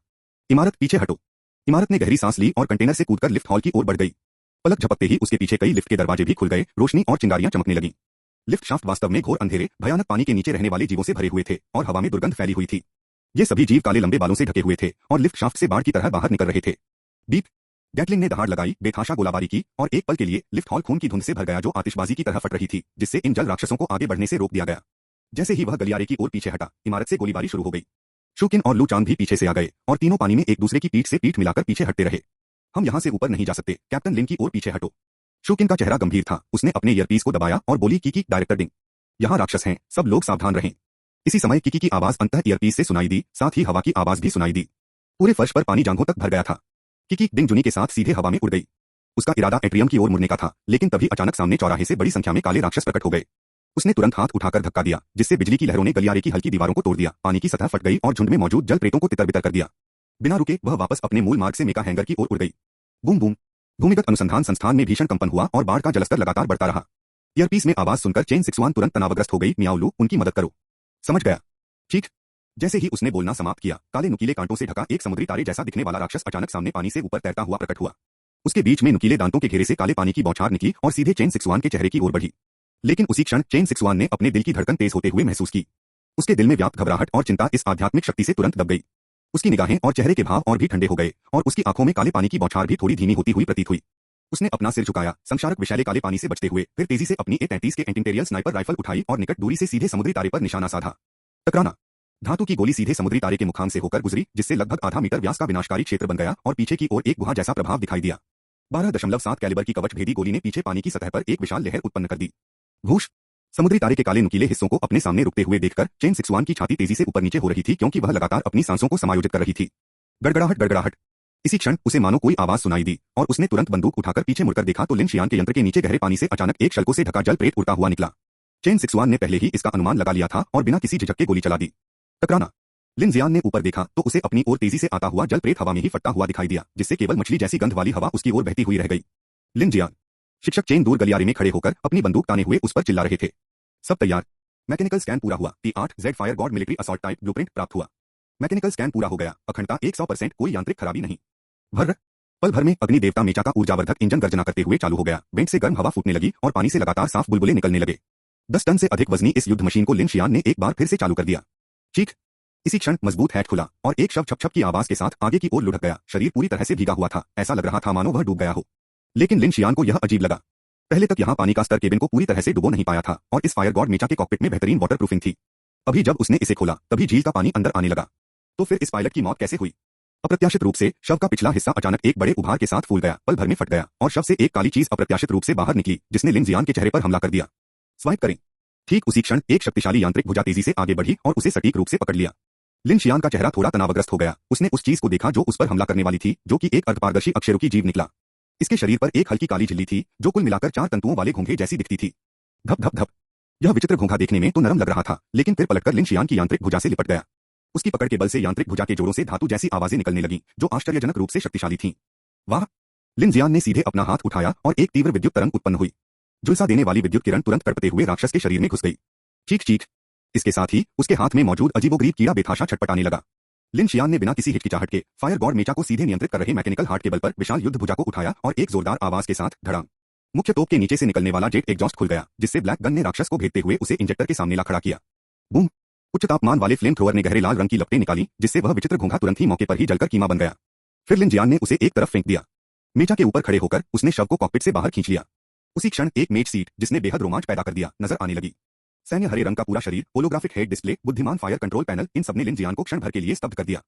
इमारत पीछे हटो। इमारत ने गहरी सांस ली और कंटेनर से कूदकर लिफ्ट हॉल की ओर बढ़ गई। पलक झपकते ही उसके पीछे कई लिफ्ट के दरवाजे भी खुल गए, रोशनी और चिंगारियां चमकने लगीं। लिफ्ट शाफ्ट वास्तव में घोर अंधेरे, भयानक पानी के नीचे रहने वाले जीवों से भरे हुए थे और हवा में दुर्गंध फैली हुई थी। ये सभी जीव काले लंबे बालों से ढके हुए थे और लिफ्ट शाफ्ट से बाढ़ की तरह बाहर निकल रहे थे। बीप। गैटलिंग ने दहाड़ लगाई, बेतहाशा गोलाबारी की और एक पल के लिए लिफ्ट हॉल खून की धुंध से भर गया, जो आतिशबाजी की तरह फट रही थी, जिससे इन जल राक्षसों को आगे बढ़ने से रोक दिया गया। जैसे ही वह गलियारे की ओर पीछे हटा, इमारत से गोलीबारी शुरू हो गई। शूकिन और लू चांग भी पीछे से आ गए और तीनों पानी में एक दूसरे की पीठ से पीठ मिलाकर पीछे हटते रहे। हम यहाँ से ऊपर नहीं जा सकते, कैप्टन लिन की ओर पीछे हटो। शूकिन का चेहरा गंभीर था। उसने अपने ईयरपीस को दबाया और बोली, किकी, डायरेक्टर डिंग, यहाँ राक्षस हैं, सब लोग सावधान रहें। इसी समय किकी की आवाज अंततः ईयरपीस से सुनाई दी, साथ ही हवा की आवाज भी सुनाई दी। पूरे फर्श पर पानी जांघों तक भर गया था। किकी डिंग जुनी के साथ सीधे हवा में उड़ गई। उसका इरादा एट्रियम की ओर मुड़ने का था, लेकिन तभी अचानक सामने चौराहे से बड़ी संख्या में काले राक्षस प्रकट हो गए। उसने तुरंत हाथ उठाकर धक्का दिया, जिससे बिजली की लहरों ने गलियारे की हल्की दीवारों को तोड़ दिया, पानी की सतह फट गई और झुंड में मौजूद जल प्रेतों को तितर-बितर कर दिया। बिना रुके वह वापस अपने मूल मार्ग से मेका हैंगर की ओर उड़ गई। Boom boom. भूमिगत अनुसंधान संस्थान में भीषण कंपन हुआ और बाढ़ का जलस्तर लगातार बढ़ता रहा। ईयरपीस में आवाज सुनकर चेन 61 तुरंत तनावग्रस्त हो गई। मियाओलू, उनकी मदद करो। समझ गया। ठीक। जैसे ही उसने बोलना समाप्त किया, काले नुकीले कांटों से ढका एक समुद्री तारे जैसा दिखने वाला राक्षस अचानक सामने पानी से ऊपर तैरता हुआ प्रकट हुआ। उसके बीच में नुकीले दांतों के घेरे से काले पानी की बौछार निकली और सीधे चेन 61 के चेहरे की ओर बढ़ी। लेकिन उसी क्षण चेन 61 ने अपने दिल की धड़कन तेज होते हुए महसूस की। उसके दिल में व्याप्त घबराहट और चिंता इस आध्यात्मिक शक्ति से तुरंत दब गई। उसकी निगाहें और चेहरे के भाव और भी ठंडे हो गए और उसकी आंखों में काले पानी की बौछार भी थोड़ी धीमी होती हुई प्रतीत हुई। उसने अपना सिर झुकाया, संक्षारक विषैले काले पानी से बचते हुए, फिर तेजी से अपनी A-33 के एंटिंटेरियल स्नाइपर राइफल उठाई और निकट दूरी से सीधे समुद्री तारे पर निशाना साधा। टकराना। धातु की गोली सीधे समुद्री तारे के मुखांग से होकर गुजरी, जिससे लगभग आधा मीटर व्यास का विनाशकारी क्षेत्र बन गया और पीछे की ओर एक गुहा जैसा प्रभाव दिखाई दिया। 12.7 कैलिबर की कवच भेदी गोली ने पीछे पानी की सतह पर एक विशाल लहर उत्पन्न कर दी। भूश। समुद्री तारे के काले नुकीले हिस्सों को अपने सामने रुकते हुए देखकर चेन 61 की छाती तेजी से ऊपर नीचे हो रही थी, क्योंकि वह लगातार अपनी सांसों को समायोजित कर रही थी। गड़गड़ाहट गड़गड़ाहट। इसी क्षण उसे मानो कोई आवाज सुनाई दी और उसने तुरंत बंदूक उठाकर पीछे मुड़कर देखा तो लिन शियान के यंत्र के नीचे गहरे पानी से अचानक एक शल्कों से ढका जल प्रेत उड़ता हुआ निकला। चेन 61 ने पहले ही इसका अनुमान लगा लिया था और बिना किसी झिझक के गोली चला दी। टकराना। लिन जियान ने ऊपर देखा तो उसे अपनी ओर तेजी से आता हुआ जल प्रेत हवा में ही फटता हुआ दिखाई दिया, जिससे केवल मछली जैसी गंध वाली हवा उसकी ओर बहती हुई रह गई। लिन जियान। शिक्षक चेन दूर गलियारे में खड़े होकर अपनी बंदूक ताने हुए उस पर चिल्ला रहे थे। सब तैयार। मैकेनिकल स्कैन पूरा हुआ। T8Z fire god military assault type blueprint प्राप्त हुआ। मैकेनिकल स्कैन पूरा हो गया। अखंडता 100%, कोई यांत्रिक खराबी नहीं। भर। पल भर में अग्नि देवता मेचा का ऊर्जावर्धक इंजन गर्जना करते हुए चालू हो गया। वेंट से गर्म हवा फूटने लगी और पानी से लगातार साफ बुलबुले निकलने लगे। 10 टन से अधिक वजनी इस युद्ध मशीन को लिन शियान ने एक बार फिर से चालू कर दिया। चीख। इसी क्षण मजबूत हैट खुला और एक शव छप छप की आवाज के साथ आगे की ओर लुढ़क गया। शरीर पूरी तरह से भीगा हुआ था, ऐसा लग रहा था मानो वह डूब गया हो। लेकिन लिन शियान को यह अजीब लगा। पहले तक यहाँ पानी का स्तर केबिन को पूरी तरह से डुबो नहीं पाया था और इस फायर गॉड मेचा के कॉकपिट में बेहतरीन वाटरप्रूफिंग थी। अभी जब उसने इसे खोला तभी झील का पानी अंदर आने लगा। तो फिर इस पायलट की मौत कैसे हुई? अप्रत्याशित रूप से शव का पिछला हिस्सा अचानक एक बड़े उभार के साथ फूल गया, पल भर में फट गया और शव से एक काली चीज अप्रत्याशित रूप से बाहर निकली, जिसने लिन जियान के चेहरे पर हमला कर दिया। स्वाइप करें। ठीक उसी क्षण एक शक्तिशाली यांत्रिक भुजा तेजी से आगे बढ़ी और उसे सटीक रूप से पकड़ लिया। लिन शियान का चेहरा थोड़ा तनावग्रस्त हो गया। उसने उस चीज को देखा जो उस पर हमला करने वाली थी, जो कि एक अर्धपारदर्शी अक्षरों जीव निकला। इसके शरीर पर एक हल्की काली झिल्ली थी, जो कुल मिलाकर 4 तंतुओं वाले घोंघे जैसी दिखती थी। धप धप धप। यह विचित्र घोंघा देखने में तो नरम लग रहा था, लेकिन फिर पलटकर लिन शियान की यांत्रिक भुजा से लिपट गया। उसकी पकड़ के बल से यांत्रिक भुजा के जोड़ों से धातु जैसी आवाजें निकलने लगीं, जो आश्चर्यजनक रूप से शक्तिशाली थीं। वाह! लिन जियान ने सीधे अपना हाथ उठाया और एक तीव्र विद्युत तरंग उत्पन्न हुई। झुलसा देने वाली विद्युत किरण तुरंत तड़पते हुए राक्षस के शरीर में घुस गई। चीख चीख। इसके साथ ही उसके हाथ में मौजूद अजीबोगरीब कीड़ा बेतहाशा छटपटाने लगा। लिन शियान ने बिना किसी हिचकिचाहट के फायर गॉड मेचा को सीधे नियंत्रित कर रहे मैकेनिकल हार्ट के बल पर विशाल युद्ध भुजा को उठाया और एक जोरदार आवाज के साथ धड़ाम। मुख्य तोप के नीचे से निकलने वाला जेट एग्जॉस्ट खुल गया, जिससे ब्लैक गन ने राक्षस को भेदते हुए उसे इंजेक्टर के सामने ला खड़ा किया। बूम। उच्च तापमान वाले फ्लेम थ्रोवर ने गहरे लाल रंग की लपटें निकाली, जिससे वह विचित्र घोंघा तुरंत ही मौके पर ही जलकर कीमा बन गया। फिर लिन जियान ने उसे एक तरफ फेंक दिया। मेचा के ऊपर खड़े होकर उसने शव को कॉकपिट से बाहर खींच लिया। उसी क्षण एक मेज सीट, जिसने बेहद रोमांच पैदा कर दिया, नजर आने लगी। सैन्य हरे रंग का पूरा शरीर, होलोग्राफिक हेड डिस्प्ले, बुद्धिमान फायर कंट्रोल पैनल, इन सबने लिन जियान को क्षण भर के लिए स्तब्ध कर दिया।